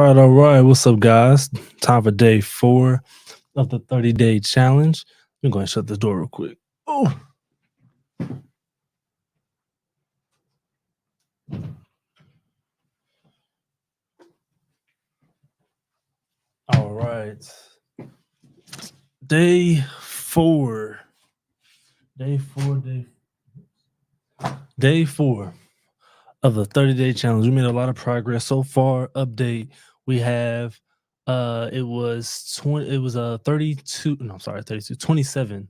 all right. What's up, guys? Time for day 4 of the 30-day challenge. I'm going to shut this door real quick. Oh, all right. Day 4. Day 4 of the 30-day challenge. We made a lot of progress so far. Update. We have it was 20, it was 32, no, sorry, 32, 27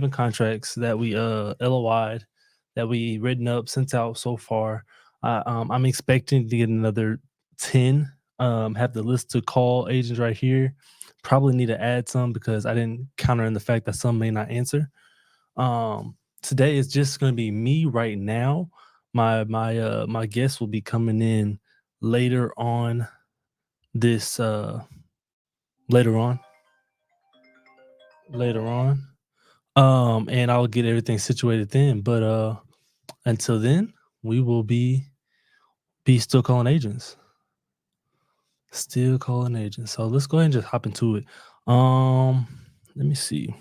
contracts that we LOI'd, that we written up, sent out so far. I'm expecting to get another 10. Have the list to call agents right here. Probably need to add some because I didn't counter in the fact that some may not answer. Today is just going to be me right now. My guest will be coming in later on this later on later on. And I'll get everything situated then. But until then, we will be still calling agents. Still calling agents. So let's go ahead and just hop into it. Let me see.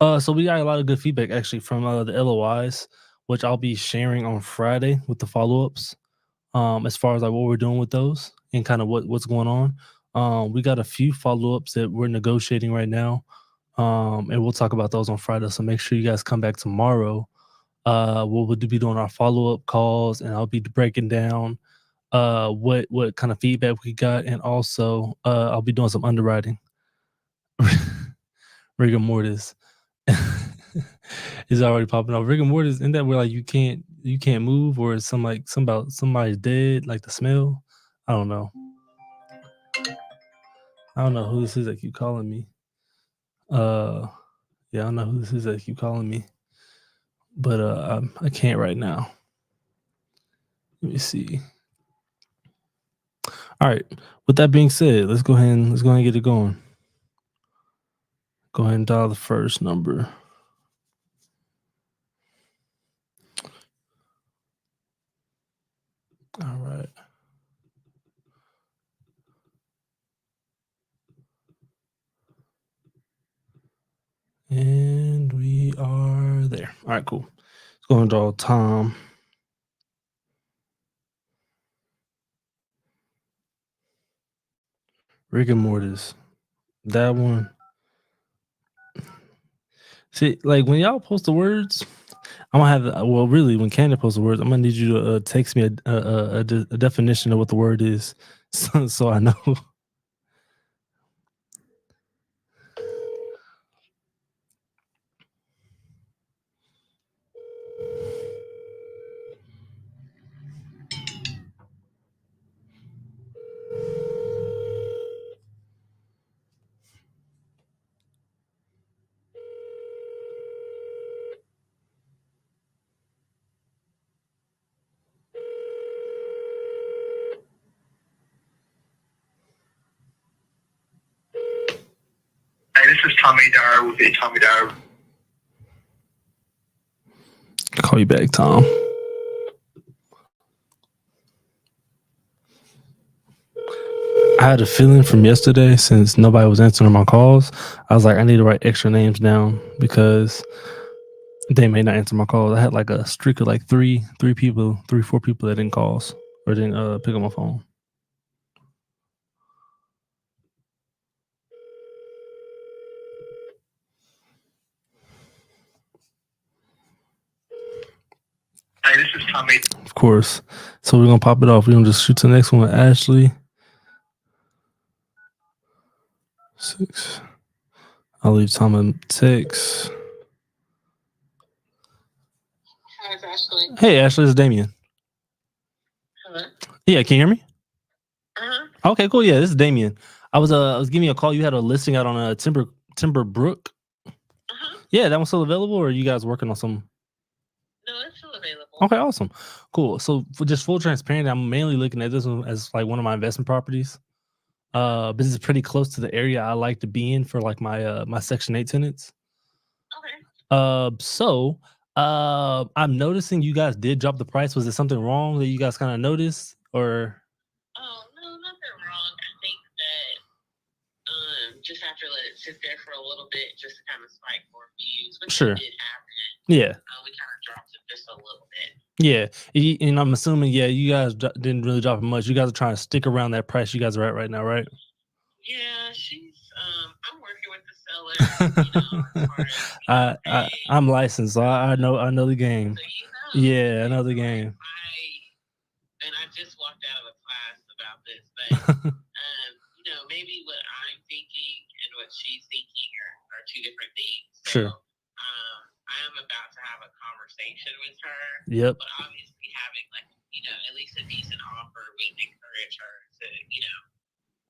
So we got a lot of good feedback actually from the LOIs, which I'll be sharing on Friday with the follow-ups. As far as like what we're doing with those and kind of what's going on. We got a few follow-ups that we're negotiating right now. And we'll talk about those on Friday. So make sure you guys come back tomorrow. We'll be doing our follow-up calls, and I'll be breaking down what kind of feedback we got, and also I'll be doing some underwriting. Rigor mortis is already popping off. Rigor mortis, isn't that where like you can't move, or it's some about somebody's dead, like the smell? I don't know. I don't know who this is that keep calling me. Yeah, I don't know who this is that keep calling me. But I can't right now. Let me see. All right. With that being said, let's go ahead and get it going. Go ahead and dial the first number. All right. And we are there. All right, cool. Let's go and dial Tom. Rigor mortis. That one. See, like when y'all post the words, I'm gonna have. Well, really, when Candace posts the words, I'm gonna need you to text me a definition of what the word is, so I know. Hey, this is Tommy Dyer with the Tommy Dyer. Call you back, Tom. I had a feeling from yesterday, since nobody was answering my calls, I was like, I need to write extra names down because they may not answer my calls. I had like a streak of like three, four people that didn't calls or didn't pick up my phone. Hey, this is Tommy. Of course. So we're gonna pop it off. We're gonna just shoot to the next one with Ashley. 6. I'll leave Tom a text. Hi, it's Ashley. Hey, Ashley, it's Damien. Hello. Yeah, can you hear me? Uh-huh. Okay, cool. Yeah, this is Damien. I was giving you a call. You had a listing out on a Timber Brook. Uh-huh. Yeah, that one's still available, or are you guys working on some? No, it's still available. Okay, awesome. Cool. So for just full transparency, I'm mainly looking at this one as like one of my investment properties. This is pretty close to the area I like to be in for like my my Section 8 tenants. Okay. So I'm noticing you guys did drop the price. Was there something wrong that you guys kind of noticed, or? Oh, no, nothing sit there for a little bit just to kind of spike more views, which Sure. did happen. Yeah. We kind of dropped it just a little bit. Yeah. And I'm assuming, yeah, you guys didn't really drop it much. You guys are trying to stick around that price you guys are at right now, right? Yeah, I'm working with the seller, as far as, I'm licensed, so I know the game. So Yeah, I know the game. I just walked out of a class about this, but maybe what I'm thinking and what she's thinking are two different things. So, Sure. I am about to have a conversation with her. Yep. But obviously having at least a decent offer would encourage her to,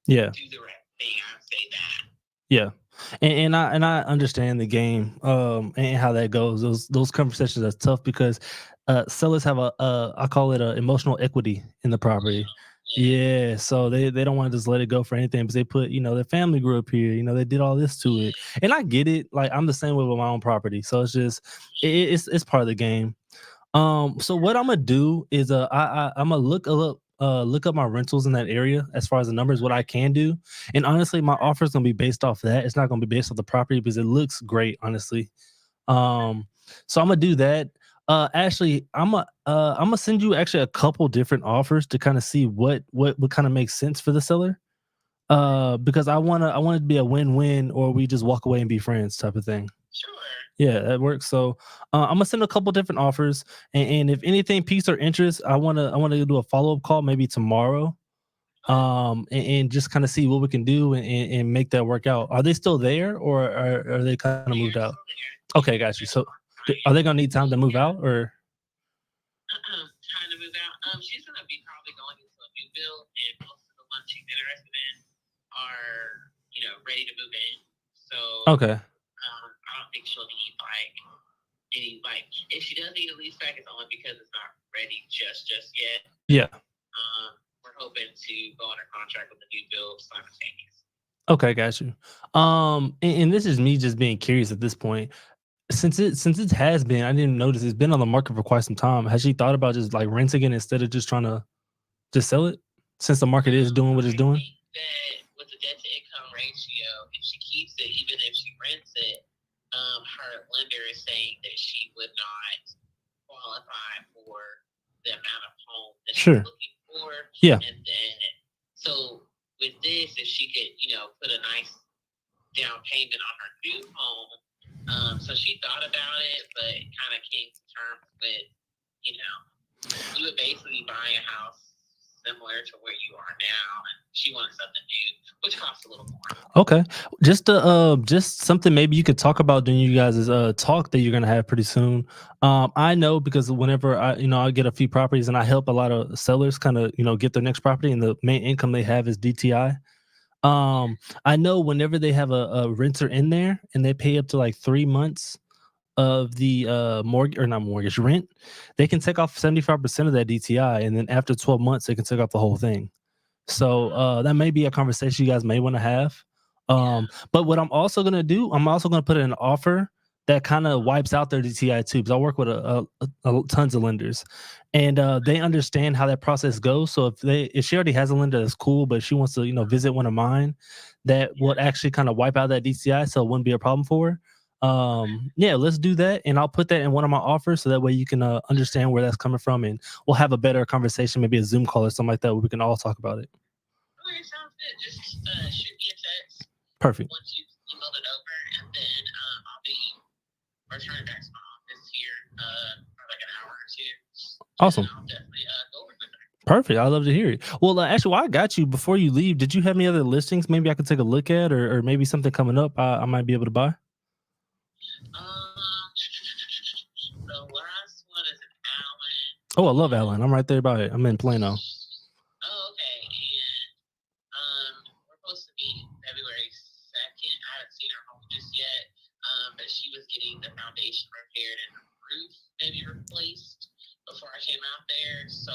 Yeah. do the right thing. I would say that. Yeah. And I understand the game and how that goes. Those conversations are tough because sellers have I call it a emotional equity in the property. Yeah, so they don't want to just let it go for anything because they put, their family grew up here, they did all this to it. And I get it. Like I'm the same way with my own property. So it's just it's part of the game. So what I'm gonna do is I'm gonna look up my rentals in that area as far as the numbers, what I can do. And honestly, my offer is gonna be based off that. It's not gonna be based off the property because it looks great, honestly. So I'm gonna do that. Ashley, I'm gonna send you actually a couple different offers to kind of see what would kind of make sense for the seller. Because I want it to be a win-win, or we just walk away and be friends type of thing. Sure. Yeah, that works. So I'm gonna send a couple different offers, and if anything piques our interest, I wanna do a follow up call maybe tomorrow, and just kind of see what we can do and make that work out. Are they still there, or are they kind of moved out? Okay, got you. So are they gonna need time to move out, or? Trying to move out. She's gonna be probably going into a new build, and most of the ones she's interested in are, ready to move in. So Okay. I don't think she'll need if she does need a lease back, it's only because it's not ready just yet. Yeah. We're hoping to go under contract with the new build simultaneous. Okay, got you. And this is me just being curious at this point. Since it has been, I didn't notice it's been on the market for quite some time. Has she thought about just like renting it instead of just trying to just sell it? Since the market is doing what it's doing? I think that with the debt to income ratio, if she keeps it, even if she rents it, her lender is saying that she would not qualify for the amount of home that Sure. she's looking for. Yeah. And then, so with this, if she could, put a nice down payment on her new home, so she thought about it, but kind of came to terms with, you would basically buy a house similar to where you are now, and she wanted something new, which costs a little more. Okay. Just something maybe you could talk about during you guys' talk that you're gonna have pretty soon. I know because whenever I get a few properties and I help a lot of sellers kind of, get their next property, and the main income they have is DTI. I know whenever they have a renter in there and they pay up to like 3 months of the mortgage, or not mortgage, rent, they can take off 75% of that DTI, and then after 12 months they can take off the whole thing. So that may be a conversation you guys may want to have. But what I'm also gonna do, I'm also gonna put in an offer that kind of wipes out their DTI too, because I work with tons of lenders, and they understand how that process goes. So if she already has a lender, that's cool. But if she wants to, visit one of mine, that would actually kind of wipe out that DTI, so it wouldn't be a problem for her. Yeah, let's do that, and I'll put that in one of my offers, so that way you can understand where that's coming from, and we'll have a better conversation, maybe a Zoom call or something like that, where we can all talk about it. Okay, sounds good. Just shoot me a text Perfect. once you've emailed it over, and then I'll be returning back to my office here for like an hour or two. Awesome. I'll definitely go over with her. Perfect. I love to hear it. Well, actually, while I got you, before you leave, did you have any other listings maybe I could take a look at, or maybe something coming up I might be able to buy? The last one is an Allen. Oh, I love Allen. I'm right there by it. I'm in Plano. Oh, okay. And we're supposed to be February 2nd. I haven't seen her home just yet. But she was getting the foundation repaired and the roof maybe replaced before I came out there. So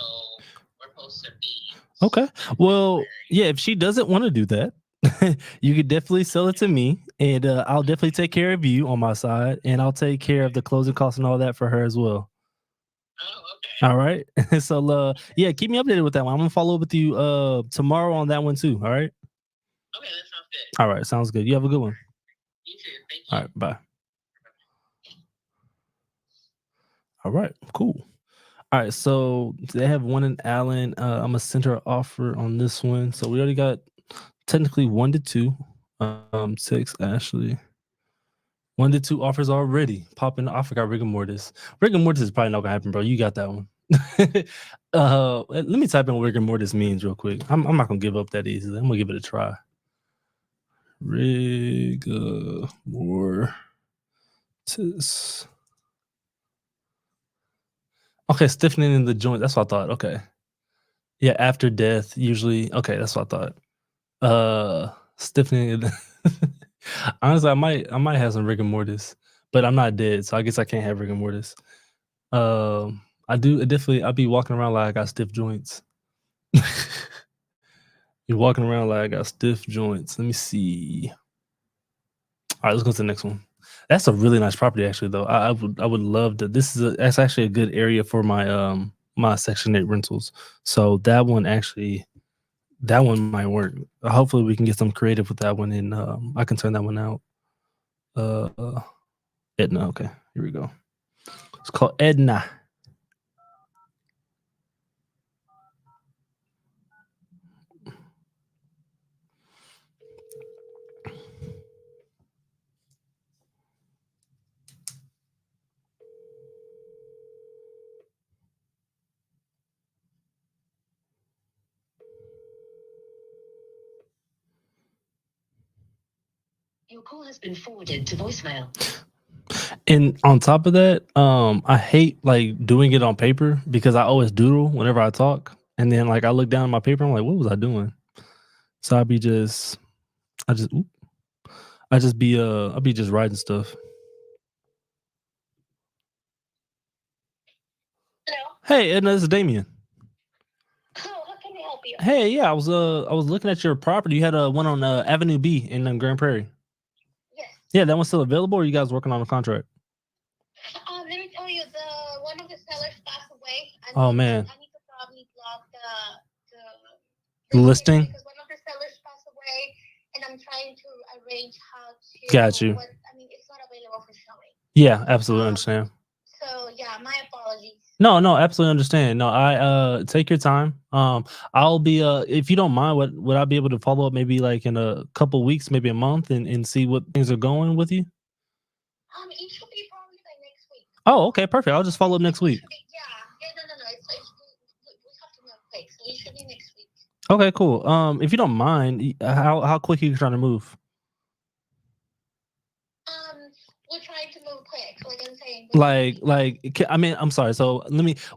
we're supposed to be. Okay. Well, yeah, if she doesn't want to do that, you could definitely sell it to me, and I'll definitely take care of you on my side, and I'll take care of the closing costs and all that for her as well. Oh, okay. All right. So yeah, keep me updated with that one. I'm gonna follow up with you tomorrow on that one too. All right. Okay, that sounds good. All right, sounds good. You have a good one. You too. Thank you. All right, bye. All right, cool. All right, so they have one in Allen. I'm gonna send her an offer on this one. So we already got technically 1 to 2. 6 Ashley. 1 to 2 offers already popping. I forgot rigor mortis. Rigor mortis is probably not gonna happen, bro. You got that one. Let me type in what rigor mortis means real quick. I'm not gonna give up that easily. I'm gonna give it a try. Rigor mortis. Okay, stiffening in the joint. That's what I thought. Okay. Yeah, after death, usually. Okay, that's what I thought. Stiffening. Honestly, I might have some rigor mortis, but I'm not dead, so I guess I can't have rigor mortis. I do definitely. I'll be walking around like I got stiff joints. You're walking around like I got stiff joints. Let me see. All right, let's go to the next one. That's a really nice property, actually. Though I would love to. That's actually a good area for my my Section 8 rentals. So that one might work. Hopefully, we can get some creative with that one, and I can turn that one out. Edna. Okay, here we go. It's called Edna. Your call has been forwarded to voicemail. And on top of that, I hate like doing it on paper because I always doodle whenever I talk, and then like I look down at my paper, I'm like, what was I doing? So I'll be just writing stuff. Hello. Hey, Edna, this is Damien. Oh, how can I help you? Hey, yeah, I was looking at your property. You had one on Avenue B in Grand Prairie. Yes. Yeah, that one's still available, or are you guys working on a contract? Let me tell you, the one of the sellers passed away. Oh, man. I need to probably block The listing? because one of the sellers passed away, and I'm trying to arrange how to. Got you. It's not available for showing. Yeah, absolutely understand. So yeah, my apologies. No, absolutely understand. No, I take your time. I'll be if you don't mind, would I be able to follow up maybe like in a couple weeks, maybe a month, and see what things are going with you? It should be probably like next week. Oh, okay, perfect. I'll just follow up next week. No. It's like we have to move quick, so it should be next week. Okay, cool. If you don't mind, how quick are you trying to move? We're trying to move quick, like I'm saying. I mean, I'm sorry. So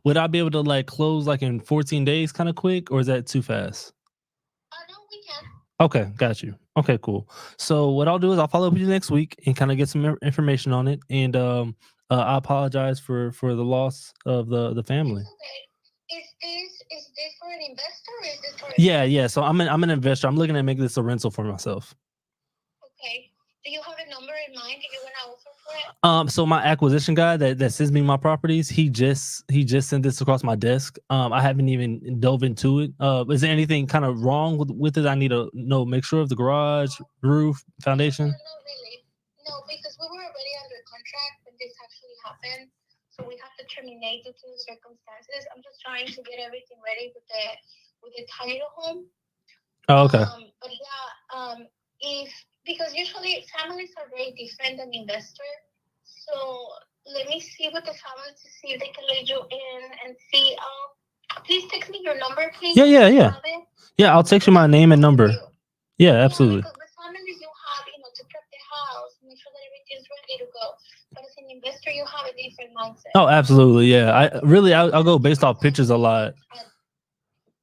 would I be able to like close like in 14 days, kind of quick, or is that too fast? No, we can. Okay, got you. Okay, cool. So what I'll do is I'll follow up with you next week and kind of get some information on it. And I apologize for the loss of the family. Okay. Is this for an investor or is this for? Yeah. So I'm an investor. I'm looking at making this a rental for myself. Okay. Do you have a number in mind that you want to offer for it? So my acquisition guy that sends me my properties, he just sent this across my desk. I haven't even dove into it. Is there anything kind of wrong with it? I need to make sure of the garage, roof, foundation. No, really. No, because we were already under contract when this actually happened. So we have to terminate due to the circumstances. I'm just trying to get everything ready with the title home. Oh, okay. But yeah, because usually families are very different than investor. So let me see with the family to see if they can let you in and see. Please text me your number, please. Yeah. Yeah, I'll text you my name and number. Yeah, absolutely. Yeah, because the families you have, to prep the house, make sure that everything's ready to go. But as an investor, you have a different mindset. Oh, absolutely. Yeah, I'll go based off pictures a lot.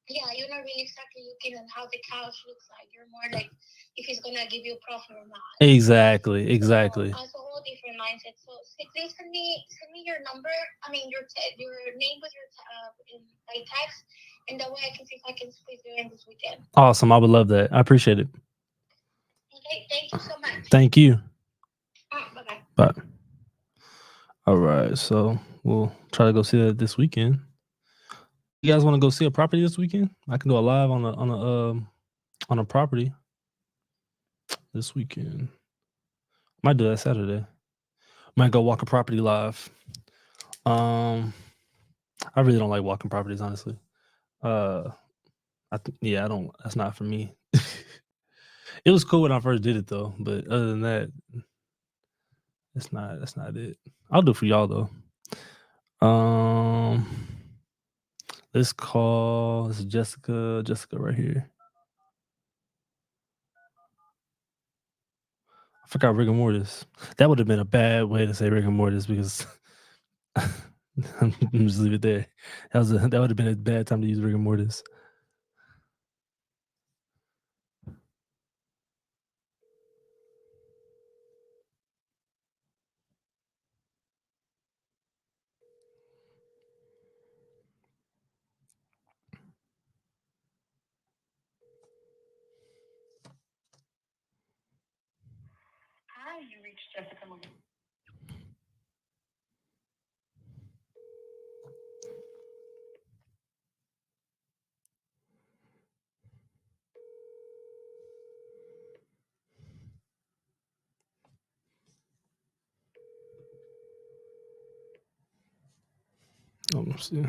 Yeah, you're not really exactly looking at how the couch looks like. You're more like if it's gonna give you a profit or not. Exactly. So, it's a whole different mindset. So please send me your number. I mean your name with your by text, and that way I can see if I can squeeze you in this weekend. Awesome. I would love that. I appreciate it. Okay, thank you so much. Thank you. Bye-bye. Bye. All right, so we'll try to go see that this weekend. You guys want to go see a property this weekend? I can do a live on a property this weekend. Might do that Saturday. Might go walk a property live. I really don't like walking properties, honestly. I don't. That's not for me. It was cool when I first did it though, but other than that, that's not it. I'll do it for y'all though. Let's call this is Jessica. Jessica right here. I forgot rigor mortis. That would have been a bad way to say rigor mortis because I'm just leave it there. That would have been a bad time to use rigor mortis. Hi, you reached Jessica McGuire. Let's see.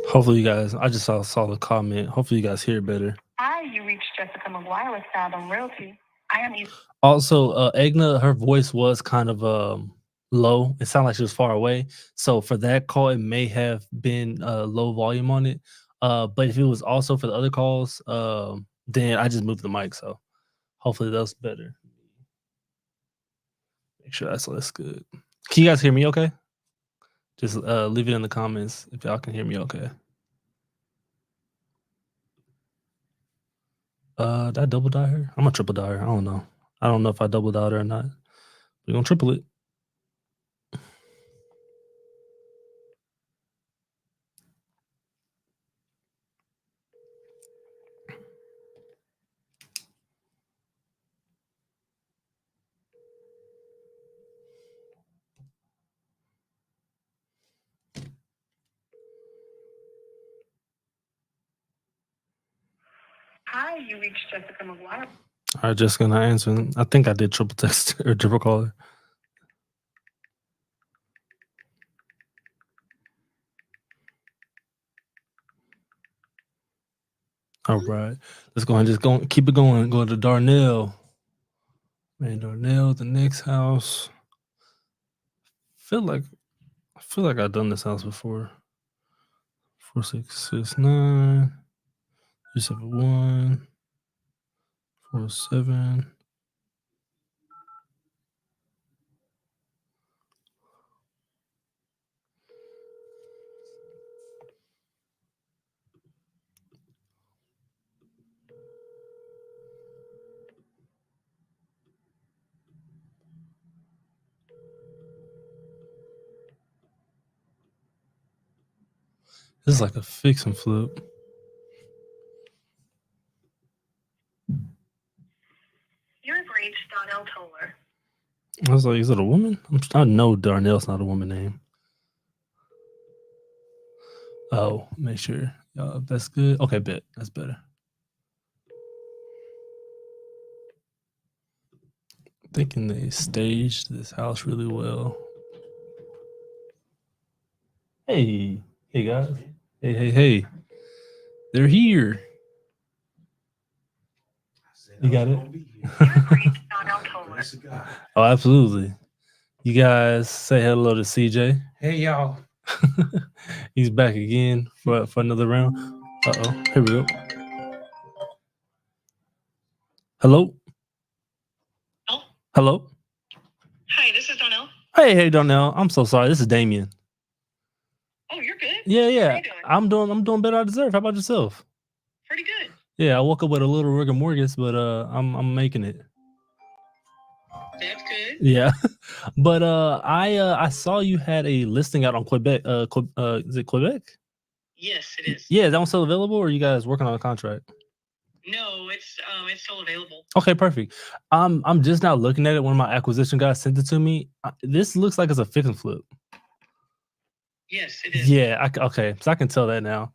Hopefully you guys. I just saw the comment. Hopefully you guys hear it better. Hi, you reached Jessica McGuire with Fathom Realty. I am Also, Egna, her voice was kind of low. It sounded like she was far away. So for that call, it may have been low volume on it. But if it was also for the other calls, then I just moved the mic. So hopefully that's better. Make sure that's good. Can you guys hear me okay? Just leave it in the comments if y'all can hear me okay. Did I double dial her? I'm gonna triple dial her. I don't know. I don't know if I double dialed her or not. We're gonna triple it. Hi, you reached Jessica McGuire. All right, Jessica, not answering. I think I did triple text or triple call her. All right, let's go and just keep it going. Go to Darnell. Man, Darnell, the next house. I feel like I've done this house before. 4669 371 47. This is like a fix and flip. You have reached Donnell Toller. I was like, is it a woman? I know Darnell's not a woman name. Oh, make sure. That's good. Okay, bet. That's better. Thinking they staged this house really well. Hey guys. Hey. They're here. You got it? You have reached Donnell Toller. Oh, absolutely. You guys say hello to CJ. Hey y'all. He's back again for another round. Uh-oh. Here we go. Hello? Oh. Hello? Hi, this is Donnell. Hey, Darnell. I'm so sorry. This is Damien. Oh, you're good? Yeah. How you doing? I'm doing better I deserve. How about yourself? Pretty good. Yeah, I woke up with a little rigor mortis, but I'm making it. That's good. Yeah. But I saw you had a listing out on Quebec. Is it Quebec? Yes, it is. Yeah, that one's still available, or are you guys working on a contract? No, it's still available. Okay, perfect. I'm just now looking at it. One of my acquisition guys sent it to me. This looks like it's a fix and flip. Yes, it is. Yeah. Okay, so I can tell that now.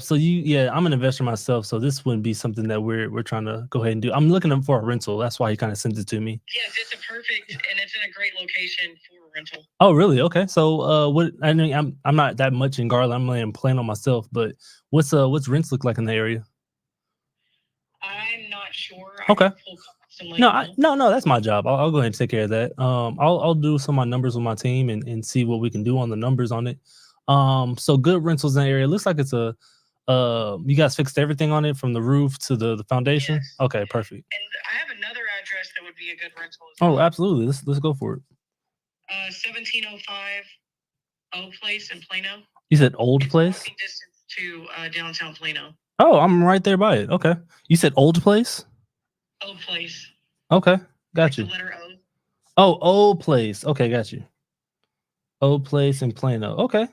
So I'm an investor myself, so this wouldn't be something that we're trying to go ahead and do. I'm looking for a rental. That's why he kind of sent it to me. Yes, it's a perfect, and it's in a great location for a rental. Oh, really? Okay. So, what? I mean, I'm not that much in Garland. I'm only in Plano myself, but what's rents look like in the area? I'm not sure. Okay. I can pull costs and let you know. No, that's my job. I'll go ahead and take care of that. I'll do some of my numbers with my team and see what we can do on the numbers on it. So good rentals in the area. It looks like it's a you guys fixed everything on it from the roof to the foundation. Yes. Okay, perfect. And I have another address that would be a good rental. As Oh, well. absolutely. Let's go for it. 1705 O Place in Plano. You said old It's place? walking distance to downtown Plano. Oh, I'm right there by it. Okay. You said old place? O Place. Okay, got Like you. the letter O. Oh, old place. Okay, got you. Old place in Plano. Okay.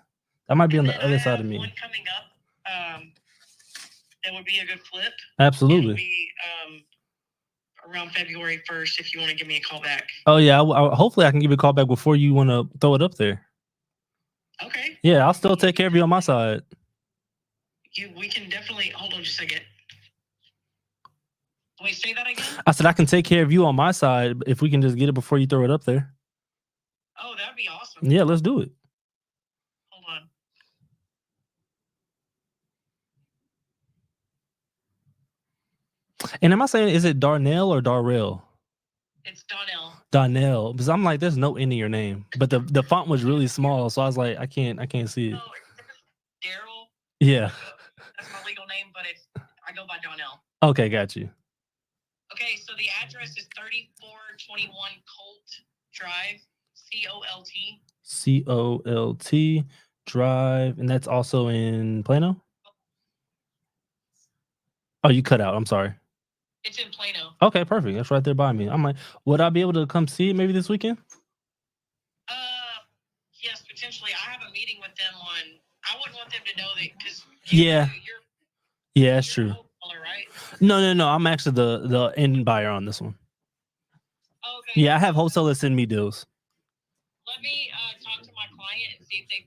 That might be on And the then I other side have of me. one coming up. That would be a good flip. It'll Absolutely. be around February 1st if you want to give me a call back. Oh yeah. Hopefully I can give you a call back before you want to throw it up there. Okay. Yeah, I'll still take care of you on my side. We can definitely hold on just a second. Wait, say that again? I said I can take care of you on my side if we can just get it before you throw it up there. Oh, that'd be awesome. Yeah, let's do it. Hold on. And am I saying is it Darnell or Darrell? It's Donnell. Darnell, because I'm like, there's no N in your name, but the font was really small, so I was like, I can't see it. No, Daryl. Yeah. That's my legal name, but I go by Donnell. Okay, got you. Okay, so the address is 3421 Colt Drive, COLT. COLT Drive, and that's also in Plano. Oh, you cut out. I'm sorry. It's in Plano. Okay, perfect. That's right there by me. I'm like, would I be able to come see it maybe this weekend? Yes, potentially. I have a meeting with them on. I wouldn't want them to know that because Yeah, that's you're true. the wholesaler, right? No. I'm actually the end buyer on this one. Okay. Yeah, I have wholesalers send me deals. Let me talk to my client and see if they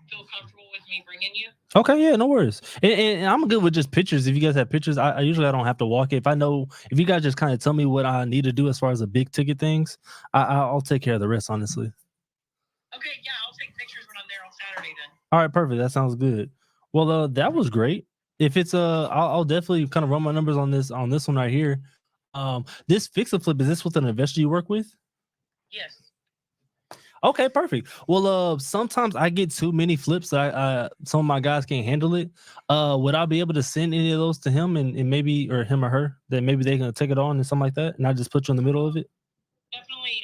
feel comfortable with me bringing you. Okay, yeah, no worries. And I'm good with just pictures. If you guys have pictures, I usually don't have to walk it. If you guys just kind of tell me what I need to do as far as the big ticket things, I'll take care of the rest, honestly. Okay, yeah, I'll take pictures when I'm there on Saturday then. All right, perfect. That sounds good. Well, that was great. If it's I'll definitely kind of run my numbers on this one right here. This fix and flip, is this with an investor you work with? Yes. Okay, perfect. Well, sometimes I get too many flips that some of my guys can't handle it. Would I be able to send any of those to him and maybe, or him or her, that maybe they can take it on and something like that, and I just put you in the middle of it? Definitely.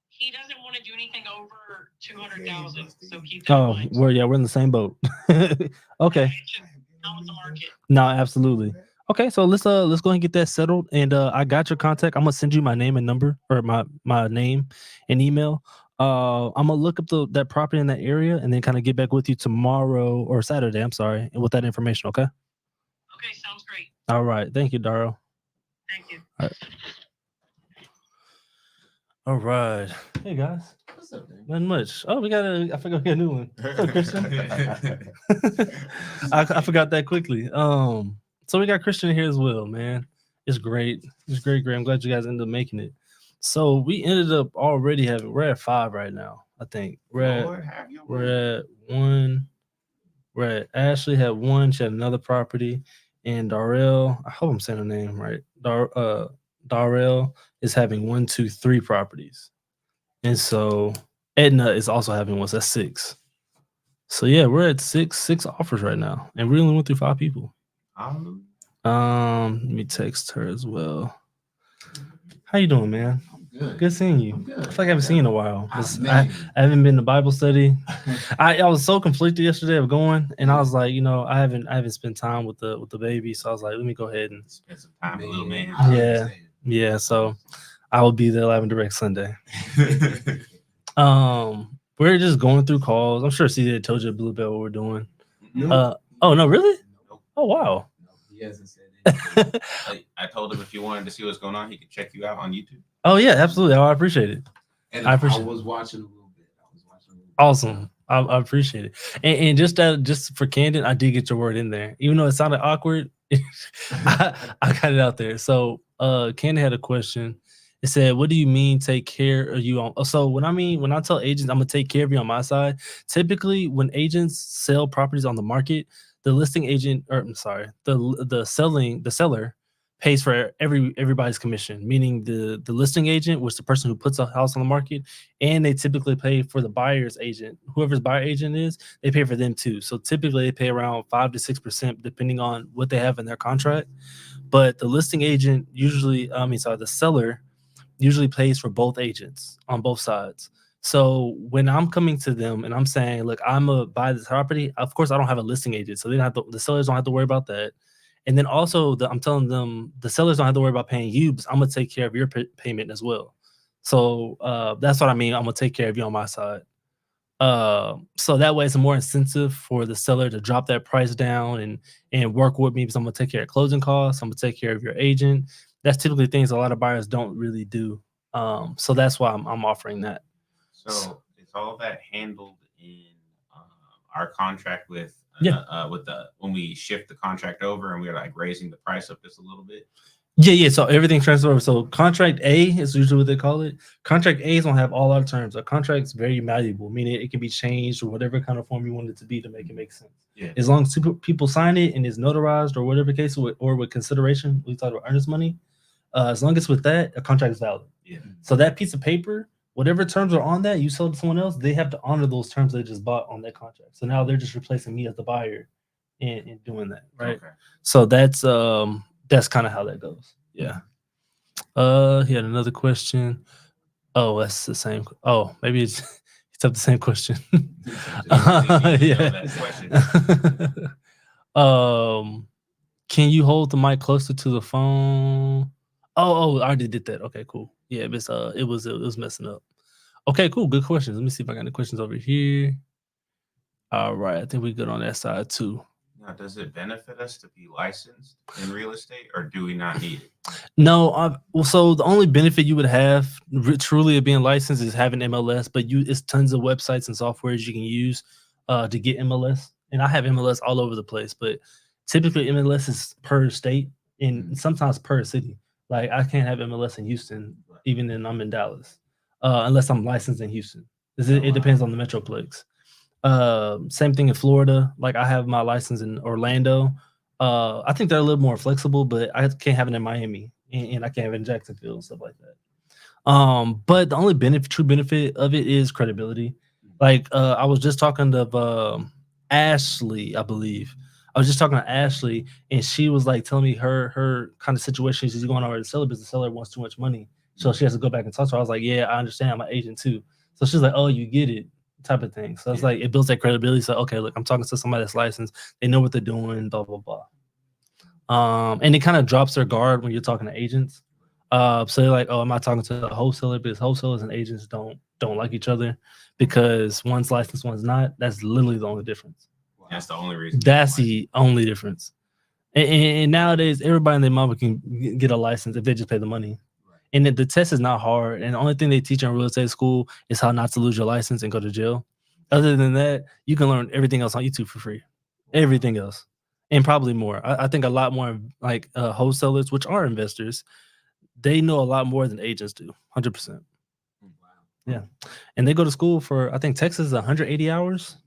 He doesn't want to do anything over 200,000, so keep that in Oh, mind. we're in the same boat. Okay. It's just not with the market. No, absolutely. Okay, so let's go ahead and get that settled. And I got your contact. I'm gonna send you my name and number, or my name and email. I'm gonna look up that property in that area and then kind of get back with you tomorrow or Saturday. I'm sorry, and with that information. Okay. Okay, sounds great. All right. Thank you, Darrell. Thank you. All right. Hey guys. What's up, man? Nothing much. Oh, I forgot we got a new one. What's up, Christian? I forgot that quickly. So we got Christian here as well, man. It's great. It's great. I'm glad you guys ended up making it. So we ended up already we're at 5 right now, I think. We're at 1. We're at Ashley had 1. She had another property. And Darrell, I hope I'm saying her name right. Darrell is having 1, 2, 3 properties. And so Edna is also having one. So that's 6. So yeah, we're at 6 offers right now. And we only went through 5 people. Let me text her as well. How you doing, man? Good. Good seeing you. I'm good. I feel like I haven't seen you in a while. Man. I haven't been to Bible study. I was so conflicted yesterday of going, and I was like, I haven't spent time with the baby, so I was like, let me go ahead and Spend some time, little man. yeah. So I will be there live and direct Sunday. We're just going through calls. I'm sure CJ told you a little bit what we're doing. No. Oh no, really? Nope. Oh wow. No, he hasn't said anything. I told him if you wanted to see what's going on, he could check you out on YouTube. Oh yeah, absolutely. Oh, I appreciate it. And I I appreciate- was watching a little bit. Awesome. I appreciate it. And just for Candid, I did get your word in there, even though it sounded awkward. I got it out there. So, Candid had a question. It said, "What do you mean take care of you on?" So, when I tell agents I'm gonna take care of you on my side, typically when agents sell properties on the market, the listing agent, or I'm sorry, the seller pays for everybody's commission, meaning the listing agent, which is the person who puts a house on the market, and they typically pay for the buyer's agent. Whoever's buyer agent is, they pay for them too. So typically they pay around 5 to 6% depending on what they have in their contract. But the listing agent the seller usually pays for both agents on both sides. So when I'm coming to them and I'm saying, look, I'm gonna buy this property, of course I don't have a listing agent, so the sellers don't have to worry about that. And then also I'm telling them the sellers don't have to worry about paying you, but I'm gonna take care of your payment as well. So that's what I mean. I'm gonna take care of you on my side. So that way it's a more incentive for the seller to drop that price down and work with me, because I'm gonna take care of closing costs. I'm gonna take care of your agent. That's typically things a lot of buyers don't really do. So that's why I'm offering that. So is all that handled in our contract with when we shift the contract over and we're like raising the price up just a little bit? Yeah. So everything transfers over. So contract A is usually what they call it. Contract A is gonna have all our terms. A contract's very malleable, meaning it can be changed or whatever kind of form you want it to be to make it make sense. Yeah. As long as people sign it and it's notarized or whatever case, or with consideration, we talk about earnest money. As long as with that, a contract is valid. Yeah. So that piece of paper, whatever terms are on that, you sell it to someone else, they have to honor those terms they just bought on that contract. So now they're just replacing me as the buyer in doing that, right? Okay. So that's kind of how that goes. Yeah. He had another question. Oh, that's the same. Oh, maybe it's the same question. Yeah. Can you hold the mic closer to the phone? Oh, I already did that. Okay, cool. Yeah, but it was messing up. Okay, cool. Good questions. Let me see if I got any questions over here. All right, I think we're good on that side too. Now, does it benefit us to be licensed in real estate, or do we not need it? No, so the only benefit you would have truly of being licensed is having MLS, but it's tons of websites and softwares you can use to get MLS. And I have MLS all over the place, but typically MLS is per state and sometimes per city. Like I can't have MLS in Houston, even then I'm in Dallas, unless I'm licensed in Houston. It depends on the Metroplex. Same thing in Florida. Like I have my license in Orlando. I think they're a little more flexible, but I can't have it in Miami and I can't have it in Jacksonville and stuff like that. But the only true benefit of it is credibility. Like I was just talking to Ashley, I believe. I was just talking to Ashley, and she was like telling me her kind of situation. She's going over to the seller because the seller wants too much money, so she has to go back and talk to her. I was like, yeah, I understand. I'm an agent too. So she's like, oh, you get it, type of thing. So it's like it builds that credibility. So okay, look, I'm talking to somebody that's licensed. They know what they're doing. Blah blah blah. And it kind of drops their guard when you're talking to agents. So they're like, oh, am I talking to a wholesaler? Because wholesalers and agents don't like each other because one's licensed, one's not. That's literally the only difference. That's the only reason. That's the only difference. And nowadays, everybody and their mama can get a license if they just pay the money. Right. And the test is not hard. And the only thing they teach in real estate school is how not to lose your license and go to jail. Other than that, you can learn everything else on YouTube for free. Everything else. And probably more. I think a lot more like wholesalers, which are investors, they know a lot more than agents do. 100%. Wow. Yeah. And they go to school for, I think Texas is 180 hours.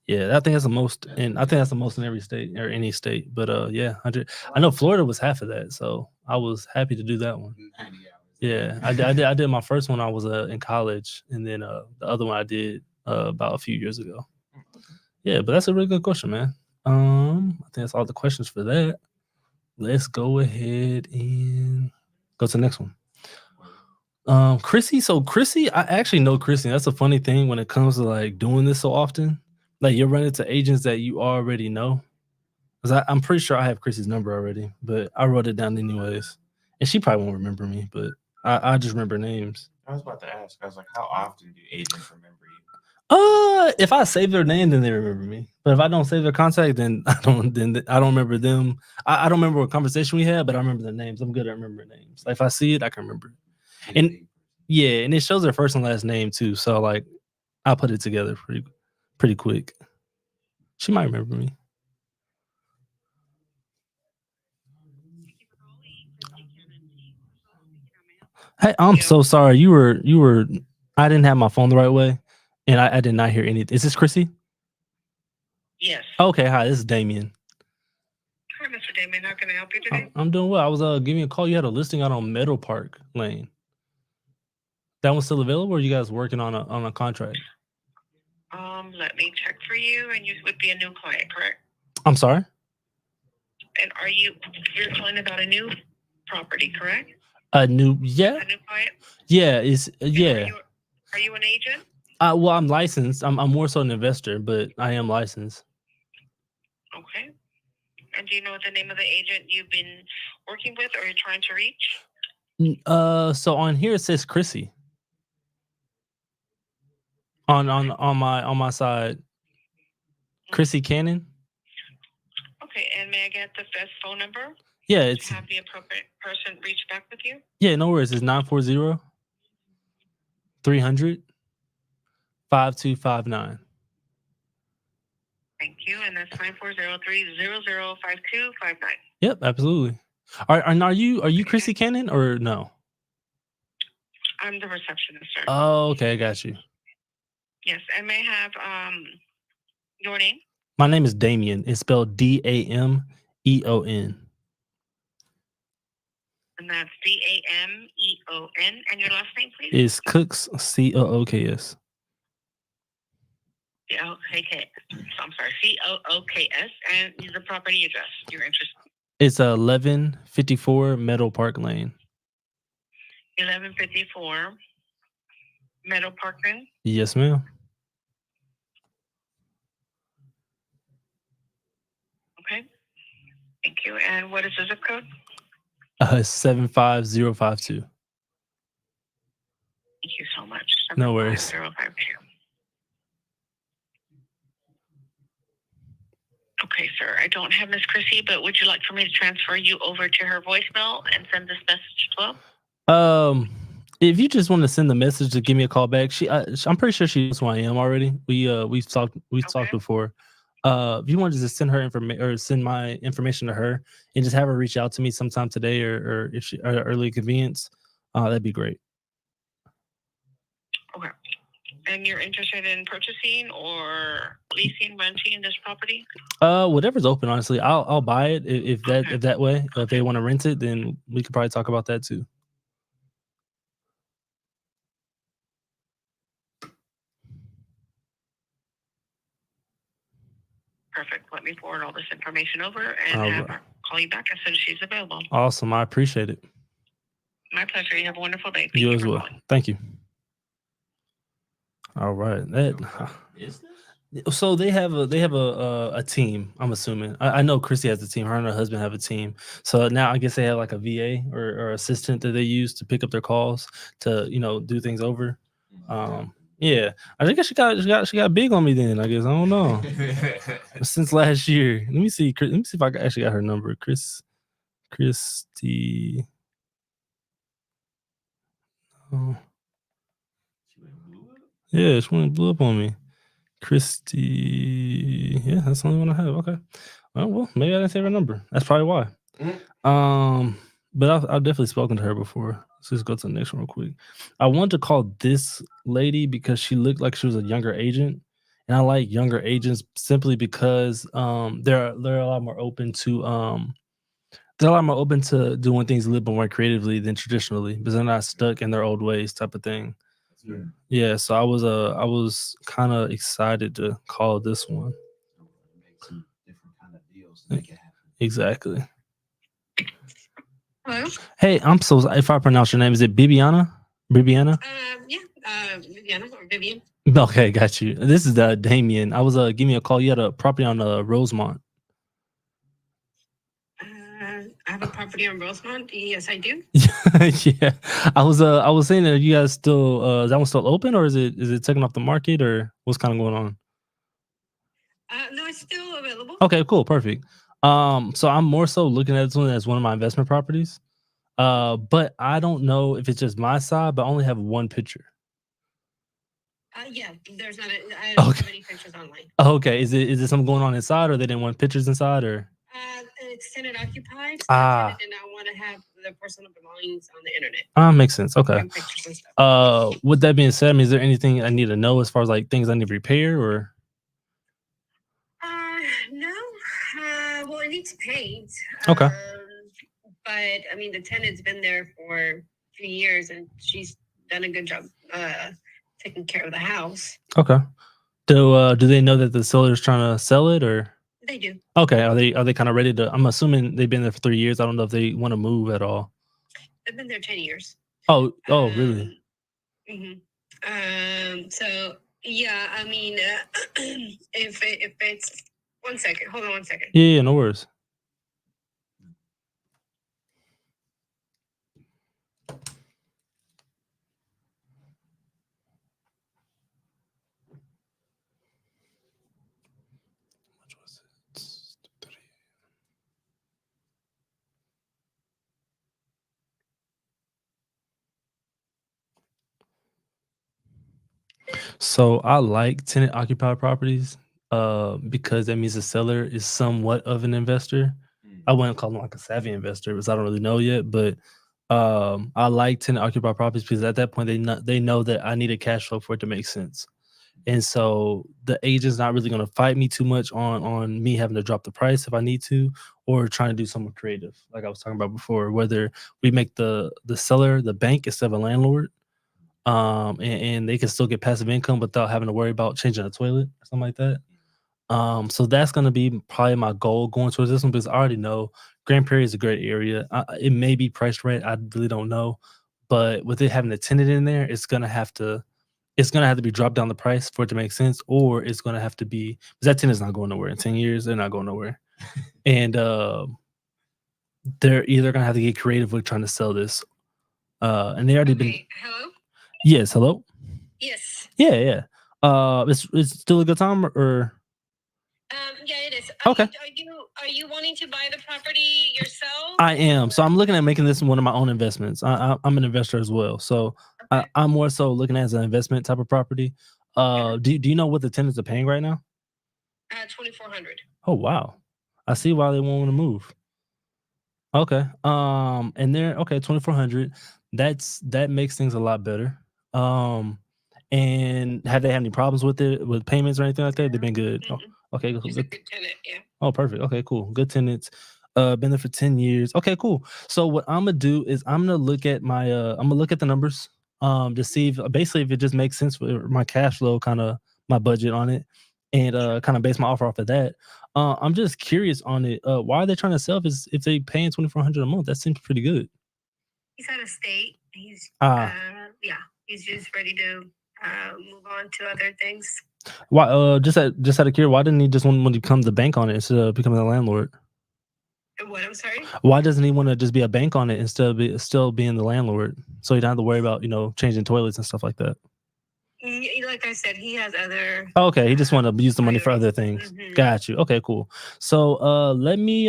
Yeah, I think that's the most, and I think that's the most in every state or any state. But yeah, 100. I know Florida was half of that, so I was happy to do that one. 90 hours. Yeah, I did my first one. I was in college, and then the other one I did about a few years ago. Yeah, but that's a really good question, man. I think that's all the questions for that. Let's go ahead and go to the next one. Chrissy. So Chrissy, I actually know Chrissy. That's a funny thing when it comes to like doing this so often. Like you're running to agents that you already know. Because I'm pretty sure I have Chrissy's number already, but I wrote it down anyways. And she probably won't remember me, but I just remember names. I was about to ask. I was like, how often do agents remember you? If I save their name, then they remember me. But if I don't save their contact, then I don't remember them. I don't remember what conversation we had, but I remember their names. I'm good at remembering names. Like if I see it, I can remember it. And yeah, and it shows their first and last name too. So like I'll put it together pretty good. pretty quick. She might remember me. Hey, I'm so sorry. You were. I didn't have my phone the right way, and I did not hear anything. Is this Chrissy? Yes. Okay, hi. This is Damien. Hi, Mr. Damon. How can I help you today? I'm doing well. I was giving you a call. You had a listing out on Meadow Park Lane. That one's still available, or are you guys working on a contract? Let me check for you, and you would be a new client, correct? I'm sorry. And you're calling about a new property, correct? Yeah, A new client? yeah. It's yeah. Are you an agent? Well, I'm licensed. I'm more so an investor, but I am licensed. Okay. And do you know the name of the agent you've been working with or you're trying to reach? So on here it says Chrissy. On my side, Chrissy Cannon. Okay, and may I get the best phone number Yeah, to it's have the appropriate person reach back with you? yeah. No worries. It's 940 300 5259. Thank you, and that's 940-300-5259. Yep, absolutely. Are you Chrissy Cannon or no? I'm the receptionist, sir. Oh, okay, I got you. Yes, and may I have your name? My name is Damien. It's spelled Dameon. And that's Dameon. And your last name, please? It's Cooks, Cooks. C-O-K-S. I'm sorry, C-O-O-K-S. And the property address you're interested It's 1154 Meadow Park Lane. 1154 Meadow Park Lane. Yes, ma'am. Okay. Thank you. And what is the zip code? 75052. Thank you so much. No worries. 75052. Okay, sir. I don't have Miss Chrissy, but would you like for me to transfer you over to her voicemail and send this message as well? If you just want to send the message to give me a call back, I'm pretty sure she knows who I am already. We've talked before. If you want to just send her information or send my information to her and just have her reach out to me sometime today or if she or early convenience, that'd be great. Okay. And you're interested in purchasing or leasing, renting this property? Whatever's open, honestly. I'll buy it if that way. If they want to rent it, then we could probably talk about that too. Perfect. Let me forward all this information over and have her call you back as soon as she's available. Awesome. I appreciate it. My pleasure. You have a wonderful day. Thank You as for well. calling. Thank you. All right. So they have a team. I'm assuming. I know Chrissy has a team. Her and her husband have a team. So now I guess they have like a VA or assistant that they use to pick up their calls to do things over. Yeah, I think she got big on me then. I guess I don't know. Since last year. Let me see if I actually got her number. Christy. Oh. Yeah, she went and blew up on me. Christy. Yeah, that's the only one I have. Okay. Well, maybe I didn't save her number. That's probably why. But I've definitely spoken to her before. Let's just go to the next one real quick. I wanted to call this lady because she looked like she was a younger agent, and I like younger agents simply because they're a lot more open to doing things a little bit more creatively than traditionally because they're not stuck in their old ways type of thing. Yeah, so I was kind of excited to call this one. Make some different kind of deals to make it happen. Exactly. Hello? Hey, I'm so sorry if I pronounce your name. Is it Bibiana? Viviana or Vivian. Okay, got you. This is Damien. I was giving you a call. You had a property on Rosemont. I have a property on Rosemont. Yes, I do. Yeah, I was saying that you guys still is that one still open or is it taken off the market or what's kind of going on? No, it's still available. Okay, cool, perfect. So I'm more so looking at this one as one of my investment properties. But I don't know if it's just my side, but I only have one picture. Yeah, there's not. I don't Okay. have any pictures online. Okay, is it something going on inside, or they didn't want pictures inside, or? It's tenant occupied. So Ah. the tenant did not want to have their personal belongings on the internet. Makes sense. Okay. And pictures and stuff. With that being said, I mean, is there anything I need to know as far as like things I need to repair or? No. Well, it needs paint. Okay. But I mean, the tenant's been there for a few years, and she's done a good job taking care of the house. Okay. Do they know that the seller's trying to sell it, or? They do. Okay. Are they kind of ready to? I'm assuming they've been there for 3 years. I don't know if they want to move at all. They've been there 10 years. Oh, really? So yeah, I mean, if it's 1 second, hold on 1 second. Yeah, no worries. So I like tenant occupied properties because that means the seller is somewhat of an investor. I wouldn't call them like a savvy investor because I don't really know yet, but I like tenant occupied properties because at that point they know that I need a cash flow for it to make sense. And so the agent's not really going to fight me too much on me having to drop the price if I need to, or trying to do something creative, like I was talking about before, whether we make the seller the bank instead of a landlord. And they can still get passive income without having to worry about changing a toilet or something like that. So that's gonna be probably my goal going towards this one because I already know Grand Prairie is a great area. It may be priced right, I really don't know, but with it having a tenant in there, it's gonna have to be dropped down the price for it to make sense, or it's gonna have to be because that tenant's not going nowhere in 10 years. They're not going nowhere, and they're either gonna have to get creative with trying to sell this. And they already been. Hello. Yes, hello. Yes. Yeah. It's still a good time or? Yeah, it is. Okay. Are you wanting to buy the property yourself? I am. So I'm looking at making this one of my own investments. I'm an investor as well. So Okay. I'm more so looking at it as an investment type of property. Do you know what the tenants are paying right now? 2,400. Oh wow. I see why they won't want to move. Okay. And they're okay, 2,400. That makes things a lot better. And have they had any problems with it with payments or anything like that? They've been good. Oh, okay, She's a good tenant. Yeah. Oh, perfect. Okay, cool. Good tenants. Been there for 10 years. Okay, cool. So what I'm gonna do is I'm gonna look at my I'm gonna look at the numbers to see if basically if it just makes sense for my cash flow, kind of my budget on it, and kind of base my offer off of that. I'm just curious on it. Why are they trying to sell if they paying 2,400 a month? That seems pretty good. He's out of state. He's yeah. He's just ready to move on to other things. Why just out of curiosity, why didn't he just want to become the bank on it instead of becoming a landlord? What? I'm sorry. Why doesn't he want to just be a bank on it instead of still being the landlord, so he don't have to worry about changing toilets and stuff like that? Like I said, he has other. Okay, he just want to use the money for other things. Mhm. Got you. Okay, cool. So let me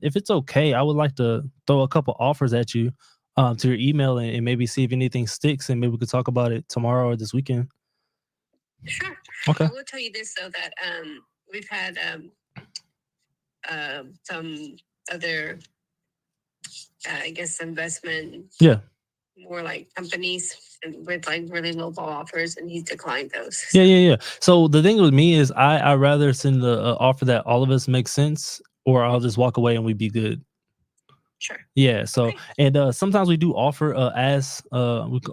if it's okay, I would like to throw a couple offers at you to your email and maybe see if anything sticks, and maybe we could talk about it tomorrow or this weekend. Sure. Okay. I will tell you this though that we've had some other I guess investment. Yeah. More like companies with like really low ball offers, and he's declined those. Yeah. So the thing with me is I rather send the offer that all of us make sense, or I'll just walk away and we be good. Sure. Yeah. So Okay. and sometimes we do offer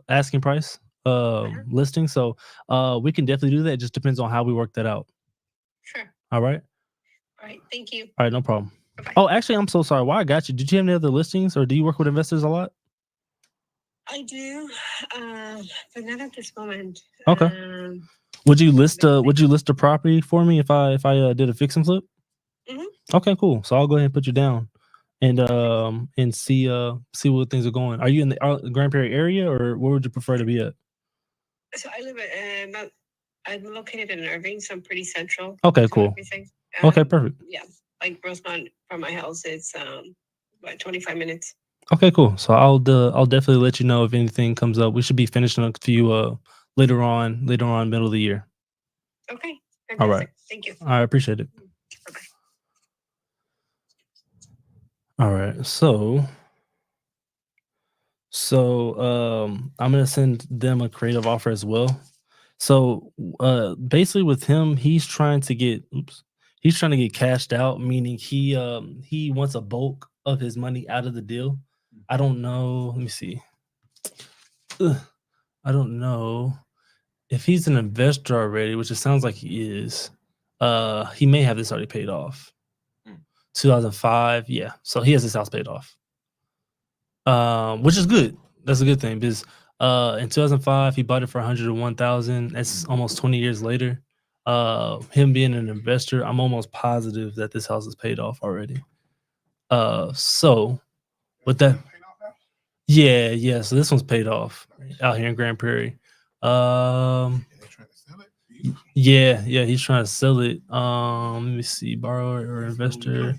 asking price listing. So we can definitely do that. It just depends on how we work that out. Sure. All right. All right. Thank you. All right, no problem. Bye-bye. Oh, actually, I'm so sorry. Why I got you? Did you have any other listings, or do you work with investors a lot? I do, but not at this moment. Okay. Would you list a property for me if I did a fix and flip? Mhm. Okay, cool. So I'll go ahead and put you down and see what things are going. Are you in the Grand Prairie area, or where would you prefer to be at? So I live at I'm located in Irving, so I'm pretty central. Okay, to cool. everything. Okay, perfect. Yeah, like Rosemont from my house, it's about 25 minutes. Okay, cool. So I'll definitely let you know if anything comes up. We should be finishing a few later on, middle of the year. Okay. All right. Thank you. I appreciate it. Bye-bye. All right. I'm gonna send them a creative offer as well. So basically with him, he's trying to get cashed out, meaning he wants a bulk of his money out of the deal. I don't know. Let me see. I don't know if he's an investor already, which it sounds like he is. He may have this already paid off. 2005, yeah. So he has his house paid off. Which is good. That's a good thing because in 2005 he bought it for 101,000. That's almost 20 years later. Him being an investor, I'm almost positive that this house is paid off already. So with that, yeah. So this one's paid off out here in Grand Prairie. Yeah, he's trying to sell it. Let me see, borrower or investor,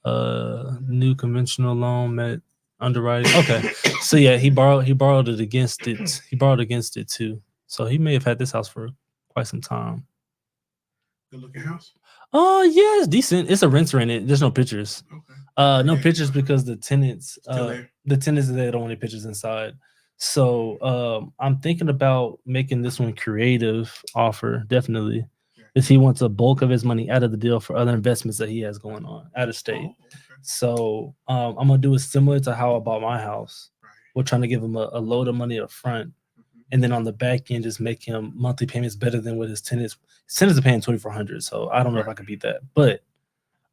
new conventional loan met underwriting. Okay, so yeah, he borrowed it against it. He borrowed against it too. So he may have had this house for quite some time. Good looking house. Yeah, it's decent. It's a renter in it. There's no pictures. Okay. No pictures because the tenants, there. they don't want any pictures inside. So I'm thinking about making this one creative offer, definitely. Is he wants a bulk of his money out of the deal for other investments that he has going on out of state. Oh, okay. So I'm gonna do it similar to how I bought my house. Right. We're trying to give him a load of money up front, and then on the back end, just make him monthly payments better than what his tenants. His tenants are paying $2,400, so I don't know if I can beat that, but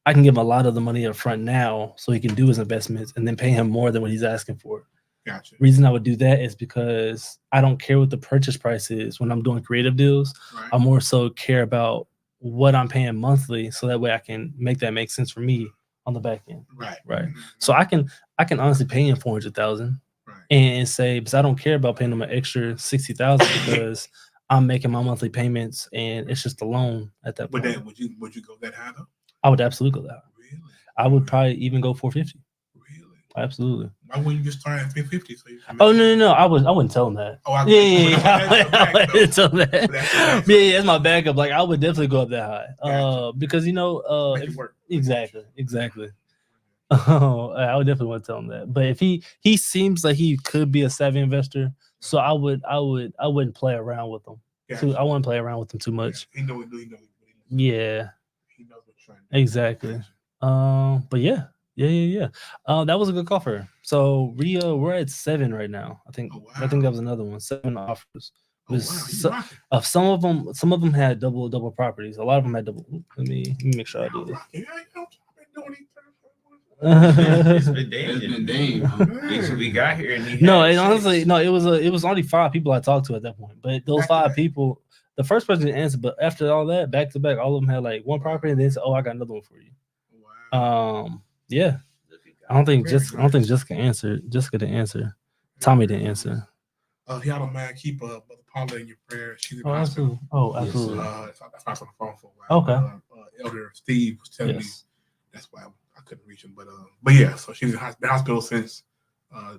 I can give him a lot of the money up front now, so he can do his investments, and then pay him more than what he's asking for. Gotcha. Reason I would do that is because I don't care what the purchase price is when I'm doing creative deals. Right. I more so care about what I'm paying monthly, so that way I can make that make sense for me on the back end. Right. Right. So I can honestly pay him $400,000 Right. and say, because I don't care about paying him an extra $60,000 because I'm making my monthly payments and it's just a loan at that But point. then would you go that high though? I would absolutely go that. Really? I would probably even go 450. Really? Absolutely. Why wouldn't you just start at 350? So you can Oh no! I wouldn't tell him that. Oh, I I wouldn't tell him that. That's Yeah, that's my backup. Like I would definitely go up that high. Gotcha. Because Make it work. exactly. I would definitely want to tell him that. But if he seems like he could be a savvy investor, so I wouldn't play around with him. Gotcha. I wouldn't play around with him too much. He knows. Yeah, He knows what you're trying to do. exactly. But yeah. That was a good call for her. So we're at 7 right now. I think Oh, wow. that was another one. 7 offers. Oh, wow. He's rocking. Some of them had double properties. A lot of them had double. Let me make sure I do this. Yeah, doing It's been It's been Dane. dang. We got here and he No, had and six. honestly, no, it was only 5 people I talked to at that point. But those Back to 5 back. people, the first person didn't answer, but after all that, back to back, all of them had like one property, and then said, "Oh, I got another one for you." Wow. Yeah. I don't think Jessica answered. Jessica didn't answer. Tommy didn't answer. Y'all don't mind keep Mother Paula in your prayers. She's in the Oh, hospital. absolutely. Oh, absolutely. I was on the phone for a while. Okay. Elder Steve was telling me Yes. that's why I couldn't reach him. But yeah, so she's in the hospital since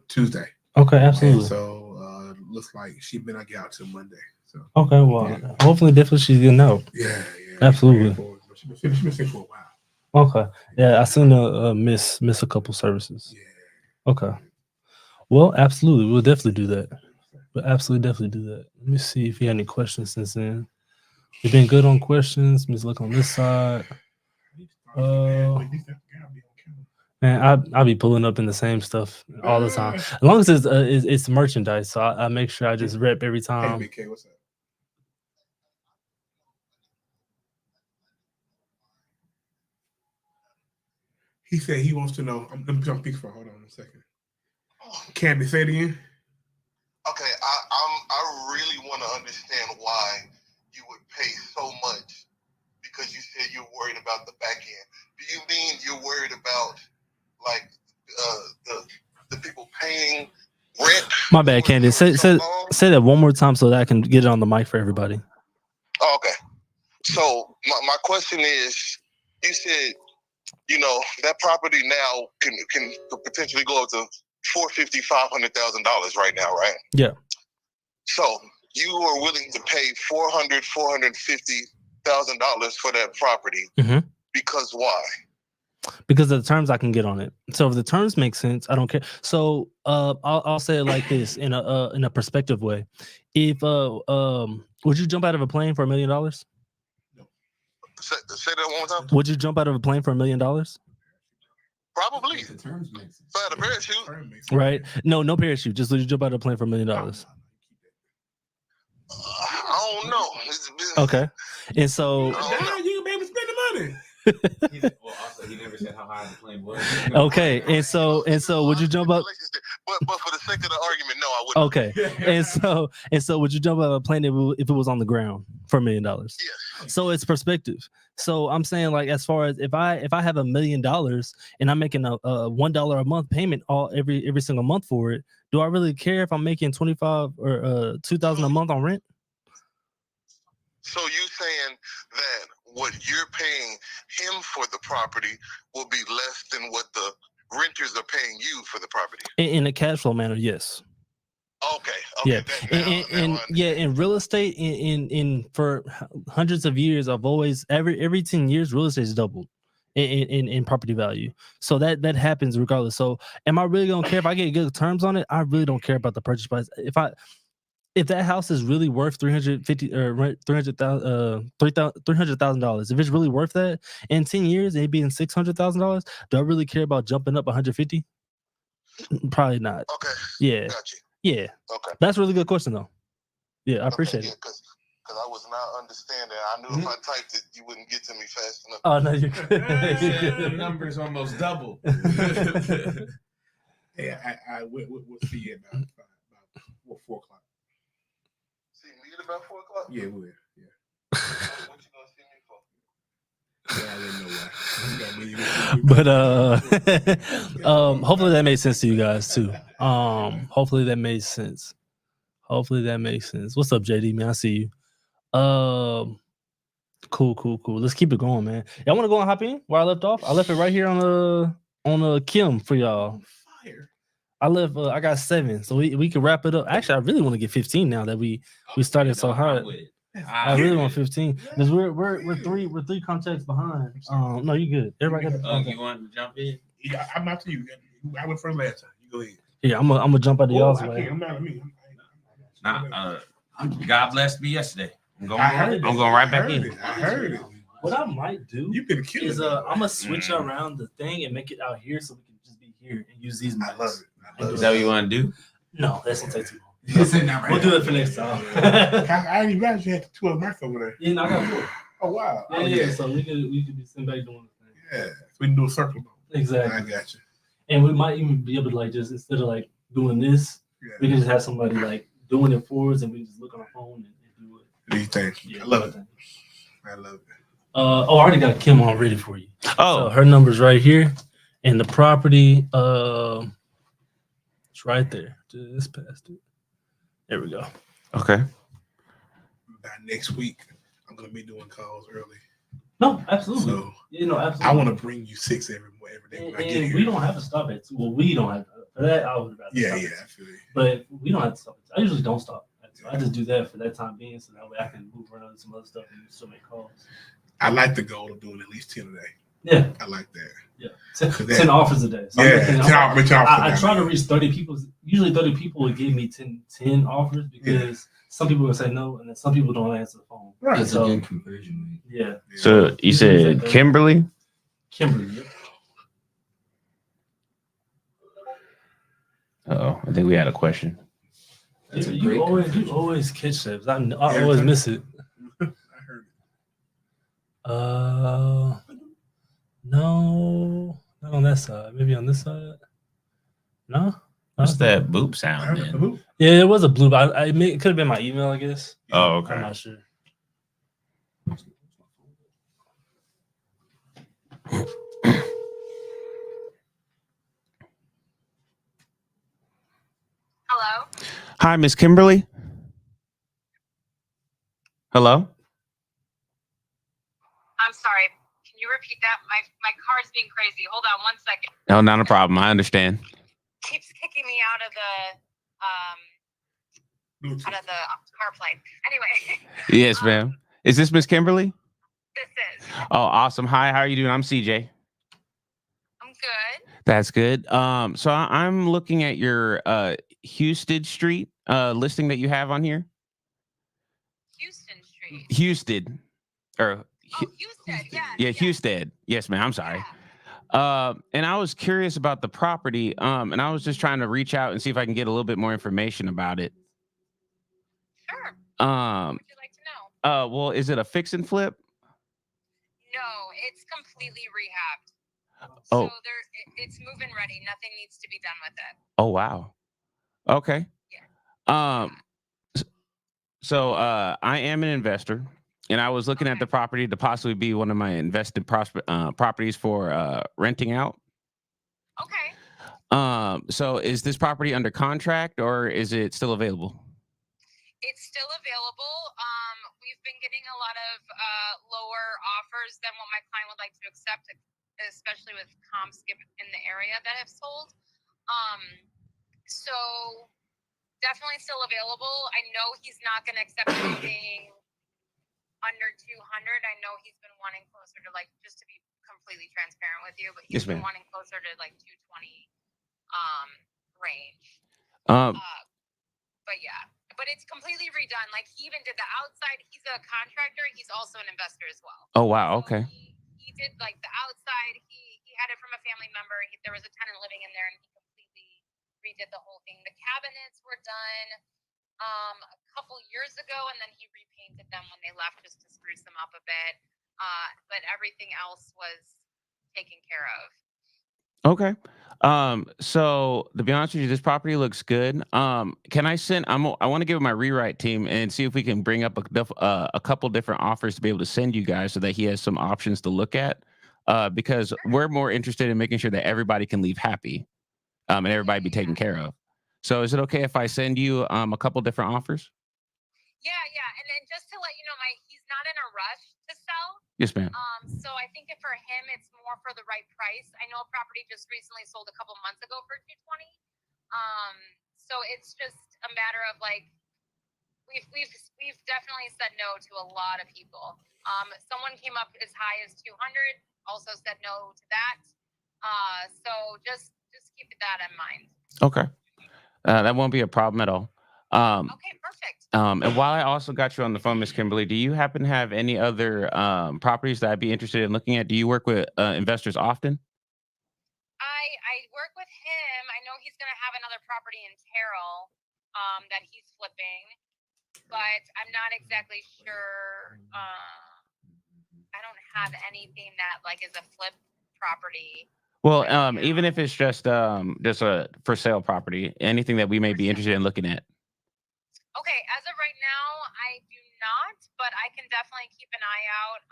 Tuesday. Okay, And absolutely. so looks like she may not get out till Monday. So Okay, well, Yeah. hopefully, definitely she's getting out. yeah. Absolutely. But she's been sick for a while. Okay. Yeah, I seen her miss a couple services. Yeah. Okay. Well, absolutely. We'll definitely do that. We'll absolutely definitely do that. Let me see if you had any questions since then. You've been good on questions. Let me look on this side. Man, I'll be pulling up in the same stuff all the time. As long as it's merchandise, so I make sure I just rep every Hey, time. Big K, what's up? He said he wants to know. Let me jump speaker. Hold on a second. Candy, say it again. Okay, I really want to understand why you would pay so much because you said you're worried about the back end. Do you mean you're worried about like the people paying rent? My bad, Candy. Say that one more time so that I can get it on the mic for everybody. Oh, okay. So my question is, you said, that property now can potentially go up to $450,000, $500,000 right now, right? Yeah. So you are willing to pay $450,000 for that property. Mhm. Because why? Because of the terms I can get on it. So if the terms make sense, I don't care. So I'll say it like this in a perspective way. If would you jump out of a plane for $1 million? Say that one more time. Would you jump out of a plane for $1 million? Probably. The terms make sense. If I had a parachute. Right? No parachute. Just would you jump out of a plane for $1 million? I don't know. Okay. And so You baby spend the money. Well, also, he never said how high the plane was. okay. And so would you jump up? But for the sake of the argument, no, I wouldn't. Okay. And so would you jump out of a plane if it was on the ground for $1 million? Yes. So it's perspective. So I'm saying, like, as far as if I have $1 million and I'm making a $1 a month payment every single month for it, do I really care if I'm making $25 or $2,000 a month on rent? So you saying that what you're paying him for the property will be less than what the renters are paying you for the property? In a cash flow manner, yes. Okay. Yeah, in real estate, in for hundreds of years, I've always every 10 years, real estate's doubled in property value. So that happens regardless. So am I really gonna care if I get good terms on it? I really don't care about the purchase price. If that house is really worth $300,000, if it's really worth that in 10 years, it being $600,000, do I really care about jumping up 150? Probably not. Okay. Yeah. Gotcha. Yeah. Okay. That's a really good question, though. Yeah, I appreciate it. Because I was not understanding. I knew if I typed it, you wouldn't get to me fast enough. Oh no, you're good. The numbers almost double. Yeah, we'll see you about 4 o'clock. See me at about 4 o'clock? Yeah, we'll. Yeah. What you gonna see me for? Yeah, I didn't know why. But hopefully that made sense to you guys too. Hopefully that made sense. What's up, JD? Man, I see you. Cool. Let's keep it going, man. Y'all want to go and hop in where I left off? I left it right here on Kim for y'all. Fire. I got 7, so we can wrap it up. Actually, I really want to get 15 now that we started so hard. I really want 15 because we're three contacts behind. No, you good. Everybody got the contact. You want to jump in? Yeah, I'm after you. I went first last time. You go ahead. Yeah, I'm gonna jump out of y'all's I way. can't. I'm not me. God blessed me yesterday. I'm going I right back in. I heard it. What I might do You've been killing is it. I'm gonna switch around the thing and make it out here so we can just be here and use these mics. I love it. Is that what you want to do? No, that's gonna take too long. We'll do it for next time. I didn't realize you had 2 mics over there. Yeah, no, I got 4. Oh wow. Yeah. So we could be sitting back doing the thing. Yeah. We can do a circle. Exactly. I got you. And we might even be able to like just instead of like doing this, we can just have somebody like doing it for us, and we just look on our phone and do it. These things. Yeah, I love it. I love it. I already got Kim on ready for you. Oh, So her number's right here, and the property, it's right there. Just past it. There we go. okay. By next week, I'm gonna be doing calls early. No, absolutely. So Absolutely. I want to bring you 6 every day when I get And here. we don't have to stop at 2. Well, we don't have for that. I would rather Yeah, stop yeah, at 2. I feel it. But we don't have to stop. I usually don't stop. I just do that for that time being, so that way I can move around and some other stuff and still make calls. I like the goal of doing at least 10 a day. Yeah, I like that. yeah. 10 offers a day. So I'm Yeah, making 10 offers a I day. try to reach 30 people. Usually 30 people would give me 10 offers because some people will say no, and then some people don't answer the phone. Right. That's So, a good conversion rate. yeah. So you said Kimberly? Kimberly. Yep. Oh, I think we had a question. That's a You great always catch that. I always miss it. I heard it. No, not on that side. Maybe on this side. No. What's that boop sound then? Who? Yeah, it was a blue. But it could have been my email, I guess. Oh, I'm okay. not sure. Hello? Hi, Miss Kimberly. Hello? I'm sorry. Can you repeat that? My car's being crazy. Hold on 1 second. No, not a problem. I understand. Keeps kicking me out of the Bluetooth. out of the CarPlay. Anyway. Yes, ma'am. Is this Miss Kimberly? This is. Oh, awesome. Hi, how are you doing? I'm CJ. I'm good. That's good. So I'm looking at your Houston Street listing that you have on here. Houston Street. Houston. Or Houston. Yeah. yeah, Houston. Yes, ma'am. I'm sorry. And I was curious about the property. And I was just trying to reach out and see if I can get a little bit more information about it. Sure. What would you like to know? Well, is it a fix and flip? No, it's completely rehabbed. Oh. So it's moving ready. Nothing needs to be done with it. Oh, wow. Okay. Yeah. So I am an investor, and I was looking at the property to possibly be one of my invested properties for renting out. Okay. So is this property under contract or is it still available? It's still available. We've been getting a lot of lower offers than what my client would like to accept, especially with comps in the area that have sold. So definitely still available. I know he's not going to accept anything under 200. I know he's been wanting closer to, like, just to be completely transparent with you, but he's been wanting closer to like 220 range. But yeah, but it's completely redone. Like, he even did the outside. He's a contractor. He's also an investor as well. Oh, wow. Okay. So he did like the outside. He had it from a family member. There was a tenant living in there, and he completely redid the whole thing. The cabinets were done a couple years ago, and then he repainted them when they left just to spruce them up a bit. But everything else was taken care of. Okay. So to be honest with you, this property looks good. Can I I want to give my rewrite team and see if we can bring up a couple different offers to be able to send you guys so that he has some options to look at. Because we're more interested in making sure that everybody can leave happy, and everybody be taken care of. So is it okay if I send you a couple different offers? Yeah. And then just to let you know, he's not in a rush to sell. Yes, ma'am. So I think for him, it's more for the right price. I know a property just recently sold a couple months ago for 220. So it's just a matter of, like, we've definitely said no to a lot of people. Someone came up as high as 200, also said no to that. So just keep that in mind. Okay. That won't be a problem at all. Okay, perfect. And while I also got you on the phone, Miss Kimberly, do you happen to have any other properties that I'd be interested in looking at? Do you work with investors often? I work with him. I know he's going to have another property in Terrell that he's flipping, but I'm not exactly sure. I don't have anything that, like, is a flip property. Well, even if it's just a for sale property, anything that we may be interested in looking at. Okay, as of right now, I do not, but I can definitely keep an eye out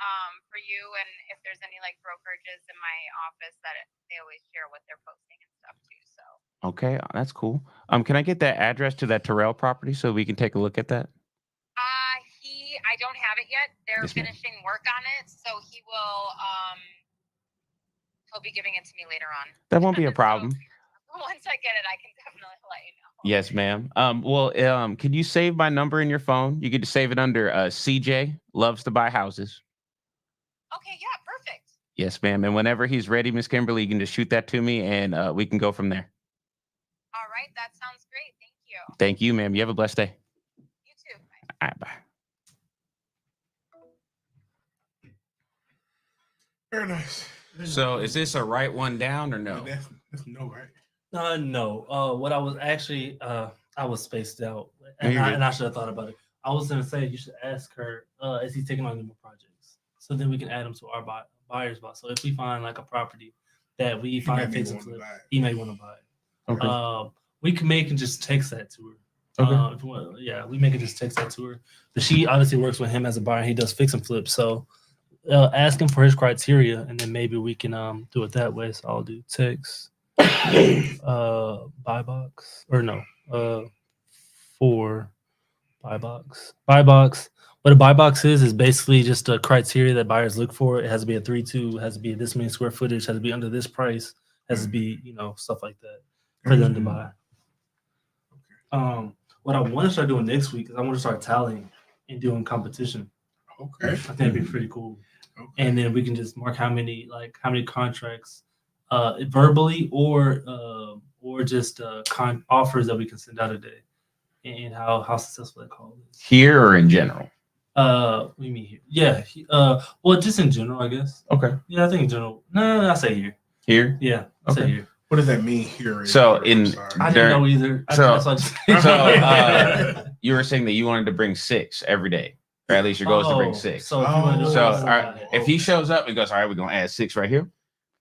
for you. And if there's any, like, brokerages in my office that they always share what they're posting and stuff too. So. Okay, that's cool. Can I get that address to that Terrell property so we can take a look at that? I don't have it yet. They're finishing work on it, so he will. He'll be giving it to me later on. That won't be a problem. So once I get it, I can definitely let you know. Yes, ma'am. Well, can you save my number in your phone? You could save it under CJ Loves to Buy Houses. Okay, yeah, perfect. Yes, ma'am. And whenever he's ready, Miss Kimberly, you can just shoot that to me, and we can go from there. All right, that sounds great. Thank you. Thank you, ma'am. You have a blessed day. You too. Bye. All right, bye. Very nice. So, is this a write one down or no? That's no, right? No. What I was actually, I was spaced out, No, and you're I good. should have thought about it. I was gonna say you should ask her, is he taking on any more projects? So then we can add them to our buyer's box. So if we find, like, a property that we find fits and flip, he may want to buy it. Okay. We can just text that to her. Okay. If you want, yeah, we can just text that to her. But she obviously works with him as a buyer. He does fix and flip. So ask him for his criteria, and then maybe we can do it that way. So I'll do text, buy box, or no, for buy box. What a buy box is basically just a criteria that buyers look for. It has to be a 3.2, has to be this many square footage, has to be under this price, has to be, stuff like that for them to buy. what I want to start doing next week is I want to start tallying and doing competition. Okay. I think it'd be pretty cool. Okay. And then we can just mark how many contracts, verbally or just offers that we can send out a day, and how successful that call is. Here or in general? What do you mean here? Yeah. Well, just in general, I guess. Okay. Yeah, I think in general. No, I say here. Here? Yeah, I say Okay. here. What does that mean here? So I'm in sorry. I didn't know either. You were saying that you wanted to bring 6 every day, or at least your goal is to bring 6. So, if, you wanna do So, it, all right, if he shows up and goes, all right, we're gonna add 6 right here,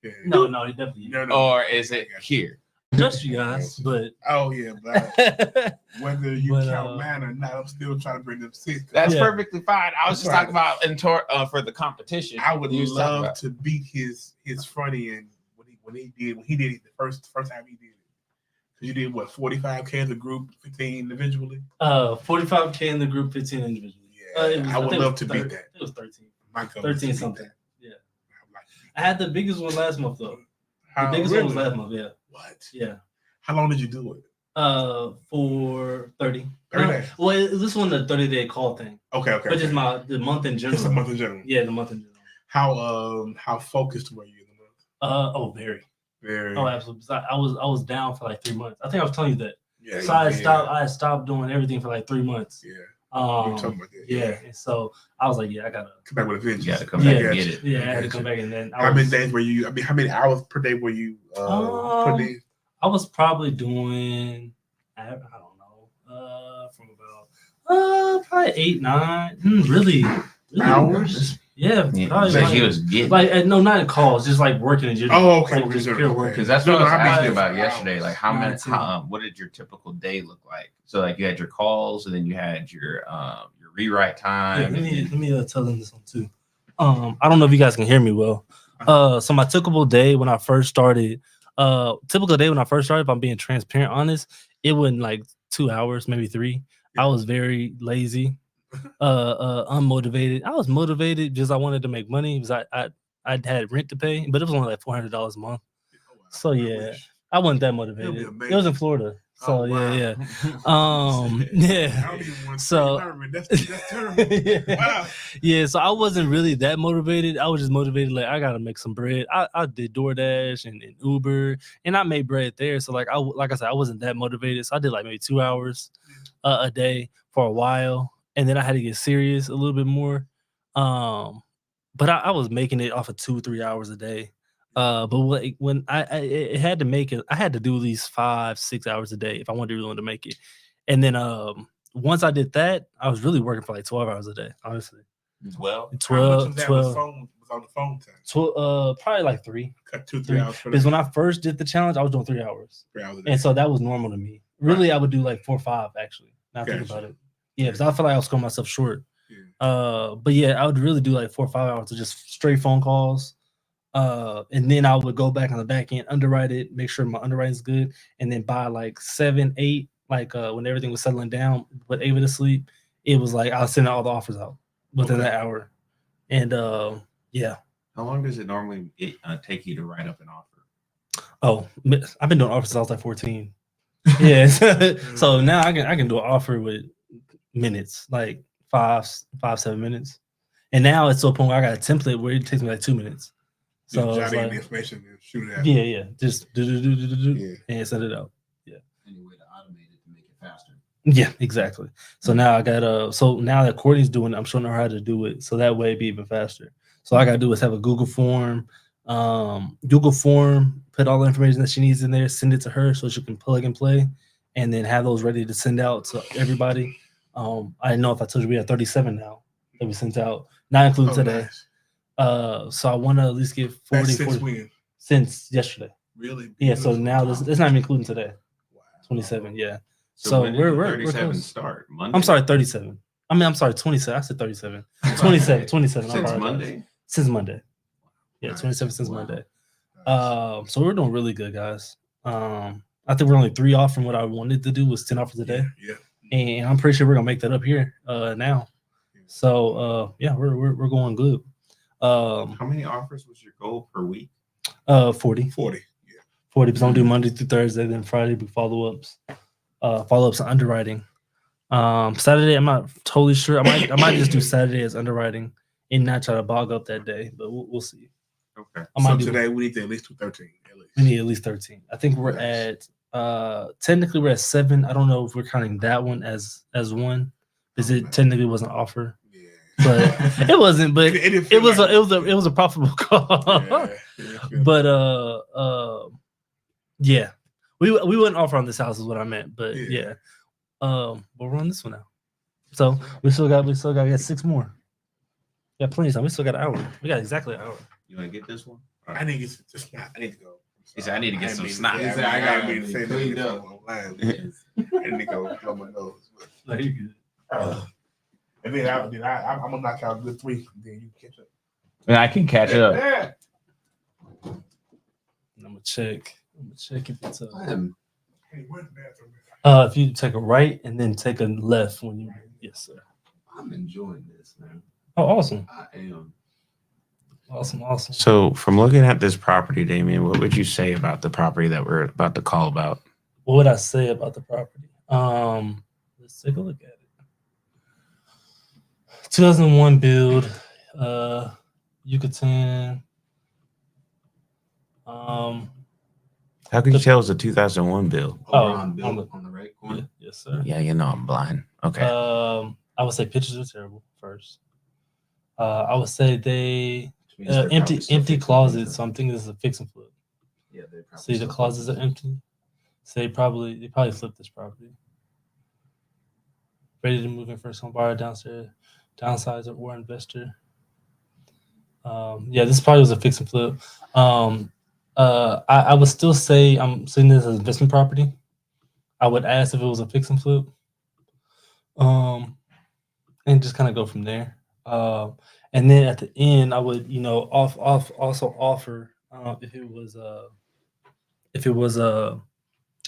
Yeah. no, he definitely. No. or is it here? Just you guys, but Oh yeah, but whether you But, count mine or not, I'm still trying to bring them 6. That's Yeah. perfectly fine. I was That's just right. talking about for the competition. I would You was talking love about- to beat his front end when he did it the first time he did it. Cause you did what 45K as a group, 15 individually. 45K in the group, 15 individually. Yeah, It was- I would think it love was to beat that. It was 13. My goal is to 13 beat something. that. Yeah. I'd like to beat I had the biggest one last month though. that. The biggest one was Really? last month. Yeah. What? Yeah. How long did you do it? For 30. 30 No, days. well, this one the 30-day call thing, Okay. but just the month in general. Just a month in general. Yeah, the month in general. How focused were you in the month? Very. Very. Oh, absolutely. I was down for like 3 months. I think I was telling you that. Yeah. So I yeah, had stopped doing everything for like 3 months. Yeah. You were talking about that. Yeah. And so I was like, yeah, I gotta. Come back with a vengeance. You gotta come Yeah. back and get it. Yeah, I had to come back and then. How many days were you? I mean, how many hours per day were you putting in? I was probably doing, I don't know, from about probably 8, 9, really Hours? Yeah, Yeah, probably so like, he was getting. no, not in calls, just like working in general. Oh, okay. Like, just Okay. pure work. Because that's No, what no, I was I mean, asking just about hours. yesterday. Like, how many? 19. What did your typical day look like? So, like, you had your calls, and then you had your rewrite Yeah, time. let and me then- tell them this one too. I don't know if you guys can hear me well. So my typical day when I first started, if I'm being transparent, honest, it went like 2 hours, maybe 3. I was very lazy, unmotivated. I was motivated because I wanted to make money because I had rent to pay, but it was only like $400 a month. So yeah, I wasn't that motivated. It was in amazing. Florida. So Oh, wow. yeah. I Yeah. don't even want to So- that's terrible. Yeah. Wow. Yeah, so I wasn't really that motivated. I was just motivated, like I gotta make some bread. I did DoorDash and Uber, and I made bread there. So like I said, I wasn't that motivated. So I did like maybe 2 hours a day for a while, and then I had to get serious a little bit more. But I was making it off of 2-3 hours a day. But when I had to make it, I had to do at least 5-6 hours a day if I wanted to really want to make it. And then once I did that, I was really working for like 12 hours a day, honestly. 12. How much 12, was that 12, was on the phone time? probably like 3. Cut 2-3 3. hours for Because when I first did the challenge, I was doing 3 hours. 3 hours a day. And so that was normal to me. Really, I would do like 4 or 5 actually. Now I think Gotcha. about it. Yeah, because I feel like I was cutting myself short. Yeah. But yeah, I would really do like 4 or 5 hours of just straight phone calls. And then I would go back on the back end, underwrite it, make sure my underwriting's good, and then by like 7, 8, like when everything was settling down, put Ava to sleep, it was like I was sending all the offers out within Okay. that hour. And yeah. How long does it normally take you to write up an offer? Oh, I've been doing offers since I was like 14. Yeah. So now I can do an offer with minutes, like 5-7 minutes. And now it's to a point where I got a template where it takes me like 2 minutes. So Just it's jot in like, the information and shoot it out. yeah, just do Yeah. and send it out. Any way to automate it to make it faster. Yeah, exactly. So now I got so now that Courtney's doing it, I'm showing her how to do it, so that way it'd be even faster. So all I gotta do is have a Google form, put all the information that she needs in there, send it to her so she can plug and play, and then have those ready to send out to everybody. I didn't know if I told you we have 37 now that we sent out, not including Oh, today. nice. So I want to at least get 40, That's since 40 when? since yesterday. Really? Yeah, so now this it's not even including today. Wow. 27, yeah. So, So when did we're the we're 37 close. start? Monday? I'm sorry, 37. I'm sorry, 27. I said 37. 27. I Since apologize. Monday? Since Monday. Yeah, Nice. 27 since Wow. Monday. Nice. So we're doing really good, guys. I think we're only 3 off from what I wanted to do was 10 offers a day. Yeah. And I'm pretty sure we're gonna make that up here now. So yeah, we're going good. How many offers was your goal per week? 40. 40. Yeah. 40 because I'm do Monday through Thursday, then Friday be follow-ups. Follow-ups on underwriting. Saturday, I'm not totally sure. I might just do Saturday as underwriting and not try to bog up that day, but we'll see. Okay. I might So do- today we need to at least do 13. At least. We need at least 13. I think we're Nice. at technically we're at 7. I don't know if we're counting that one as one because it technically wasn't an offer. Yeah. But it wasn't. But didn't it feel was like it was a profitable call. Yeah, it didn't feel But yeah, we wouldn't offer on this house is what I meant. But Yeah. but we're on this one now. So we still got get 6 more. Got plenty of time. We still got an hour. We got exactly an hour. You want to get this one? I need to get some snot. I need to go. He said, I need to get didn't some mean to snot. say- He said, I didn't gotta mean to say clean that up. online. I need to go blow my nose. But, No, you good. and then I'm gonna knock out a good 3. Then you catch up. Yeah, I can catch up. Yeah. I'm gonna check. If it's Hey, where's the bathroom? if you take a right and then take a left when you yes sir. I'm enjoying this, man. Oh, awesome. I am. Awesome. So, from looking at this property, Damien, what would you say about the property that we're about to call about? What would I say about the property? Let's take a look at it. 2001 build, Yucatan. How could you tell it's a 2001 build? Oh, Over on Bill, on the- on the right corner. Yes, sir. Yeah, you know I'm blind. Okay. I would say pictures are terrible first. I would say they Which means they're empty probably still fixing closets. things So I'm thinking this is a fix and flip. Yeah, they probably See, the still closets are empty. So they probably flipped this property. Ready to move in first home buyer downstairs, downsizer or investor. Yeah, this probably was a fix and flip. I would still say I'm seeing this as investment property. I would ask if it was a fix and flip. And just kind of go from there. And then at the end, I would, also offer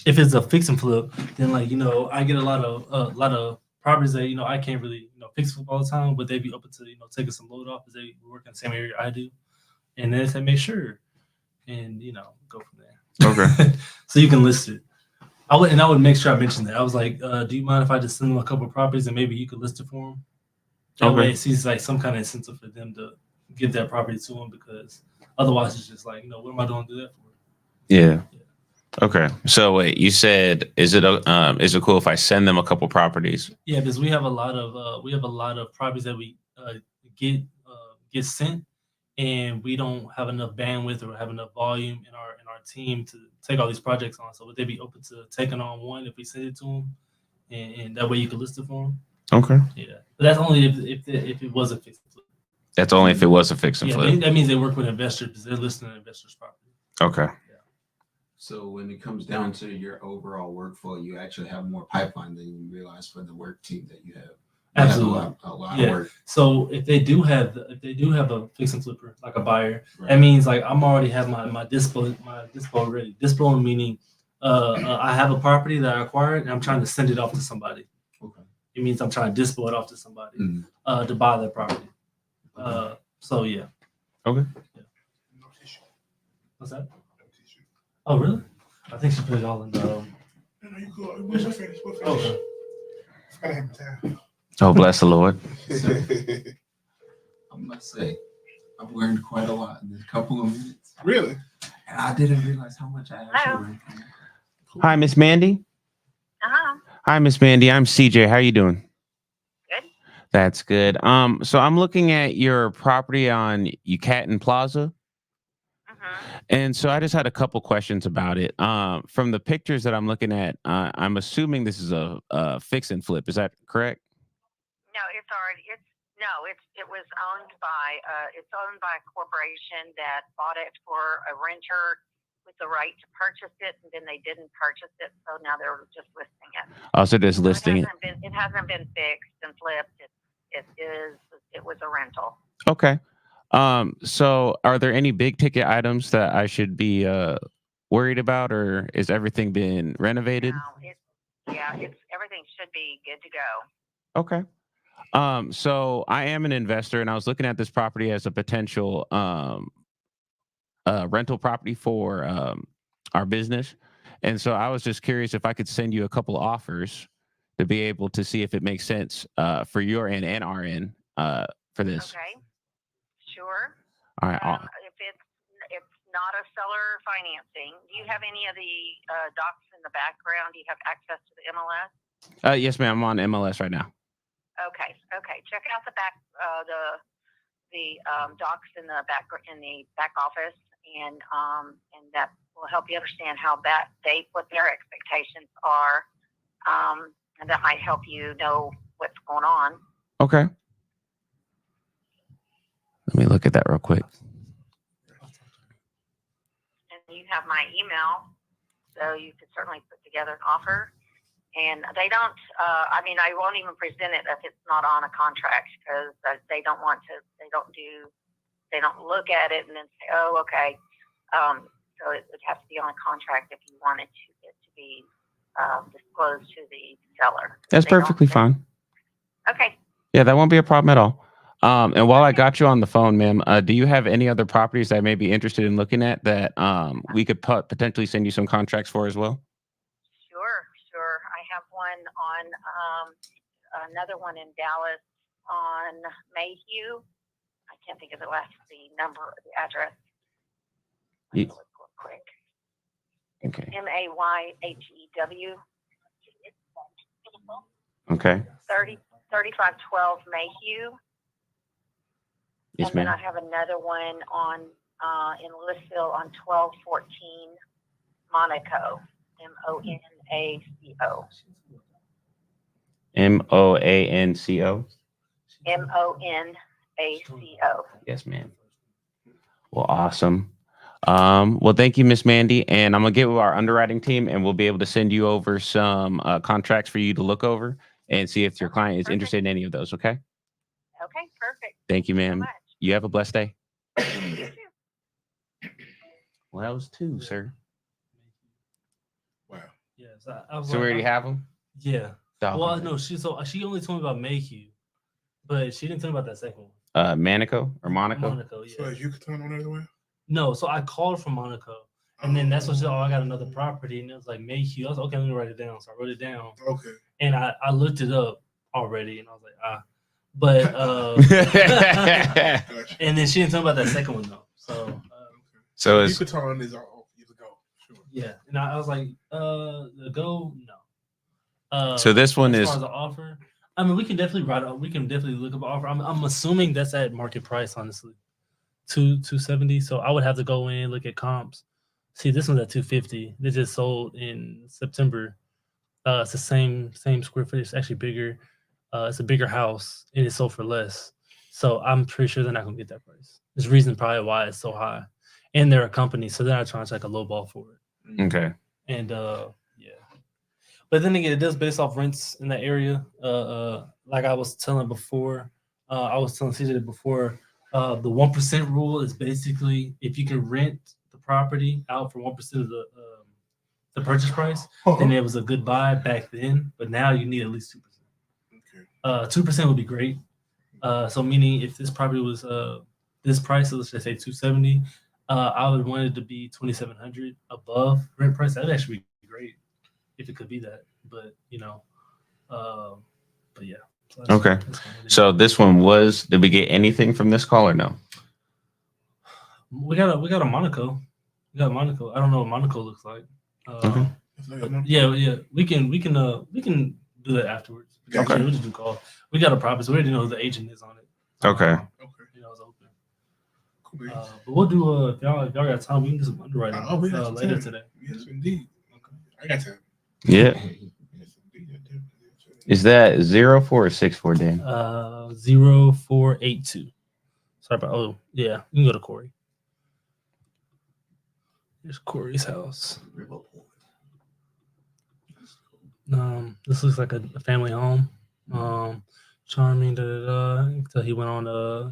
if it's a fix and flip, then I get a lot of properties that I can't really fix flip all the time, but they'd be open to taking some load off as they work in the same area I do, and then they make sure, and go from there. Okay. So you can list it. I would make sure I mentioned that. I was like, do you mind if I just send them a couple of properties and maybe you could list it for them? That way it seems like some kind of incentive for them to give that property to them, because otherwise it's just like, what am I doing to do that for? Yeah. Okay. So wait, you said is it cool if I send them a couple properties? Yeah, because we have a lot of properties that we get sent, and we don't have enough bandwidth or have enough volume in our team to take all these projects on. So would they be open to taking on one if we send it to them, and that way you could list it for them? Okay. Yeah, but that's only if it was a fix and flip. That's only if it was a fix and Yeah, flip. that means they work with investors because they're listing an investor's property. Okay. So when it comes down to your overall workflow, you actually have more pipeline than you realize for the work team that you have. You have Absolutely. a lot Yeah. of work. So if they do have a fix and flipper, like a buyer, Right. that means like I'm already have my dispo ready. Dispo meaning I have a property that I acquired and I'm trying to send it off to somebody. Okay. It means I'm trying to dispo it off to somebody Mhm. to buy their property. So yeah. Okay. No tissue. What's that? No tissue. Oh really? I think she put it all in the. No, you go. We're finished. We're finished. Okay. It's gotta have time. Oh, bless the Lord. I must say, I've learned quite a lot in this couple of minutes. Really? And I didn't realize how much I actually learned. Hi, Miss Mandy. Uh-huh. Hi, Miss Mandy. I'm CJ. How are you doing? Good. That's good. So I'm looking at your property on Yucatan Plaza. And so I just had a couple questions about it. From the pictures that I'm looking at, I'm assuming this is a fix and flip. Is that correct? No, it was owned by a corporation that bought it for a renter with the right to purchase it, and then they didn't purchase it, so now they're just listing it. Oh, so just listing it. It hasn't been fixed and flipped. It was a rental. Okay. So are there any big ticket items that I should be worried about, or is everything been renovated? No, everything should be good to go. Okay. So I am an investor, and I was looking at this property as a potential rental property for our business. And so I was just curious if I could send you a couple offers to be able to see if it makes sense for your end and our end for this. Okay. Sure. All right. If it's not a seller financing, do you have any of the docs in the background? Do you have access to the MLS? Yes, ma'am. I'm on MLS right now. Okay. Check out the back the docs in the back office, and that will help you understand how what their expectations are, and that might help you know what's going on. Okay. Let me look at that real quick. And you have my email, so you could certainly put together an offer. And they don't, I won't even present it if it's not on a contract, because they don't look at it and then say, oh, okay. So it would have to be on a contract if you wanted it to be disclosed to the seller. That's perfectly fine. Okay. Yeah, that won't be a problem at all. And while I got you on the phone, ma'am, do you have any other properties that I may be interested in looking at that we could potentially send you some contracts for as well? Sure. I have one on another one in Dallas on Mayhew. I can't think of the address. Let me look real quick. Okay. Mayhew. Okay. 3512 Mayhew. Yes, And then ma'am. I have another one on in Louisville on 1214 Monaco. Monaco. MOANCO. Monaco. Yes, ma'am. Well, awesome. Well, thank you, Miss Mandy. And I'm gonna get with our underwriting team, and we'll be able to send you over some contracts for you to look over and see if your client is interested in any of those. Okay. Okay, perfect. Thank you, ma'am. much. You have a blessed day. You too. Well, that was two, sir. Wow. Yeah, I was So we already have them. Yeah. Dog. Well, no, she only told me about Mayhew, but she didn't tell me about that second one. Monaco or Monaco. Monaco, yeah. So is Yucatan on there as well? No, so I called from Monaco, and then that's when she said, "Oh, I got another property," and it was like Mayhew. I was like, "Okay, let me write it down." So I wrote it down, Okay. and I looked it up already, and I was like, but Gotcha. and then she didn't tell me about that second one though. So So it's Yucatan is all you go. Sure. yeah, and I was like, the go no. So this one as is- far as the offer. I mean, we can definitely look up an offer. I'm assuming that's at market price, honestly. 270. So I would have to go in, look at comps. See, this one's at 250. They just sold in September. It's the same square footage. It's actually bigger. It's a bigger house, and it sold for less. So I'm pretty sure they're not gonna get that price. There's a reason probably why it's so high. And they're a company, so they're not trying to take a low ball for it. okay. And yeah. But then again, it does based off rents in that area. Like I was telling before, I was telling CJ before, the 1% rule is basically if you can rent the property out for 1% of the purchase price, then it was a good buy back then. But now you need at least 2%. Okay. 2% would be great. So meaning if this property was this price, so let's just say 270, I would want it to be 2,700 above rent price. That'd actually be great if it could be that. But but yeah. So Okay. that's kind of it. So this one was. Did we get anything from this call or no? we got a Monaco. We got Monaco. I don't know what Monaco looks like. Okay. It's like a month. Yeah. We can do that afterwards. Okay. We just do call. We got a property, so we already know who the agent is on it. Okay. Okay. You know, it's open. Cool. beans. But we'll do if y'all got time, we can do some underwriting We got some later time. today. Yes, indeed. Okay. I got time. Yeah. Yes, indeed. I do. Is that 04 or 64, Dan? 0482. Sorry about yeah, you can go to Corey. Here's Corey's house. This looks like a family home. Charming, until he went on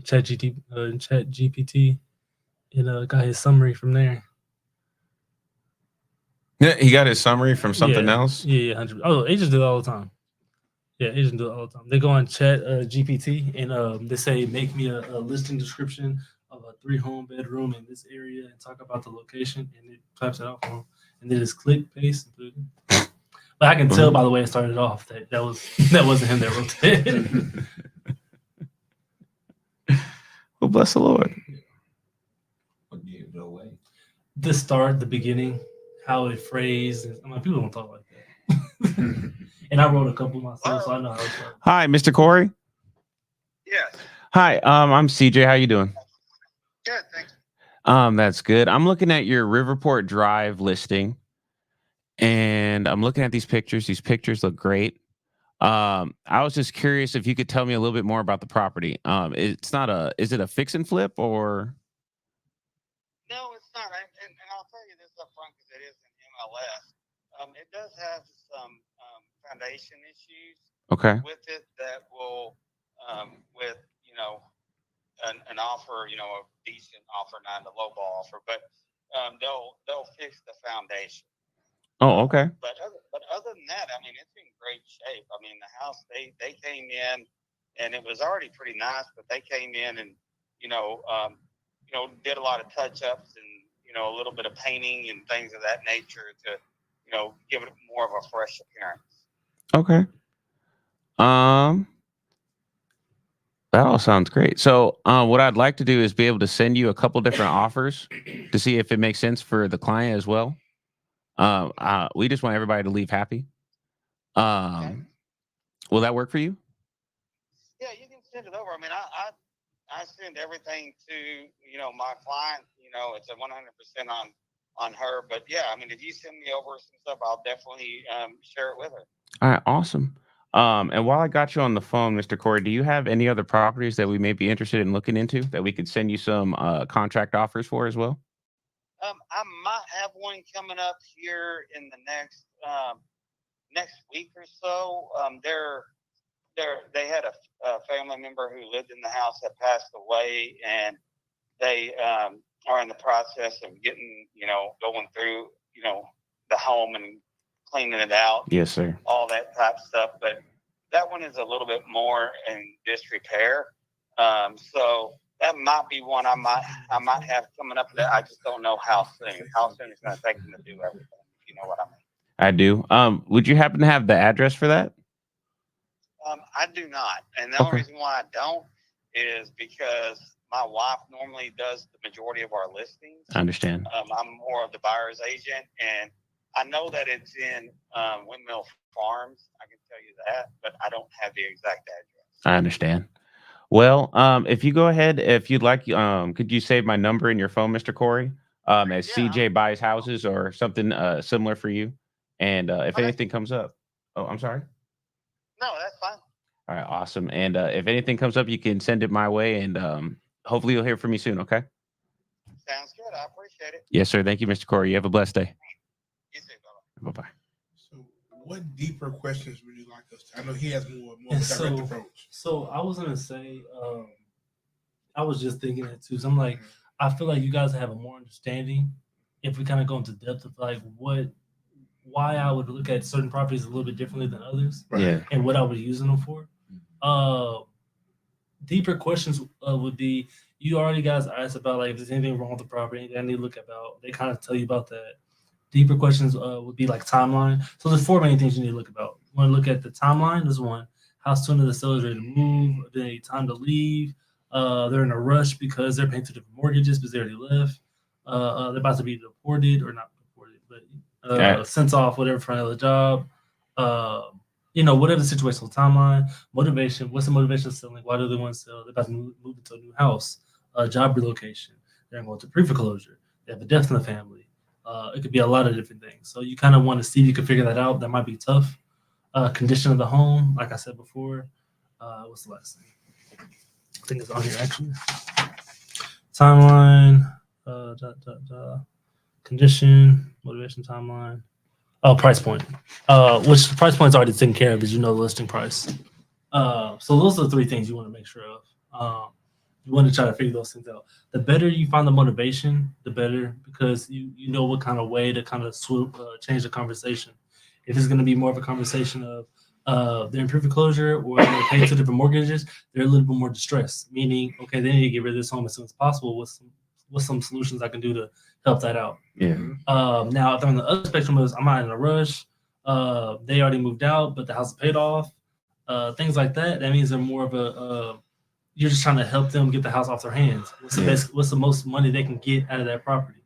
Chat GPT and got his summary from there. Yeah, he got his summary from something Yeah. else. Yeah, 100. Oh, agents do it all the time. Yeah, agents do it all the time. They go on Chat GPT and they say, make me a listing description of a 3 bedroom in this area and talk about the location, and it types it out for them. And they just click, paste, and put it in. But But I can tell by the way it started off that wasn't him that wrote that. Well, bless the Lord. What gave it away? The start, the beginning, how it phrased. I mean, people don't talk like that. And I wrote a couple myself, so I know how it started. Hi, Mr. Corey. Yes. Hi, I'm CJ. How you doing? Good, thanks. That's good. I'm looking at your Riverport Drive listing, and I'm looking at these pictures. These pictures look great. I was just curious if you could tell me a little bit more about the property. Is it a fix and flip or? No, it's not. And I'll tell you this up front because it is an MLS. It does have some foundation issues Okay. with it that will, with, an offer, a decent offer, not a low ball offer, but they'll fix the foundation. Oh, okay. But other than that, I mean, it's in great shape. I mean, the house, they came in and it was already pretty nice, but they came in and, did a lot of touch ups and, a little bit of painting and things of that nature to, give it more of a fresh appearance. Okay. That all sounds great. So, what I'd like to do is be able to send you a couple different offers to see if it makes sense for the client as well. We just want everybody to leave happy. Okay. Will that work for you? Yeah, you can send it over. I mean, I send everything to, my client, it's a 100% on her, but yeah, I mean, if you send me over some stuff, I'll definitely, share it with her. All right, awesome. And while I got you on the phone, Mr. Corey, do you have any other properties that we may be interested in looking into that we could send you some contract offers for as well? I might have one coming up here in the next week or so. They had a family member who lived in the house that passed away, and they are in the process of getting, going through, the home and cleaning it out. Yes, sir. All that type of stuff. But that one is a little bit more in disrepair. So that might be one I might have coming up. That I just don't know how soon. How soon it's going to take them to do everything. If you know what I mean. I do. Would you happen to have the address for that? I do not, and the only reason why I don't is because my wife normally does the majority of our listings. I understand. I'm more of the buyer's agent, and I know that it's in Windmill Farms. I can tell you that, but I don't have the exact address. I understand. Well, if you go ahead, if you'd like, could you save my number in your phone, Mr. Corey, as CJ buys houses or something similar for you? And if anything comes up, I'm sorry. No, that's fine. All right, awesome. And if anything comes up, you can send it my way, and hopefully you'll hear from me soon. Okay. Sounds good. I appreciate it. Yes, sir. Thank you, Mr. Corey. You have a blessed day. You too. Bye bye. So, what deeper questions would you like us to? I know he has more of a direct approach. So I was gonna say, I was just thinking it too. So I'm like, I feel like you guys have a more understanding if we kind of go into depth of like why I would look at certain properties a little bit differently than others, Right. Yeah. and what I would use them for. Deeper questions would be, you already guys asked about like if there's anything wrong with the property, anything I need to look about. They kind of tell you about that. Deeper questions would be like timeline. So there's 4 main things you need to look about. You want to look at the timeline. There's one. How soon are the sellers ready to move? Do they need time to leave? They're in a rush because they're paying 2 different mortgages because they already left. They're about to be deported or not deported, but sent off, whatever, for another job. Whatever the situational timeline, motivation. What's the motivation of selling? Why do they want to sell? They're about to move into a new house, job relocation. They're going to pre-foreclosure. They have a death in the family. It could be a lot of different things. So you kind of want to see if you can figure that out. That might be tough. Condition of the home, like I said before. What's the last thing? I think it's on here actually. Timeline, condition, motivation, timeline. Oh, price point. Which the price point is already taken care of, as you know, the listing price. So those are the 3 things you want to make sure of. You want to try to figure those things out. The better you find the motivation, the better, because you know what kind of way to kind of change the conversation. If it's going to be more of a conversation of they're in pre-foreclosure or they're paying 2 different mortgages, they're a little bit more distressed. Meaning, okay, they need to get rid of this home as soon as possible. What's some solutions I can do to help that out? Yeah. Now, if they're on the other spectrum, I'm not in a rush. they already moved out, but the house is paid off. Things like that. That means they're more of a you're just trying to help them get the house off their hands. What's the most money they can get out of that property?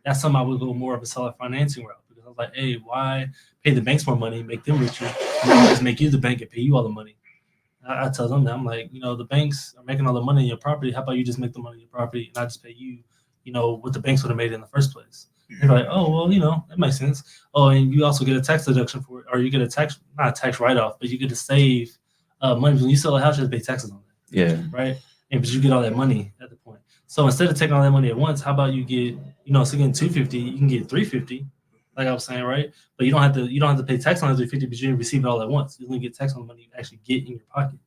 That's something I would go more of a seller financing route, because I was like, hey, why pay the banks more money, make them richer, and then just make you the bank and pay you all the money? I tell them that, I'm like, the banks are making all the money in your property. How about you just make the money in your property and I just pay you, what the banks would have made in the first place? They're like, oh, well, that makes sense. Oh, and you also get a tax deduction for it, or you get not a tax write-off, but you get to save money. When you sell a house, you have to pay taxes on it. Yeah. Right. And but you get all that money at the point. So instead of taking all that money at once, how about you get, so getting $250, you can get $350, like I was saying, right? But you don't have to pay tax on the $350, but you receive it all at once. You only get tax on the money you actually get in your pocket.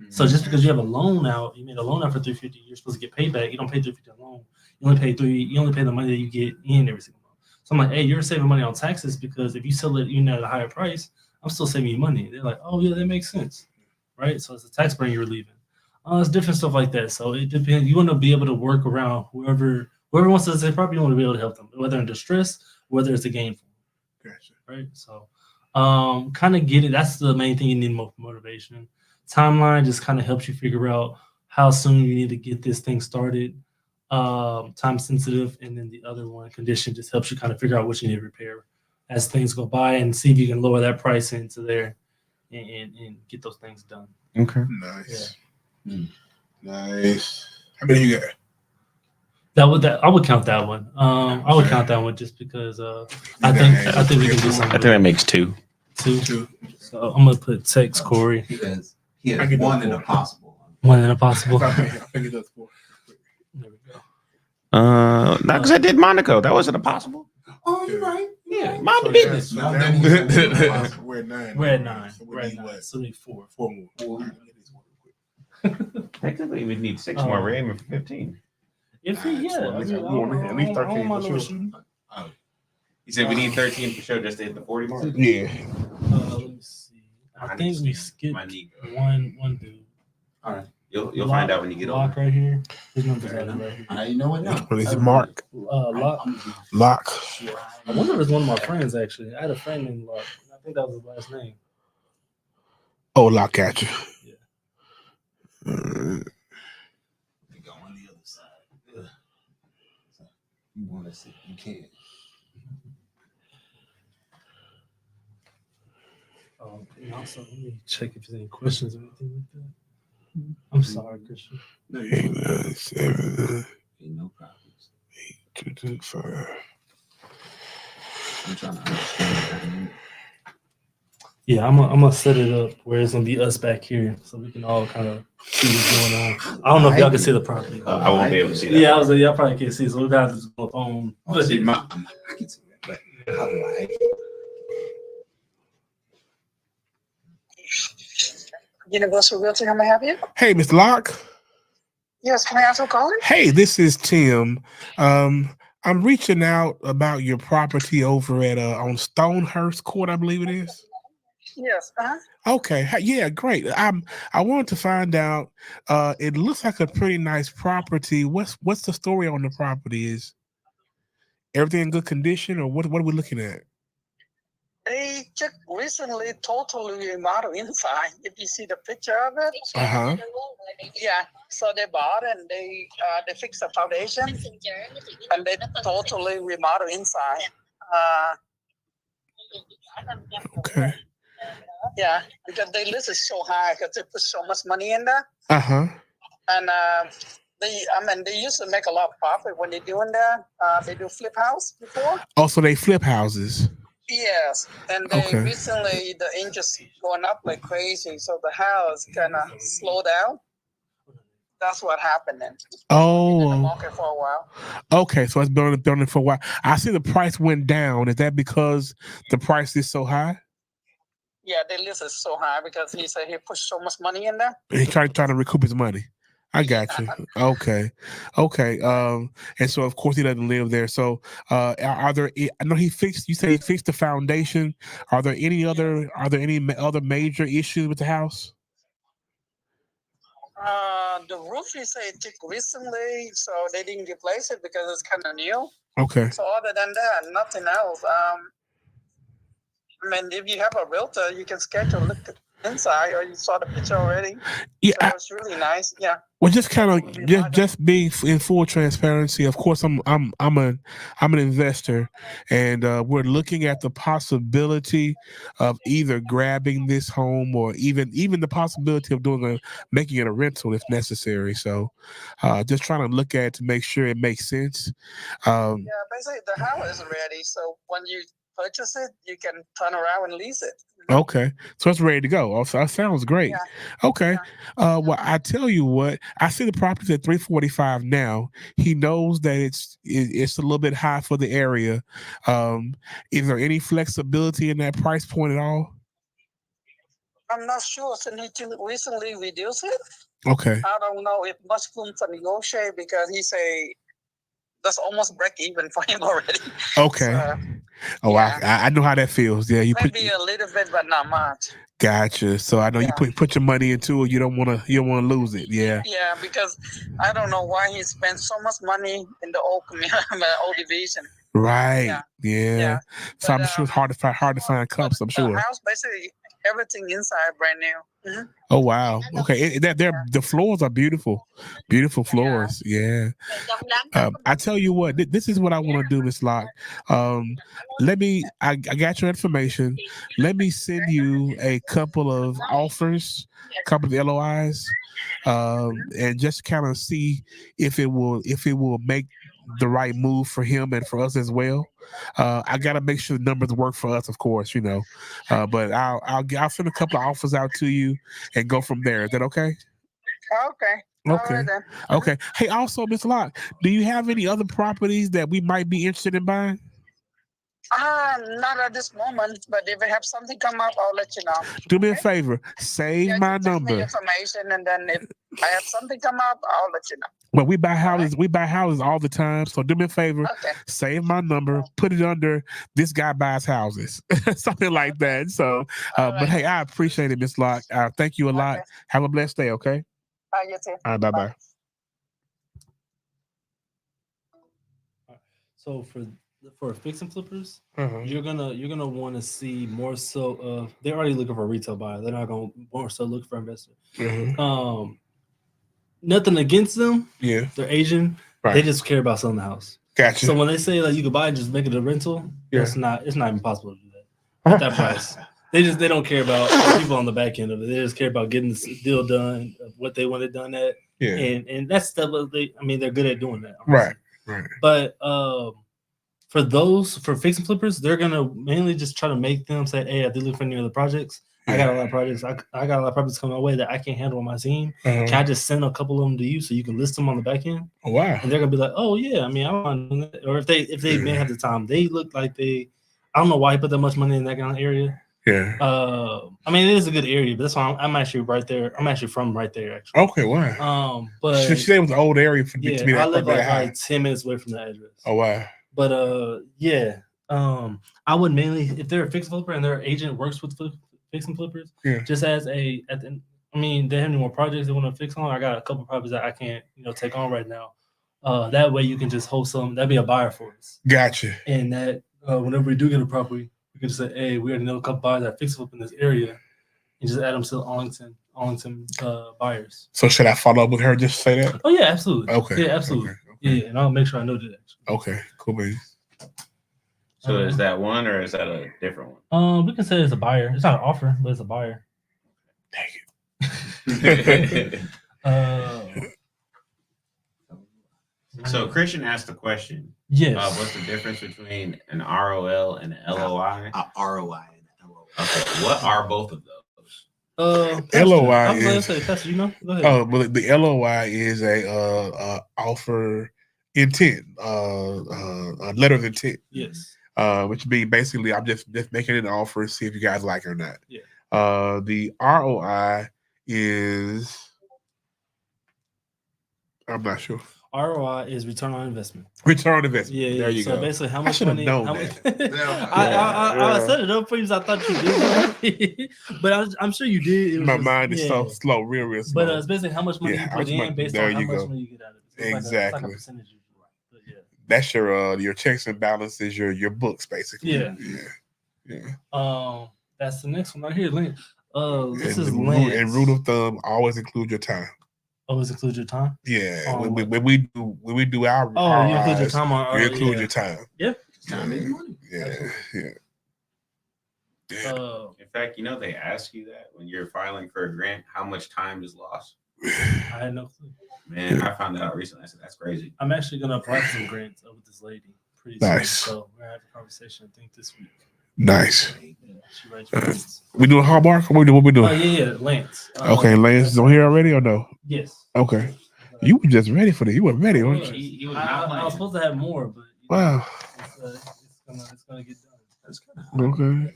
So just because you have a loan out, you made a loan out for $350, you're supposed to get paid back. You don't pay $350 a loan. You only pay the money that you get in every single month. So I'm like, hey, you're saving money on taxes, because if you sell it at a higher price, I'm still saving you money. They're like, oh yeah, that makes sense, right? So it's a tax burden you're relieving. It's different stuff like that. So it depends. You want to be able to work around whoever wants to sell property. You want to be able to help them, whether in distress, whether it's a gain for them. Gotcha. Right. So kind of get it. That's the main thing you need motivation. Timeline just kind of helps you figure out how soon you need to get this thing started. Time sensitive, and then the other one, condition, just helps you kind of figure out what you need to repair as things go by, and see if you can lower that price into there and get those things done. Okay. Nice. Yeah. Nice. How many you got? I would count that one. I would count that one just because I think we can do something. I think that makes two. Two. So I'm gonna put text Corey. He has one in a possible. One in a possible. I think it does 4. There we go. Not because I did Monaco. That wasn't a possible. Oh, you're right. Yeah, mind the business. So now we're at 9. We're at 9. So We're we at need 9. what? So we need 4. 4 more. All right, let me get this one real quick. Technically, we'd need 6 more. We're aiming for 15. If he, yeah, at least 13 for sure. He said we need 13 for sure just to hit the 40 mark. Yeah. Let me see. I think we skipped one dude. All right. You'll find out when you get Lock over. right here. His number's right here. You know what now? What is it, Mark? Lock. Lock. I wonder if it's one of my friends, actually. I had a friend named Lock. I think that was his last name. Oh, Lock at you. Yeah. They go on the other side. Ugh. So you want to see? You can't. And also, let me check if there's any questions or anything like that. I'm sorry, Christian. 8, 9, 7, Ain't no problems. 8, 2, 2, 5. I'm trying to understand the dynamic. Yeah, I'm gonna set it up where it's gonna be us back here, so we can all kind of see what's going on. I don't know if y'all can see the property. I won't be able to see that. Yeah, I was like, y'all probably can't see, so we're gonna have to just go on. Oh, see, I can see that, but how do I? Universal Realty, how may I help you? Hey, Mr. Locke. Yes, can I ask who's calling? Hey, this is Tim. I'm reaching out about your property over at on Stonehurst Court, I believe it is. Yes. Okay. Yeah, great. I wanted to find out. It looks like a pretty nice property. What's the story on the property? Is everything in good condition, or what are we looking at? They just recently totally remodeled inside. If you see the picture of it. Uh-huh. Yeah. So they bought and they fixed the foundation and they totally remodeled inside. Okay. Yeah, because they list is so high because they put so much money in there. Uh-huh. And they used to make a lot of profit when they're doing that. They do flip house before. Also, they flip houses. Yes, and they Okay. recently the interest going up like crazy, so the house kind of slowed down. That's what happened then. Oh. Market for a while. Okay, so it's building for a while. I see the price went down. Is that because the price is so high? Yeah, they list is so high because he said he pushed so much money in there. He's trying to recoup his money. I got you. Okay. And so of course he doesn't live there. So are there? I know you said he fixed the foundation. Are there any other major issues with the house? The roof he said it took recently, so they didn't replace it because it's kind of new. Okay. So other than that, nothing else. I mean, if you have a realtor, you can schedule look inside, or you saw the picture already. Yeah, So it's really nice. Yeah. well, just kind of just being in full transparency. Of course, I'm an investor, and we're looking at the possibility of either grabbing this home or even the possibility of making it a rental if necessary. So, just trying to look at it to make sure it makes sense. Yeah, basically the house is ready. So when you purchase it, you can turn around and lease it. Okay, so it's ready to go. Also, that sounds great. Yeah. Okay, well, I tell you what, I see the property's at 345 now. He knows that it's a little bit high for the area. Is there any flexibility in that price point at all? I'm not sure since he recently reduced it. Okay. I don't know if much room for negotiate because he say that's almost break even for him already. Okay. So, oh, I know how that feels. Yeah, you maybe a little bit, but not much. Gotcha. So I know you put your money into it. You don't want to lose it. Yeah. Yeah, because I don't know why he spent so much money in the old community, old division. Right. Yeah. So I'm sure it's hard to find cups. I'm sure. The house basically everything inside brand new. Mm-hmm. Oh wow. Okay. The floors are beautiful. Beautiful floors. Yeah. I tell you what, this is what I want to do, Miss Locke. I got your information. Let me send you a couple of offers, a couple of LOIs, and just kind of see if it will make the right move for him and for us as well. I got to make sure the numbers work for us, of course, but I'll send a couple of offers out to you and go from there. Is that okay? Okay. Okay. Right then. Okay. Hey, also, Miss Locke, do you have any other properties that we might be interested in buying? Not at this moment, but if I have something come up, I'll let you know. Do me a favor, save my Text me number. information, and then if I have something come up, I'll let you know. Well, we buy houses. We buy houses all the time. So do me a favor, save my number, put it under "This guy buys houses," something like that. So, but hey, I appreciate it, Miss Locke. Thank you a lot. Have a blessed day. Okay. You too. All right. Bye. So for fix and flippers, you're gonna want to see more so of they're already looking for a retail buyer. They're not gonna more so look for investor. Nothing against them. Yeah, they're Asian. Right. They just care about selling the house. Gotcha. So when they say like you could buy it, just make it a rental, it's not even possible to do that at that price. They don't care about people on the back end of it. They just care about getting the deal done, what they want it done at. Yeah. And that's stuff they're good at doing that. Right. But for fix and flippers, they're gonna mainly just try to make them say, "Hey, I did look for any other projects. I got a lot of projects. I got a lot of projects coming my way that I can't handle on my team. Can I just send a couple of them to you so you can list them on the back end?" Oh, wow. And they're gonna be like, "Oh yeah, I mean, I want to do that." Or if they may have the time, they look like I don't know why he put that much money in that kind of area. Yeah. I mean, it is a good area, but that's why I'm actually right there. I'm actually from right there, actually. Okay. Wow. But she said it was an old area for yeah, to be that. I live that high. like 10 minutes away from the address. Oh wow. But I would mainly, if they're a fix flipper and their agent works with fix and flippers, just as they have any more projects they want to fix on. I got a couple projects that I can't take on right now. That way you can just host them. That'd be a buyer for us. Gotcha. And that whenever we do get a property, we can just say, "Hey, we already know a couple buyers that fix flip in this area," and just add them to the Arlington buyers. So should I follow up with her just to say that? Oh yeah, absolutely. Okay. Yeah, absolutely. Okay. Yeah, and I'll make sure I know that. Okay. Cool, baby. So is that one or is that a different one? We can say it's a buyer. It's not an offer, but it's a buyer. So Christian asked the question. Yes. What's the difference between an ROL and an LOI? ROI and LOI. Okay. What are both of those? LOI is. Pastor, you know? Go ahead. Oh, well, the LOI is a offer intent, a letter of intent. Yes. Which means basically I'm just making an offer, see if you guys like it or not. Yeah. The ROI is, I'm not sure. ROI is return on investment. Return on investment. Yeah, there you so go. basically, how I much should have money? known How that. much, I set it up for you. So I thought you did, but I'm sure you did. It was My just, mind is so slow, real slow. But it's basically how much money you put in based on how much money you get out of it. It's exactly. like a percentage you do. But yeah. That's your checks and balances, your books, basically. Yeah. That's the next one right here, Lance. This is And Lance. rule of thumb: always include your time. Always include your time. Yeah, when we do our you include your time on. you include your time. Yep. Time is money. Yeah. In fact, you know they ask you that when you're filing for a grant, how much time is lost. I had no clue. Man, I found that out recently. I said that's crazy. I'm actually gonna apply for some grants with this lady pretty Nice. soon. So we're gonna have a conversation, I think, this week. Nice. Yeah, she writes grants. We doing Hallmark? What we doing? Oh yeah, Lance. Okay, Lance is on here already or no? Yes. Okay. You were just ready for that. You were ready, weren't you? He was I was supposed to have more, but Wow. it's gonna get done. That's kind of Okay.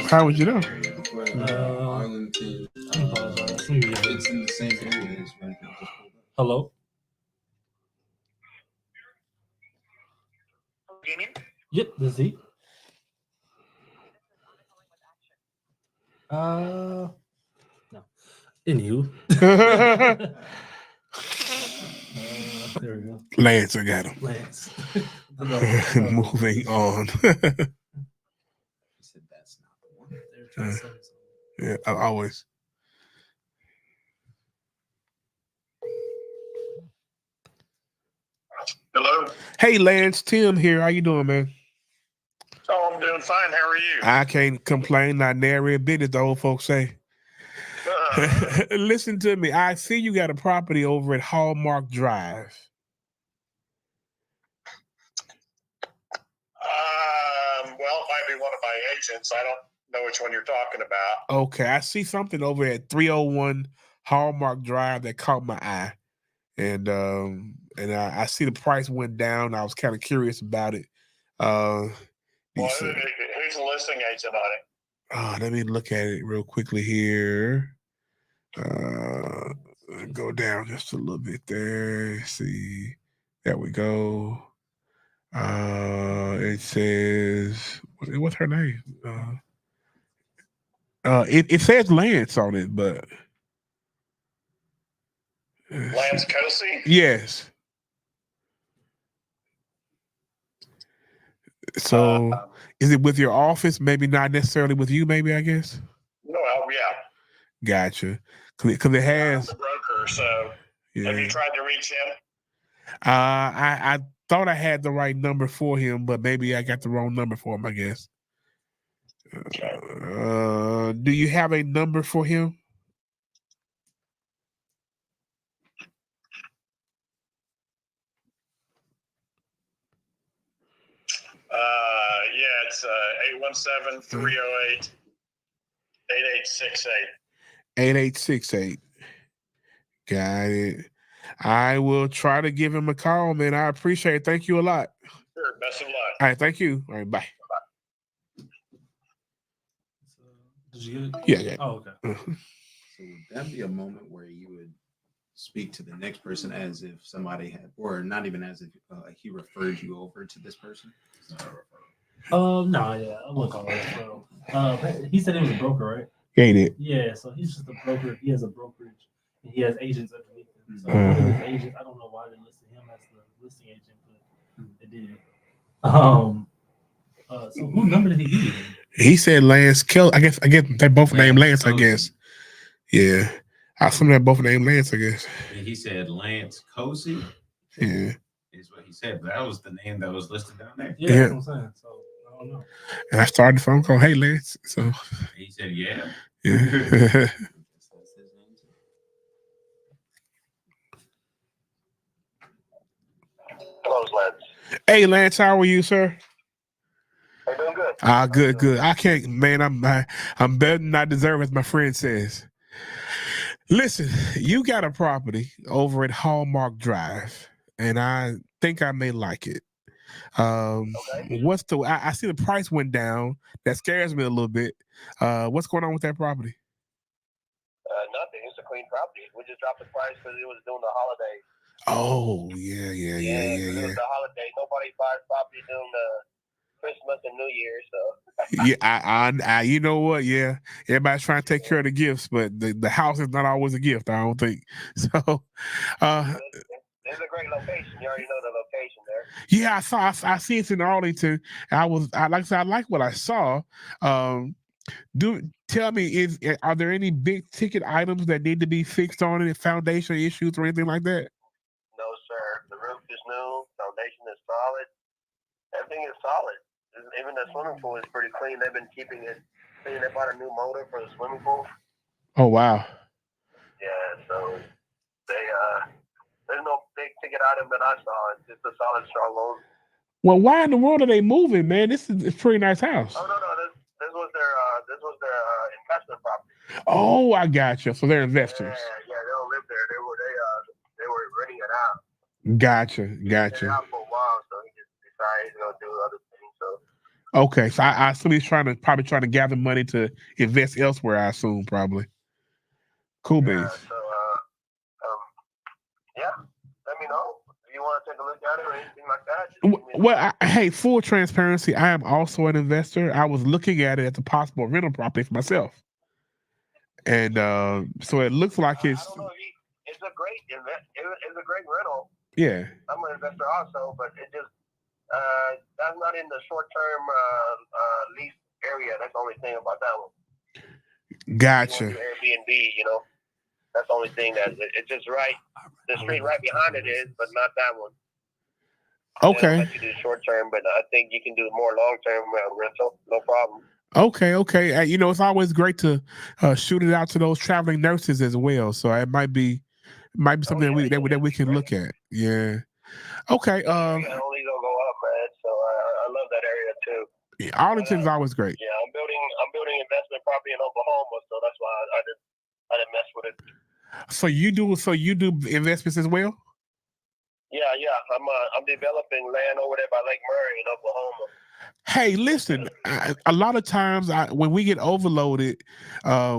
how would you know? Arlington. It's in the same area as right now. Hello. Damien? Yep, this is he. No. Anywho. There we go. Lance, I got him. Lance. Moving on. That's not the one. Yeah, I always. Hello. Hey, Lance, Tim here. How you doing, man? Oh, I'm doing fine. How are you? I can't complain. Not nary a bit, as the old folks say. Listen to me. I see you got a property over at Hallmark Drive. Well, it might be one of my agents. I don't know which one you're talking about. Okay, I see something over at 301 Hallmark Drive that caught my eye, and I see the price went down. I was kind of curious about it. Who's the listing agent on it? Let me look at it real quickly here. Go down just a little bit there. See, there we go. It says, what's her name? It says Lance on it, but Lance Cosi? yes. So, is it with your office? Maybe not necessarily with you. Maybe, I guess. No, yeah. Gotcha. Because it has. I'm the broker, so have you tried to reach him? I thought I had the right number for him, but maybe I got the wrong number for him, I guess. Do you have a number for him? Yeah, it's 817-308-8868. 8868. Got it. I will try to give him a call, man. I appreciate it. Thank you a lot. Sure, best of luck. All right, thank you. All right, bye. Did you get it? Yeah. Oh, okay. So would that be a moment where you would speak to the next person as if somebody had, or not even as if he referred you over to this person? It's not a referral. No, yeah, I wouldn't call it a referral. He said he was a broker, right? Yeah, he did. Yeah, so he's just a broker. He has a brokerage, and he has agents underneath him. So one of his agents, I don't know why they listed him as the listing agent, but they did. So who number did he give you? He said Lance Kelly. I guess they both named Lance, I guess. Yeah. I assume they both named Lance, I guess. And he said Lance Cosi. Yeah. Is what he said, but that was the name that was listed down there. Yeah, that's what I'm saying. So I don't know. And I started the phone call. Hey, Lance. So He said, yeah. yeah. Hello, Lance. Hey, Lance, how are you, sir? How you doing? Good. Good. I can't, man. I'm better than I deserve, as my friend says. Listen, you got a property over at Hallmark Drive, and I think I may like it. Okay. I see the price went down. That scares me a little bit. What's going on with that property? Nothing. It's a clean property. We just dropped the price because it was during the holiday. Oh, yeah. It was the holiday. Nobody buys property during the Christmas and New Year, so. Yeah, I you know what? Yeah, everybody's trying to take care of the gifts, but the house is not always a gift. I don't think so. It's a great location. You already know the location there. Yeah, I see it's in Arlington. I like I said, I like what I saw. Tell me, are there any big ticket items that need to be fixed on it, foundation issues or anything like that? No, sir. The roof is new. Foundation is solid. Everything is solid. Even the swimming pool is pretty clean. They've been keeping it clean. They bought a new motor for the swimming pool. Oh wow. Yeah, so there's no big ticket item that I saw. It's just a solid, strong loan. Well, why in the world are they moving, man? This is a pretty nice house. Oh no, this was their investment property. Oh, I got you. So they're investors. Yeah, they don't live there. They were renting it out. Gotcha. Rented it out for a while, so he just decided he's gonna do other things. So Okay, so I assume he's probably trying to gather money to invest elsewhere. I assume probably. Cool beans. so yeah, let me know if you want to take a look at it or anything like that. Just give me a Well, hey, full transparency, I am also an investor. I was looking at it as a possible rental property for myself, and so it looks like I don't know if it's a great it's a great rental. yeah. I'm an investor also, but it just that's not in the short term lease area. That's the only thing about that one. Gotcha. Airbnb, that's the only thing that it's just right. The street right behind it is, but not that one. Okay. Let you do short term, but I think you can do more long term rental. No problem. Okay. It's always great to shoot it out to those traveling nurses as well. So it might be something that we can look at. Yeah. Okay. Yeah, only gonna go up, man. So I love that area too. Yeah, Arlington's always great. Yeah, I'm building investment property in Oklahoma, so that's why I didn't mess with it. So you do investments as well? Yeah. I'm developing land over there by Lake Murray in Oklahoma. Hey, listen. A lot of times, when we get overloaded,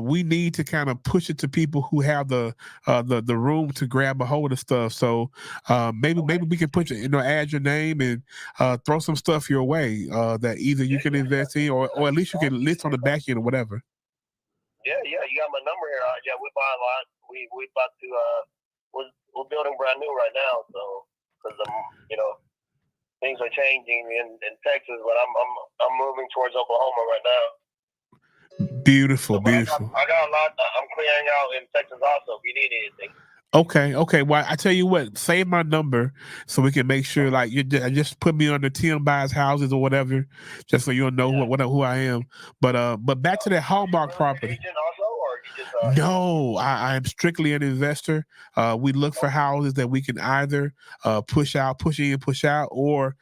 we need to kind of push it to people who have the room to grab a hold of stuff. So maybe we can put add your name and throw some stuff your way that either you can invest in or at least you can list on the back end or whatever. Yeah, you got my number here. Yeah, we buy a lot. We about to we're building brand new right now, so because things are changing in Texas, but I'm moving towards Oklahoma right now. Beautiful. I got a lot. I'm clearing out in Texas also. If you need anything. Okay. Well, I tell you what, save my number so we can make sure, like, you just put me under Tim Buys Houses or whatever, just so you'll know who I am. But back to that Hallmark property. No, I am strictly an investor. We look for houses that we can either push in, push out, or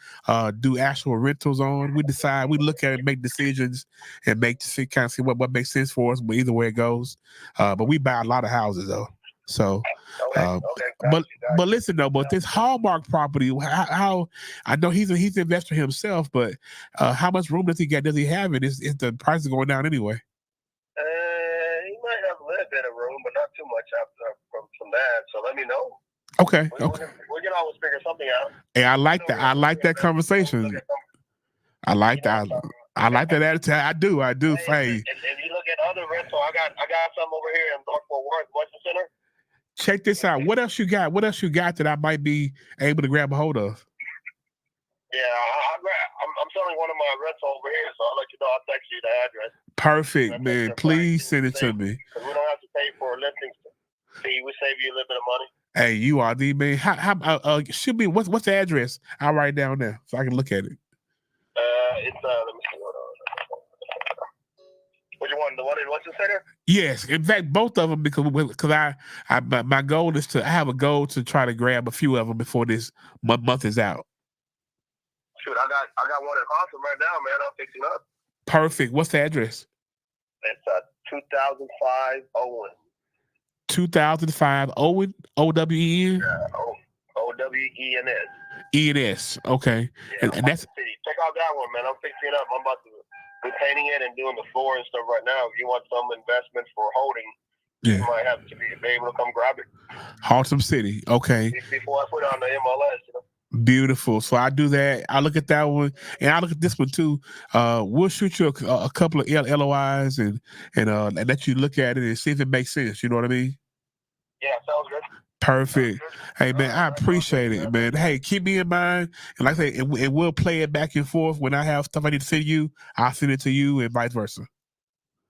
do actual rentals on. We look at it, make decisions, and see what makes sense for us. But either way it goes, but we buy a lot of houses though. So, but listen though, but this Hallmark property, how I know he's an investor himself, but how much room does he get? Does he have it? Is the price is going down anyway? He might have a little bit of room, but not too much from that. So let me know. Okay. We can always figure something out. Hey, I like that. I like that conversation. I like that. I like that attitude. I do. Hey. If you look at other rental, I got some over here in North Fort Worth, Western Center. Check this out. What else you got? What else you got that I might be able to grab a hold of? Yeah, I'm selling one of my rentals over here, so I'll let you know. I'll text you the address. Perfect, man. Please send it to me. Because we don't have to pay for listings. See, we save you a little bit of money. Hey, you are the man. How should be what's the address? I'll write it down there so I can look at it. It's let me see. Which one? The one in Western Center? Yes, in fact, both of them because my goal is I have a goal to try to grab a few of them before this month is out. Shoot, I got one in Harlem right now, man. I'm fixing up. Perfect. What's the address? It's 2005 Owen. 2005 Owen, O-W-E-N? Yeah, O-W-E-N-S. E-N-S. Okay. Yeah, and that's check out that one, man. I'm fixing it up. I'm about to be painting it and doing the floor and stuff right now. If you want some investment for holding, you might have to be able to come grab it. Haltom City. Okay. Before I put it on the MLS, Beautiful. So I do that. I look at that one, and I look at this one too. We'll shoot you a couple of LOIs and let you look at it and see if it makes sense. You know what I mean? Yeah, sounds good. Perfect. Hey man, I appreciate it, man. Hey, keep me in mind, and like I say, and we'll play it back and forth. When I have stuff I need to send you, I'll send it to you, and vice versa.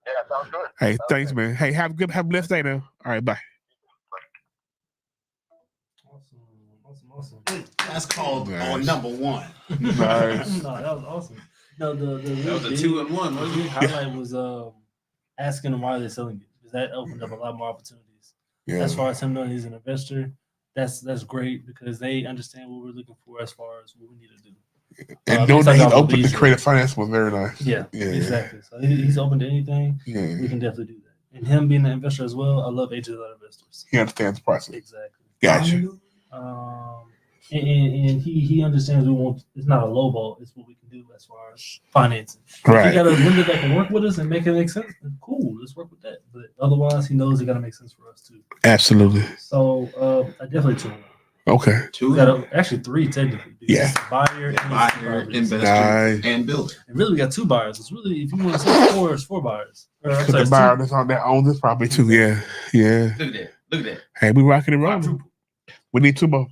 Yeah, sounds good. Hey, thanks, man. Hey, have a blessed day now. All right, bye. Awesome. That's called Nice. number one. Nice. No, that was awesome. No, the That was a big- 2-in-1, the wasn't big it? highlight was asking them why they're selling it, because that opened up a lot more opportunities. Yeah. As far as him knowing he's an investor, that's great because they understand what we're looking for as far as what we need to do. And Makes knowing our that he's job a lot open to easier. creative finance was very nice. Yeah, Yeah. exactly. So he's open to anything. Yeah. We can definitely do that. And him being an investor as well, I love agents that are investors. He understands the process. Exactly. Gotcha. And he understands we want, it's not a low ball, it's what we can do as far as financing. If Right. you got a lender that can work with us and make it make sense, then cool, let's work with that. But otherwise, he knows it got to make sense for us too. Absolutely. So I definitely 2. Okay. We got actually 3 technically. because Yeah. it's buyer, Investor, Nice. and builder. And really, we got 2 buyers. It's really, if you want to say 4, it's 4 buyers. Or, I'm So sorry, the buyer it's 2. that's on that owns this property too. Yeah. Yeah. Look at that. Look at Hey, we rocking and rolling. We need 2 more.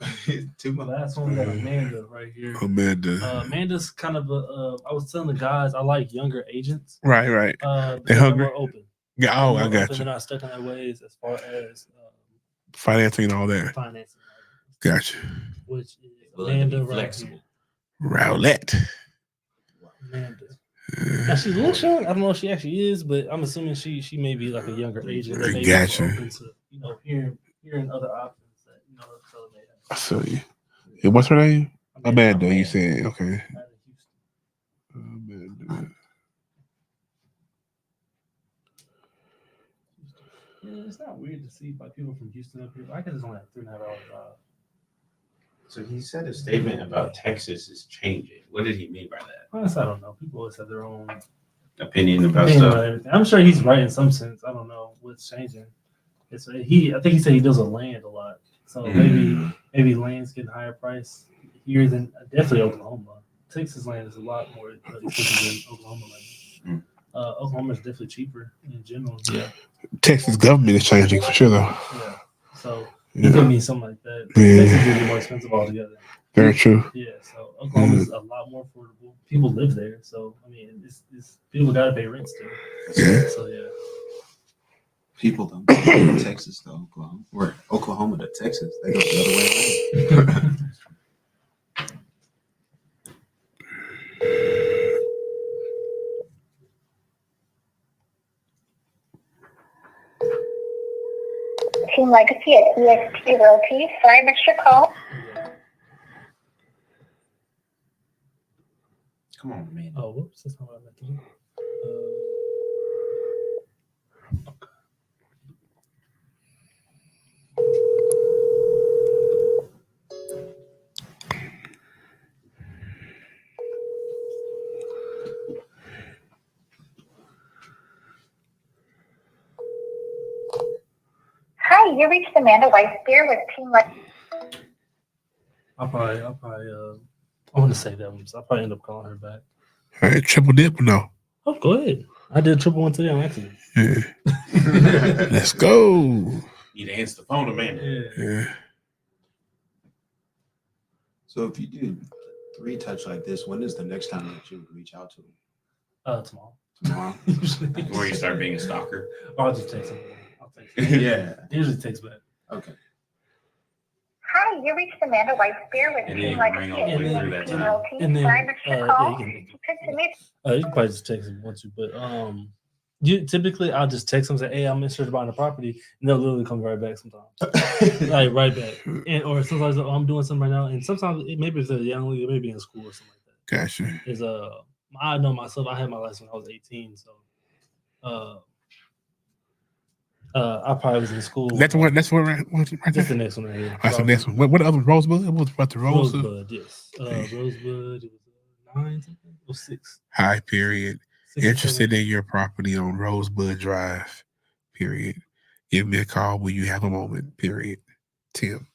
that. 2 more. Last one, we got Amanda right here. Amanda. Amanda's kind of I was telling the guys I like younger agents. Right. Because They hungry? More open. Yeah. They're Oh, more I got open, you. They're not stuck in their ways as far as Financing and all that. financing, Gotcha. which is Willing to be Amanda right flexible. here. Rowlett. Amanda. Now she's a little young. I don't know if she actually is, but I'm assuming she may be like a younger agent. That may be Gotcha. open to hearing other options that the seller may have. I saw you. And what's her name? Amanda. You Amanda. said okay. Out of Houston. Amanda. Yeah, it's not weird to see like people from Houston up here. I guess it's only like 3.5 hours drive. So he said a statement about Texas is changing. What did he mean by that? Honestly, I don't know. People always have their own Opinion about opinion stuff. about everything. I'm sure he's right in some sense. I don't know what's changing. I think he said he deals with land a lot. So maybe land's getting higher price here than definitely Oklahoma. Texas land is a lot more expensive than Oklahoma land. Oklahoma is definitely cheaper in general. Yeah. Texas government is changing for sure though. Yeah. So Yeah. it could mean something like that. Yeah. Texas is more expensive altogether. Very true. Yeah. So Oklahoma is a lot more affordable. People live there. So I mean it's people gotta pay rent still. Yeah. So yeah. People don't go from Texas to Oklahoma, or Oklahoma to Texas. They go the other way around. Team Legacy at EXP Realty. Sorry, I missed your call. Come on, man. Oh, whoops, that's not what I meant to do. Hi, you reached Amanda Weisbeer with Team Legacy. I'll probably I want to say that one, so I'll probably end up calling her back. All right, triple dip or no? Oh, go ahead. I did a triple one today on accident. Yeah. Let's go. Need to answer the phone, Amanda. Yeah. So if you do 3 touch like this, when is the next time that you would reach out to them? Tomorrow. Tomorrow. Before you start being a stalker. I'll just text him. I'll text him. Yeah. Usually takes back. Okay. Hi, you reached Amanda Weisbeer with And Team then Legacy ring all at the way through that EXP time. Realty. And then, Sorry, I missed your yeah, call. you can- Continue. You can probably just text him if you want to, but you typically I'll just text them and say, "Hey, I'm interested in buying a property," and they'll literally come right back sometimes, like right back. And or sometimes I'm doing something right now, and sometimes maybe if they're young, they may be in school or something like that. Gotcha. Is I know myself. I had my license when I was 18, so I probably was in school. That's one. That's one right That's there. the next one right here. All right, so next one. What other Rosebud? What was about the Rosebud? Rosebud, yes. Rosebud. It was 9 something or 6. High period. 6 or Interested 7. in your property on Rosebud Drive. Period. Give me a call when you have a moment. Period. Tim.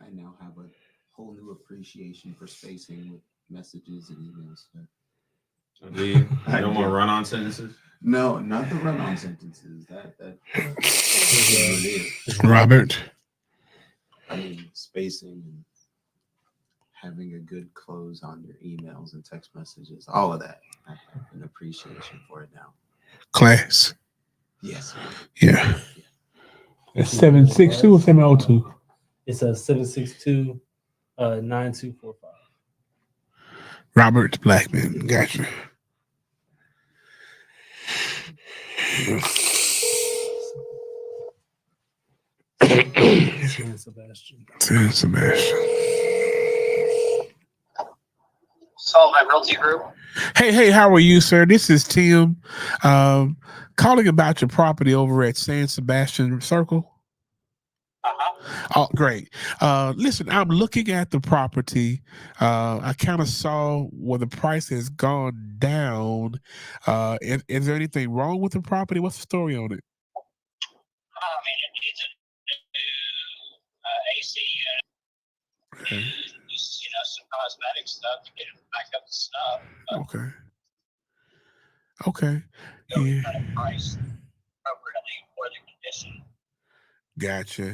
I now have a whole new appreciation for spacing with messages and emails. No more run-on sentences. No, not the run-on sentences. That Robert. I mean, spacing and having a good close on your emails and text messages, all of that. I have an appreciation for it now. Class. Yes. Yeah. It's 762 or 702? It's a 762-9245. Robert Blackman. Gotcha. San Sebastian. San Sebastian. Sullivan Realty Group. Hey, how are you, sir? This is Tim. Calling about your property over at San Sebastian Circle. Oh, great. Listen, I'm looking at the property. I kind of saw where the price has gone down. Is there anything wrong with the property? What's the story on it? I mean, it needs a new AC unit. Okay. Just, some cosmetic stuff to get it back up to snuff. Okay. Yeah. Kind of priced appropriately for the condition. Gotcha.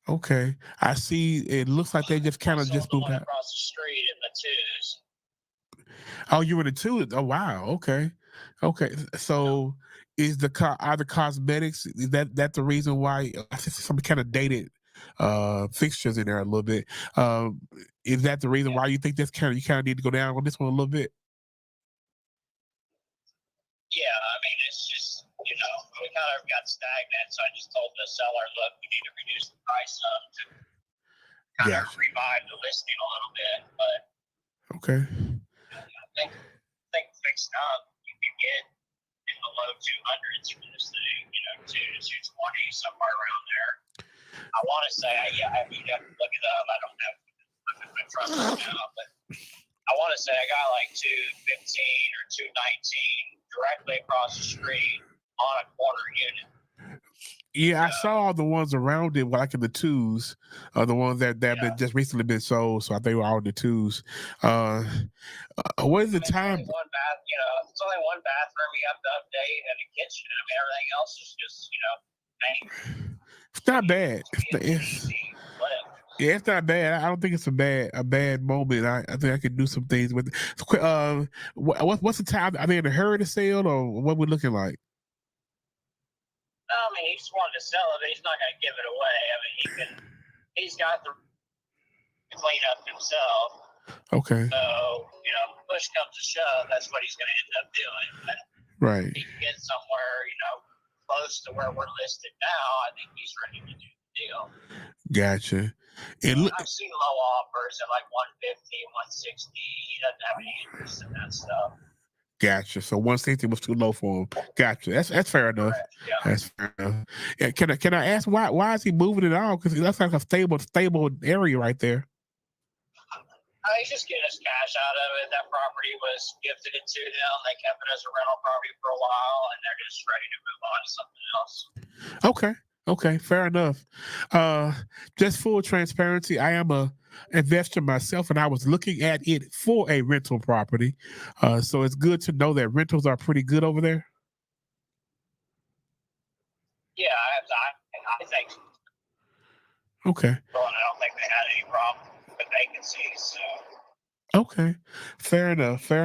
Okay. I see. It looks like they just kind of just moved out. Across the street in the twos. Oh, you were the two. Oh, wow. Okay. So, are the cosmetics? Is that the reason why? I see some kind of dated fixtures in there a little bit. Is that the reason why you think you kind of need to go down on this one a little bit? Yeah, I mean, it's just, we kind of got stagnant, so I just told the seller, look, we need to reduce the price up to kind of revive the listing a little bit, but okay. I think fixed up, you can get in the low 200s for this thing, 2 to 220, somewhere around there. I want to say, you have to look it up. I don't have my trust right now, but I want to say I got like 215 or 219 directly across the street on a corner unit. Yeah, I saw the ones around it, like in the twos, the ones that been just recently been sold. So I think they were all in the twos. What is the time? It's only one bathroom you have to update and a kitchen. I mean, everything else is just, It's not bad. It's not bad. I don't think it's a bad moment. I think I could do some things with it. What's the time? Are they in a hurry to sell, or what we're looking like? No, I mean, he just wanted to sell it, but he's not going to give it away. I mean, he's got the clean up himself. Okay. So, push comes to shove, that's what he's going to end up doing. But right. If he can get somewhere, close to where we're listed now, I think he's ready to do the deal. Gotcha. I've seen low offers at like 150, 160. He doesn't have any interest in that stuff. Gotcha. So 160 was too low for him. Gotcha. That's fair enough. Yeah. That's fair enough. Yeah, can I ask why is he moving it all? Because that's like a stable area right there. He's just getting his cash out of it. That property was gifted to them. They kept it as a rental property for a while, and they're just ready to move on to something else. Okay, fair enough. Just full transparency, I am a investor myself, and I was looking at it for a rental property. So it's good to know that rentals are pretty good over there. Yeah, I think. Okay. Well, I don't think they had any problem with vacancies. So. Okay, fair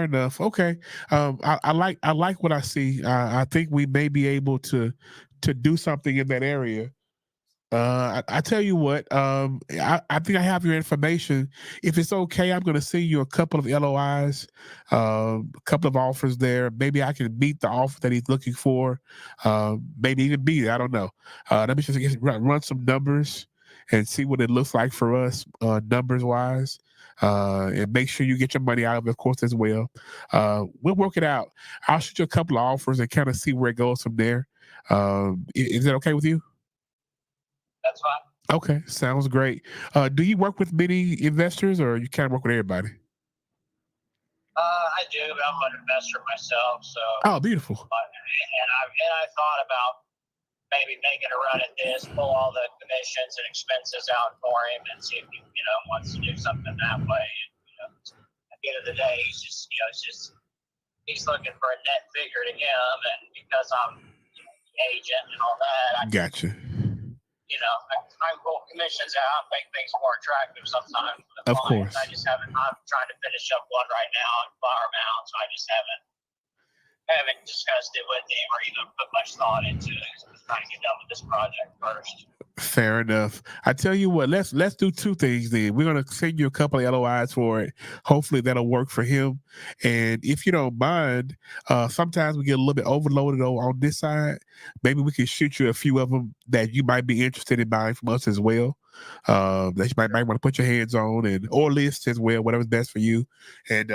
enough. Okay, I like what I see. I think we may be able to do something in that area. I tell you what, I think I have your information. If it's okay, I'm going to send you a couple of LOIs, a couple of offers there. Maybe I can meet the offer that he's looking for. Maybe even beat it. I don't know. Let me just run some numbers and see what it looks like for us, numbers wise. And make sure you get your money out of it, of course, as well. We'll work it out. I'll shoot you a couple of offers and kind of see where it goes from there. Is that okay with you? That's fine. Okay, sounds great. Do you work with many investors, or you kind of work with everybody? I do, but I'm an investor myself, so. Oh, beautiful. And I thought about maybe making a run at this, pull all the commissions and expenses out for him, and see if he, wants to do something that way. And, at the end of the day, he's just, it's just he's looking for a net figure to him, and because I'm the agent and all that, Gotcha. I roll commissions out, make things more attractive sometimes for the Of clients. course. I just haven't. I'm trying to finish up one right now and fire them out, so I just haven't discussed it with him or even put much thought into it. I'm just trying to get done with this project first. Fair enough. I tell you what, let's do two things then. We're gonna send you a couple of LOIs for it. Hopefully that'll work for him. And if you don't mind, sometimes we get a little bit overloaded on this side. Maybe we can shoot you a few of them that you might be interested in buying from us as well. That you might want to put your hands on and or list as well, whatever's best for you. And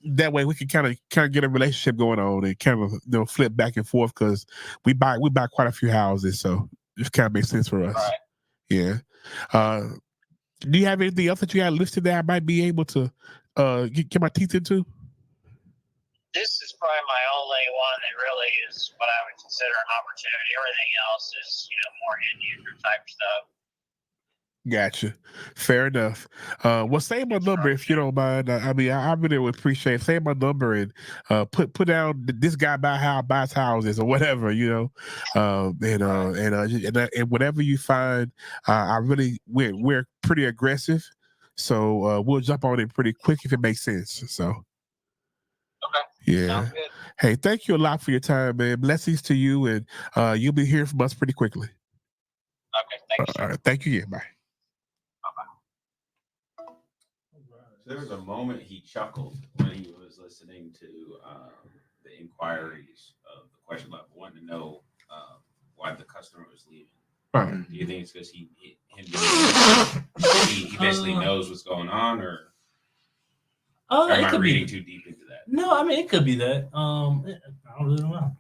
that way we can kind of get a relationship going on and kind of flip back and forth because we buy quite a few houses, so it kind of makes sense for us. Right. Yeah. Do you have anything else that you got listed that I might be able to get my teeth into? This is probably my only one that really is what I would consider an opportunity. Everything else is, more end user type stuff. Gotcha. Fair enough. Well, say my number if you don't mind. I really would appreciate it. Say my number and put down this guy buys houses or whatever, and whatever you find. We're pretty aggressive, so we'll jump on it pretty quick if it makes sense. So. Okay. Yeah. Sounds good. Hey, thank you a lot for your time, man. Blessings to you, and you'll be hearing from us pretty quickly. Okay. Thank you. All right. Thank you. Yeah. Bye. There was a moment he chuckled when he was listening to the inquiries of the question about wanting to know why the customer was leaving. Right. Do you think it's because he basically knows what's going on, or am I reading too deep into that? No, I mean it could be that. I don't really know.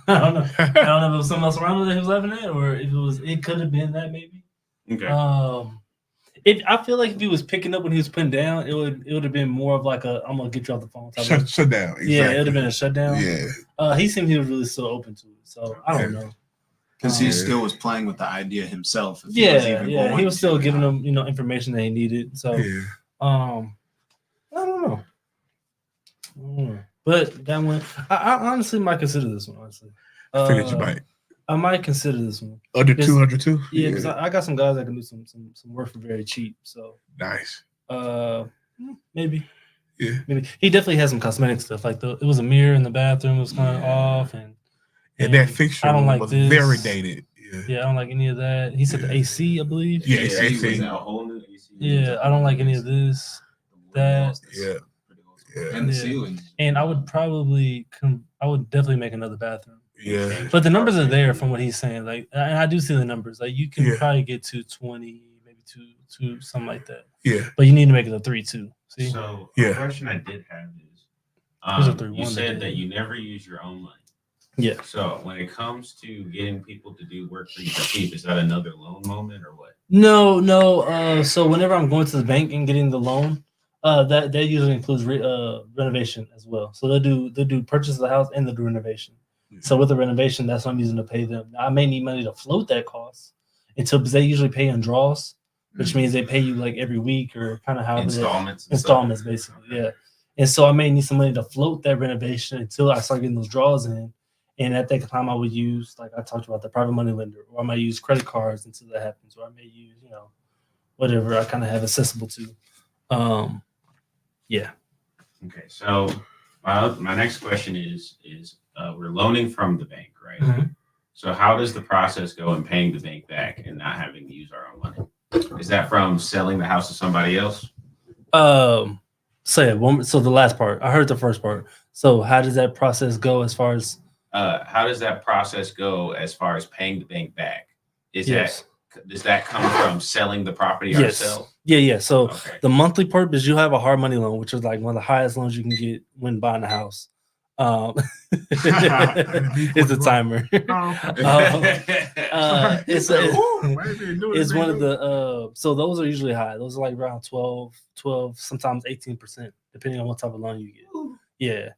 I don't know. I don't know if it was something else around that he was laughing at, or if it could have been that maybe. Okay. I feel like if he was picking up when he was putting down, it would have been more of like a I'm gonna get you off the phone type of Shut down. Exactly. Yeah, it would have been a shutdown. Yeah. He seemed he was really still open to it, so I don't know. Because he still was playing with the idea himself. He was still giving them information that he needed. So I don't know. But that one, I honestly might consider this one. Honestly, I figured you might. I might consider this one under 200 too. Yeah, because I got some guys that can do some work for very cheap. So nice. Maybe. Yeah. Maybe he definitely has some cosmetic stuff. Like it was a mirror in the bathroom that was kind of off, and that fixture I don't like was this. very dated. Yeah, I don't like any of that. He said the AC, I believe. Yeah, AC. A whole new AC. Yeah, I don't like any of this. That. Yeah. And the ceiling. And I would probably I would definitely make another bathroom. Yeah. But the numbers are there from what he's saying. Like, and I do see the numbers. Like, you can probably get to 20, maybe two, something like that. Yeah. But you need to make it a 3-2. See? So the question I did have is, you said that you never use your own money. Yeah. So when it comes to getting people to do work for you for cheap, is that another loan moment or what? No. So whenever I'm going to the bank and getting the loan, that usually includes renovation as well. So they'll do purchase of the house and they'll do renovation. So with the renovation, that's what I'm using to pay them. I may need money to float that cost because they usually pay in draws, which means they pay you like every week or kind of how installments, basically. Yeah. And so I may need some money to float that renovation until I start getting those draws in. And at that time, I would use, like I talked about, the private money lender, or I might use credit cards until that happens, or I may use, whatever I kind of have accessible to. Yeah. Okay. So my next question is we're loaning from the bank, right? Mm-hmm. So how does the process go in paying the bank back and not having to use our own money? Is that from selling the house to somebody else? So the last part, I heard the first part. So how does that process go as far as? How does that process go as far as paying the bank back? Does that come from selling the property ourselves? Yeah. So the monthly part is you have a hard money loan, which is like one of the highest loans you can get when buying a house. It's a timer. It's one of the so those are usually high. Those are like around 12, sometimes 18%, depending on what type of loan you get. Yeah.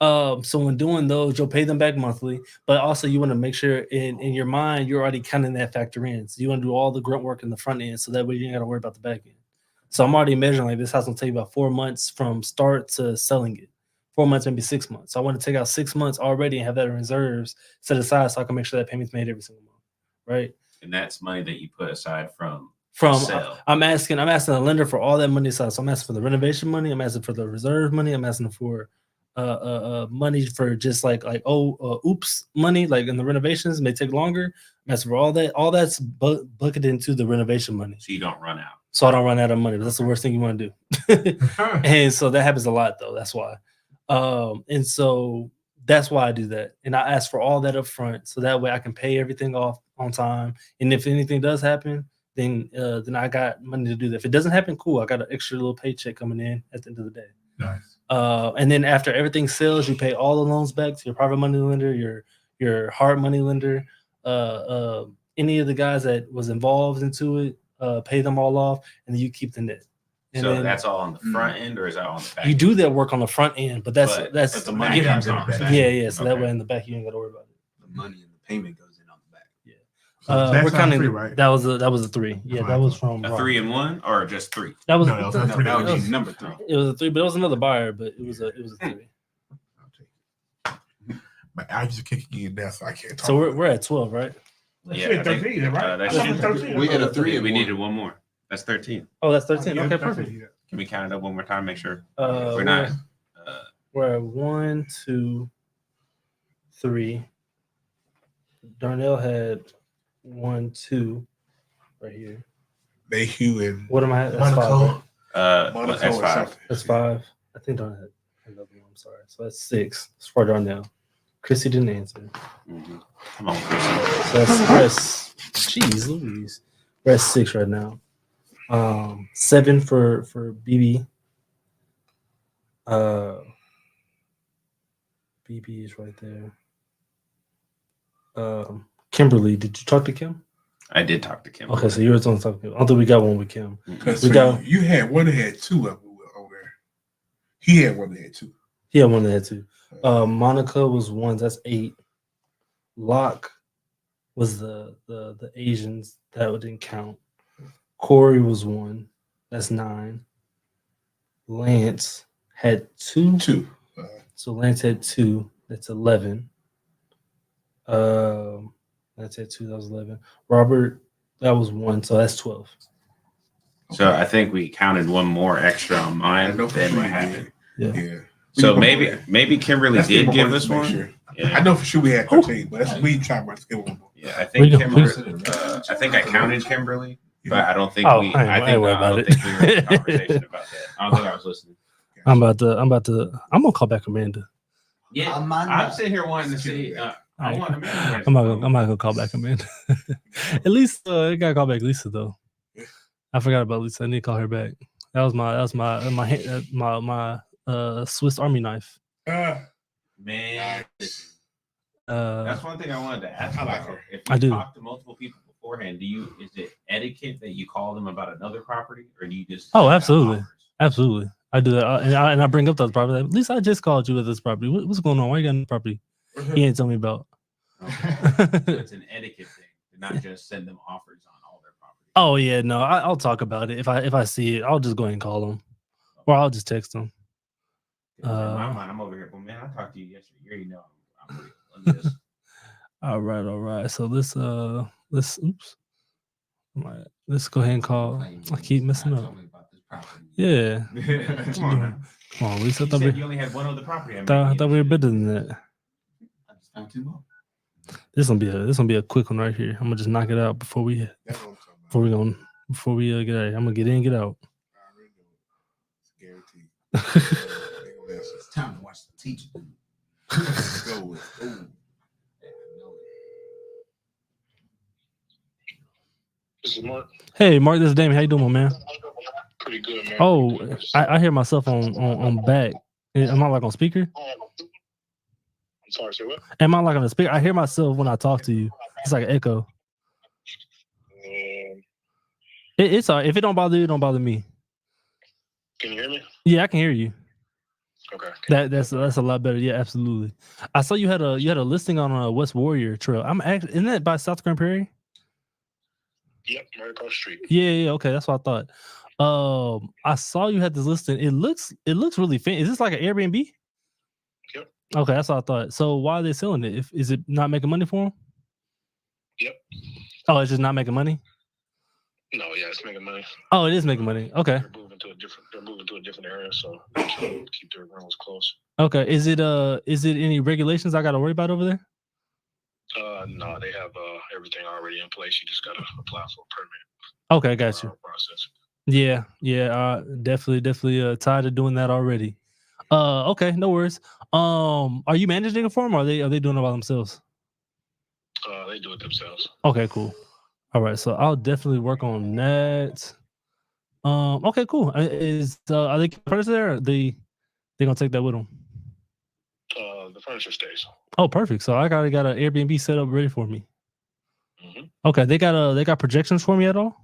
So when doing those, you'll pay them back monthly, but also you want to make sure in your mind you're already counting that factor in. So you want to do all the grunt work in the front end, so that way you ain't got to worry about the back end. So I'm already measuring like this house will take about 4 months from start to selling it. 4 months, maybe 6 months. So I want to take out 6 months already and have that in reserves set aside so I can make sure that payment's made every single month, right? And that's money that you put aside from From I'm asking the lender for all that money aside. So I'm asking for the renovation money. I'm asking for the reserve money. I'm asking for money for just like oops money, like in the renovations may take longer. I'm asking for all that. All that's bucketed into the renovation money. so you don't run out. So I don't run out of money. That's the worst thing you want to do. And so that happens a lot though. That's why. And so that's why I do that. And I ask for all that up front. So that way I can pay everything off on time. And if anything does happen, then I got money to do that. If it doesn't happen, cool. I got an extra little paycheck coming in at the end of the day. Nice. And then after everything sells, you pay all the loans back to your private money lender, your hard money lender, any of the guys that was involved into it, pay them all off, and then you keep the net. And So then that's all on the front end, or is that on the back? you do that work on the front end, but that's But that's the money comes on the back. yeah. So that Okay. way in the back you ain't got to worry about it. The money and the payment goes in on the back. That's We're not counting free, right? that was a 3. Yeah, that was from A 3 and 1, or just 3? That was No, that was a three. That would be number 3. It was a 3, but it was another buyer, but it was a 3. My eyes are kicking in now, so I can't talk. So we're at 12, right? Yeah, Shit, I think, 13, right? that That's should- 13. We had a 3 We and 1. needed one more. That's 13. Oh, that's 13. Yeah, Okay, that's perfect. it, yeah. Can we count it up one more time? Make sure Uh, we're not. We're at 1, 2, 3. Darnell had 1, 2 right here. Mayhew and What am I at? That's 5. Right? Monaco That's or 5. something. That's 5. I think Darnell had another one. I'm sorry. So that's 6. It's for Darnell. Chrissy didn't answer. Mhm. Come on, Chris. So that's jeez Louise. We're at 6 right now. 7 for BB. BB is right there. Kimberly, did you talk to Kim? I did talk to Kim. Okay, so you were on talk to Kim. I don't think we got one with Kim. Because We got you had one that had 2 of them over there. He had one that had 2. yeah, one that had 2. Monica was 1, that's 8. Locke was the Asians that didn't count. Corey was 1, that's 9. Lance had 2. 2. So Lance had 2, that's 11. Lance had 2, that was 11. Robert, that was 1, so that's 12. So I think we counted one more extra on mine I know for than sure what you happened. Yeah. Yeah. So We maybe can- maybe Kimberly Let's did get give more us to make one. sure. Yeah. I know for sure we had 13, but that's we try to get one more. Yeah, I We think don't- Kimberly. I think I counted Kimberly, but I don't think Oh, we. I ain't worried about it. think we were in a conversation about that. I don't think I was listening. I'm gonna call back Amanda. Yeah, I'm sitting here wanting to see. I want Amanda. I'm not gonna call back Amanda. At least I gotta call back Lisa though. I forgot about Lisa. I need to call her back. That was my Swiss Army knife. Man, Uh, that's one thing I wanted to ask I like about. her. If I you do. talk to multiple people beforehand, is it etiquette that you call them about another property, or do you just? Oh, send out absolutely. offers? Absolutely. I do that. And I bring up those property. At least I just called you with this property. What's going on? Why you got a property? He ain't tell me about. Okay. So it's an etiquette thing, to not just send them offers on all their property. Oh yeah, no, I'll talk about it. If I see it, I'll just go ahead and call them. Or I'll just text them. 'Cause in my mind, I'm over here. Well, man, I talked to you yesterday. You already know I'm real. Let me just. All right. So let's oops. Let's go ahead and call. I keep messing up. Yeah. Come on, man. Come on, Lisa. You said you only had one other property. I thought we were better than that. I just found 2 more. This gonna be a quick one right here. I'm gonna just knock it out before we get out of here. I'm gonna get in, get out. It's time to watch the teacher. Go with. Ooh. This is Mark. Hey, Mark, this is Damien. How you doing, my man? Pretty good, man. Oh, I hear myself on back. Am I like on speaker? I'm sorry, say what? Am I like on the speaker? I hear myself when I talk to you. It's like an echo. It's all right. If it don't bother you, it don't bother me. Can you hear me? Yeah, I can hear you. Okay. That's a lot better. Yeah, absolutely. I saw you had a listing on West Warrior Trail. I'm actually isn't that by South Grand Prairie? Yep, right across the street. Yeah. Okay, that's what I thought. I saw you had this listing. It looks really fancy. Is this like an Airbnb? Okay, that's what I thought. So why are they selling it? Is it not making money for them? Yep. Oh, it's just not making money. No, yeah, it's making money. Oh, it is making money. Okay. They're moving to a different area, so they're trying to keep their rentals close. Okay. Is it any regulations I got to worry about over there? No, they have everything already in place. You just gotta apply for a permit. Okay, got you. Process. Yeah, definitely tired of doing that already. Okay, no worries. Are you managing it for them, or are they doing it by themselves? They do it themselves. Okay, cool. All right, so I'll definitely work on that. Okay, cool. Are they furniture there? Or they gonna take that with them? The furniture stays. Oh, perfect. So I already got an Airbnb set up ready for me. Mm-hmm. Okay, they got projections for me at all?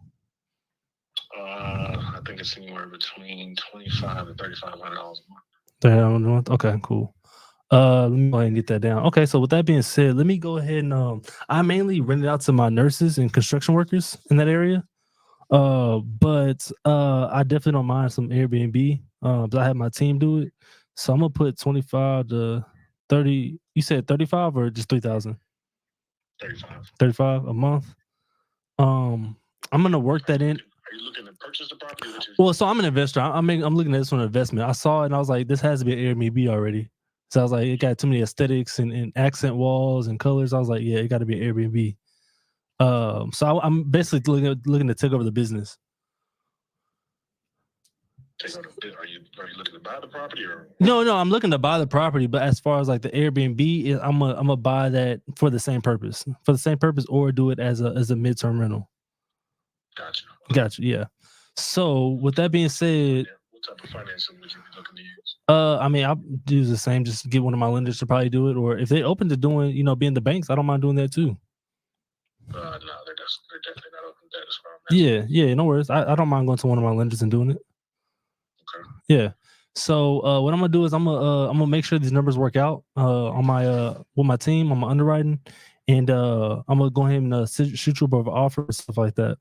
I think it's anywhere between $2,500 to $3,500 a month. Okay, cool. Let me go ahead and get that down. Okay, so with that being said, let me go ahead and I mainly rent it out to my nurses and construction workers in that area. But I definitely don't mind some Airbnb. But I have my team do it. So I'm gonna put 25 to 30. You said 35 or just 3,000? 35 a month. I'm gonna work that in. Are you looking to purchase the property? Well, so I'm an investor. I'm looking at this one investment. I saw it and I was like, this has to be an Airbnb already. So I was like, it got too many aesthetics and accent walls and colors. I was like, yeah, it got to be an Airbnb. So I'm basically looking to take over the business. Are you looking to buy the property or? No, I'm looking to buy the property, but as far as like the Airbnb, I'm gonna buy that for the same purpose, or do it as a midterm rental. Gotcha. Yeah. So with that being said, what type of financing would you be looking to use? I mean, I'll do the same. Just get one of my lenders to probably do it, or if they're open to doing, being the banks, I don't mind doing that too. No, they're definitely not open to that as far. Yeah, no worries. I don't mind going to one of my lenders and doing it. Okay. Yeah. So what I'm gonna do is I'm gonna make sure these numbers work out on my with my team, on my underwriting, and I'm gonna go ahead and shoot you above offer and stuff like that.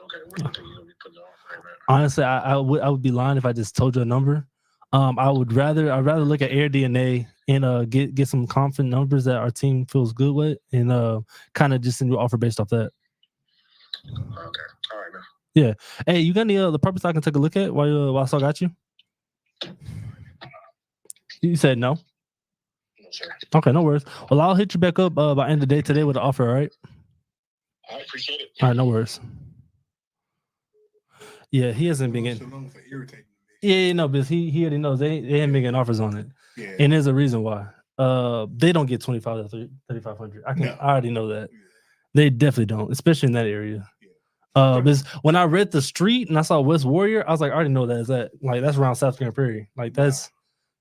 Okay. What do you think you're gonna be putting off right now? Honestly, I would be lying if I just told you a number. I'd rather look at AirDNA and get some confident numbers that our team feels good with, and kind of just send you an offer based off that. Okay. All right, man. Yeah. Hey, you got any the properties I can take a look at while I still got you? You said no? No, sir. Okay, no worries. Well, I'll hit you back up by end of the day today with an offer, all right? I appreciate it. All right, no worries. Yeah, he hasn't been getting. Yeah, no, because he already knows they haven't been getting offers on it. Yeah. And there's a reason why. They don't get 25 to 3,500. I already know that. They definitely don't, especially in that area. Because when I read the street and I saw West Warrior, I was like, I already know that's around South Grand Prairie. Like that's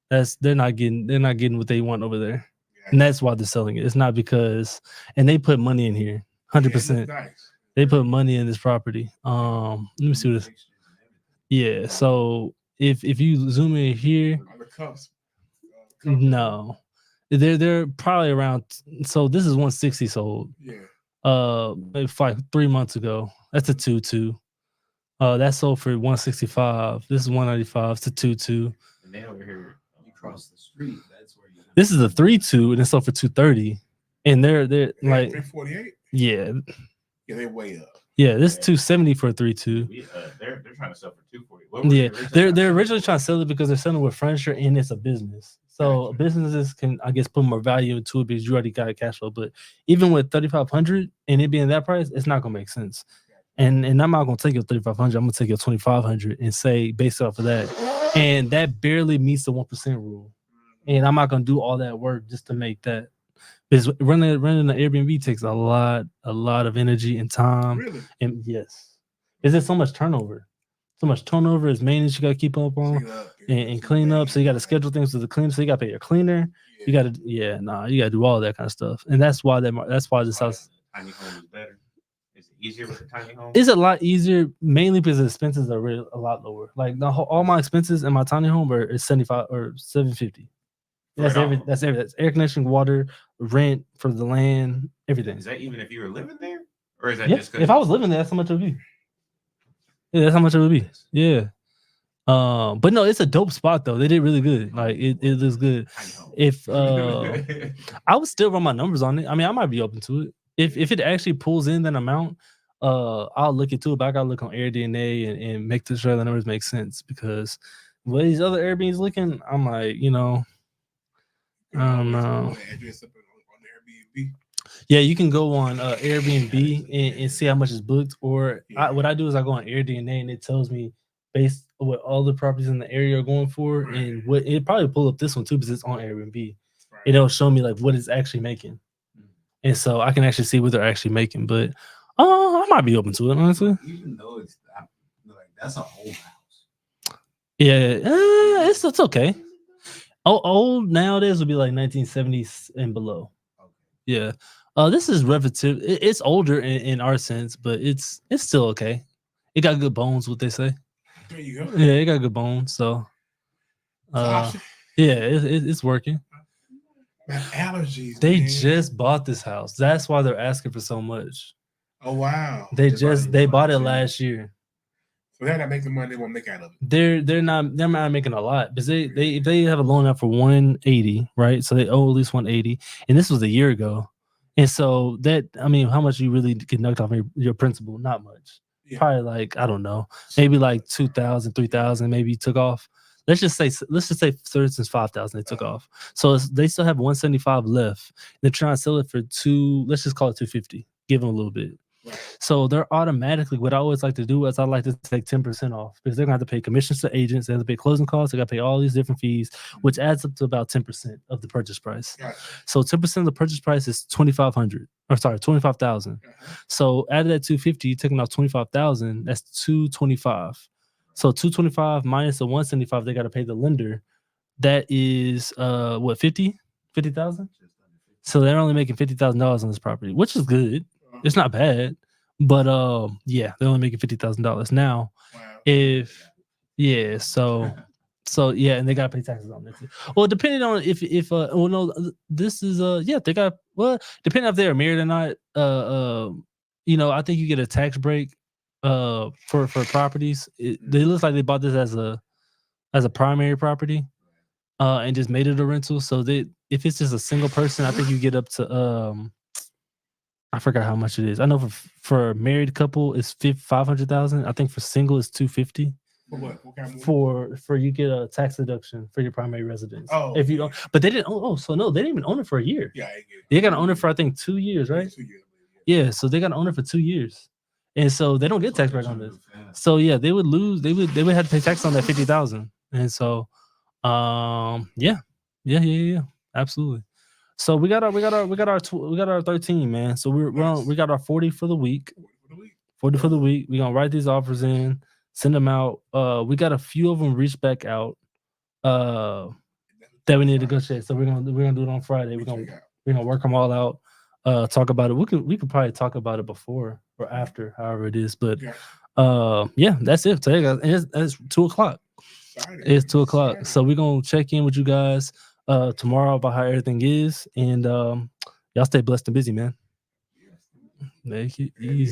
they're not getting what they want over there. And that's why they're selling it. It's not because, and they put money in here, 100%. They put money in this property. Let me see what this. Yeah, so if you zoom in here, no, they're probably around. So this is 160 sold. Yeah. Maybe like 3 months ago. That's a 2.2. That sold for 165. This is 195. It's a 2.2. And they over here, you cross the street. That's where you. This is a 3.2, and it sold for 230. And they're like 348. Yeah. Yeah, they're way up. Yeah, this is 270 for a 3.2. They're trying to sell for 240. Yeah, they're originally trying to sell it because they're selling with furniture and it's a business. So businesses can, I guess, put more value into it because you already got a cash flow. But even with 3,500 and it being that price, it's not gonna make sense. And I'm not gonna take your 3,500. I'm gonna take your 2,500 and say based off of that, and that barely meets the 1% rule. And I'm not gonna do all that work just to make that. Because running an Airbnb takes a lot of energy and time. Really? And yes, is there so much turnover? So much turnover is maintenance you got to keep up on and clean up. So you got to schedule things with the cleaner. So you got to pay your cleaner. You got to you got to do all that kind of stuff. And that's why this house. Tiny home is better. Is it easier with the tiny home? It's a lot easier, mainly because the expenses are really a lot lower. Like all my expenses in my tiny home is 75 or 750. That's everything. That's everything. That's air conditioning, water, rent for the land, everything. Is that even if you were living there, or is that Yeah, just if I was living there, that's how much it would be. Yeah, that's how much it would be. Yeah. But no, it's a dope spot though. They did really good. Like it looks good. If I would still run my numbers on it. I mean, I might be open to it. If it actually pulls in that amount, I'll look into it. But I gotta look on AirDNA and make sure the numbers make sense because the way these other Airbnbs looking, I'm like, I don't know. Address up on Airbnb. Yeah, you can go on Airbnb and see how much is booked. Or what I do is I go on AirDNA and it tells me based on what all the properties in the area are going for, and what it probably pull up this one too because it's on Airbnb. It'll show me like what it's actually making, and so I can actually see what they're actually making. But I might be open to it honestly. Even though it's like that's a whole house. Yeah, it's okay. Old nowadays would be like 1970s and below. Yeah. This is relative. It's older in our sense, but it's still okay. It got good bones, what they say. There you go. Yeah, it got good bones. So, yeah, it's working. Man, allergies. They man. just bought this house. That's why they're asking for so much. Oh wow. They bought it last year. So they're not making money they won't make out of it. They're not making a lot because they have a loan out for 180, right? So they owe at least 180, and this was a year ago. And so that, I mean, how much you really get knocked off your principal? Not much. Yeah. Probably like, I don't know, maybe like 2,000, 3,000, maybe you took off. Let's just say, for instance, 5,000 they took off. So they still have 175 left. They're trying to sell it for let's just call it 250. Give them a little bit. Right. So they're automatically, what I always like to do is I like to take 10% off because they're going to have to pay commissions to agents. They have to pay closing costs. They got to pay all these different fees, which adds up to about 10% of the purchase price. Gotcha. So 10% of the purchase price is 25,000. So out of that 250, you're taking off 25,000. That's 225. So 225 minus the 175 they got to pay the lender. That is what, 50,000? So they're only making $50,000 on this property, which is good. It's not bad, but yeah, they're only making $50,000 now. Wow. So yeah, and they gotta pay taxes on it. Well, depending on if this is they got, well, depending if they're married or not. I think you get a tax break for properties. It looks like they bought this as a primary property, and just made it a rental. So if it's just a single person, I think you get up to I forgot how much it is. I know for a married couple it's 500,000. I think for single it's 250. For what? What kind of For you get a tax deduction for your primary residence. Oh, if you don't, but they didn't. So no, they didn't even own it for a year. Yeah, I get it. They got to own it for I think 2 years, right? 2 years. Yeah, so they got to own it for 2 years, and so they don't get tax break on this. So yeah, they would lose. They would have to pay tax on that 50,000, and so yeah, absolutely. So we got our 13, man. So we got our 40 for the week. 40 for the week. We're gonna write these offers in, send them out. We got a few of them reach back out that we need to go check. So we're gonna do it on Friday. We're gonna work them all out. Talk about it. We could probably talk about it before or after, however it is. But yeah, that's it today, guys. And it's 2:00. It's 2:00. So we're gonna check in with you guys tomorrow about how everything is, and y'all stay blessed and busy, man. Make it easy.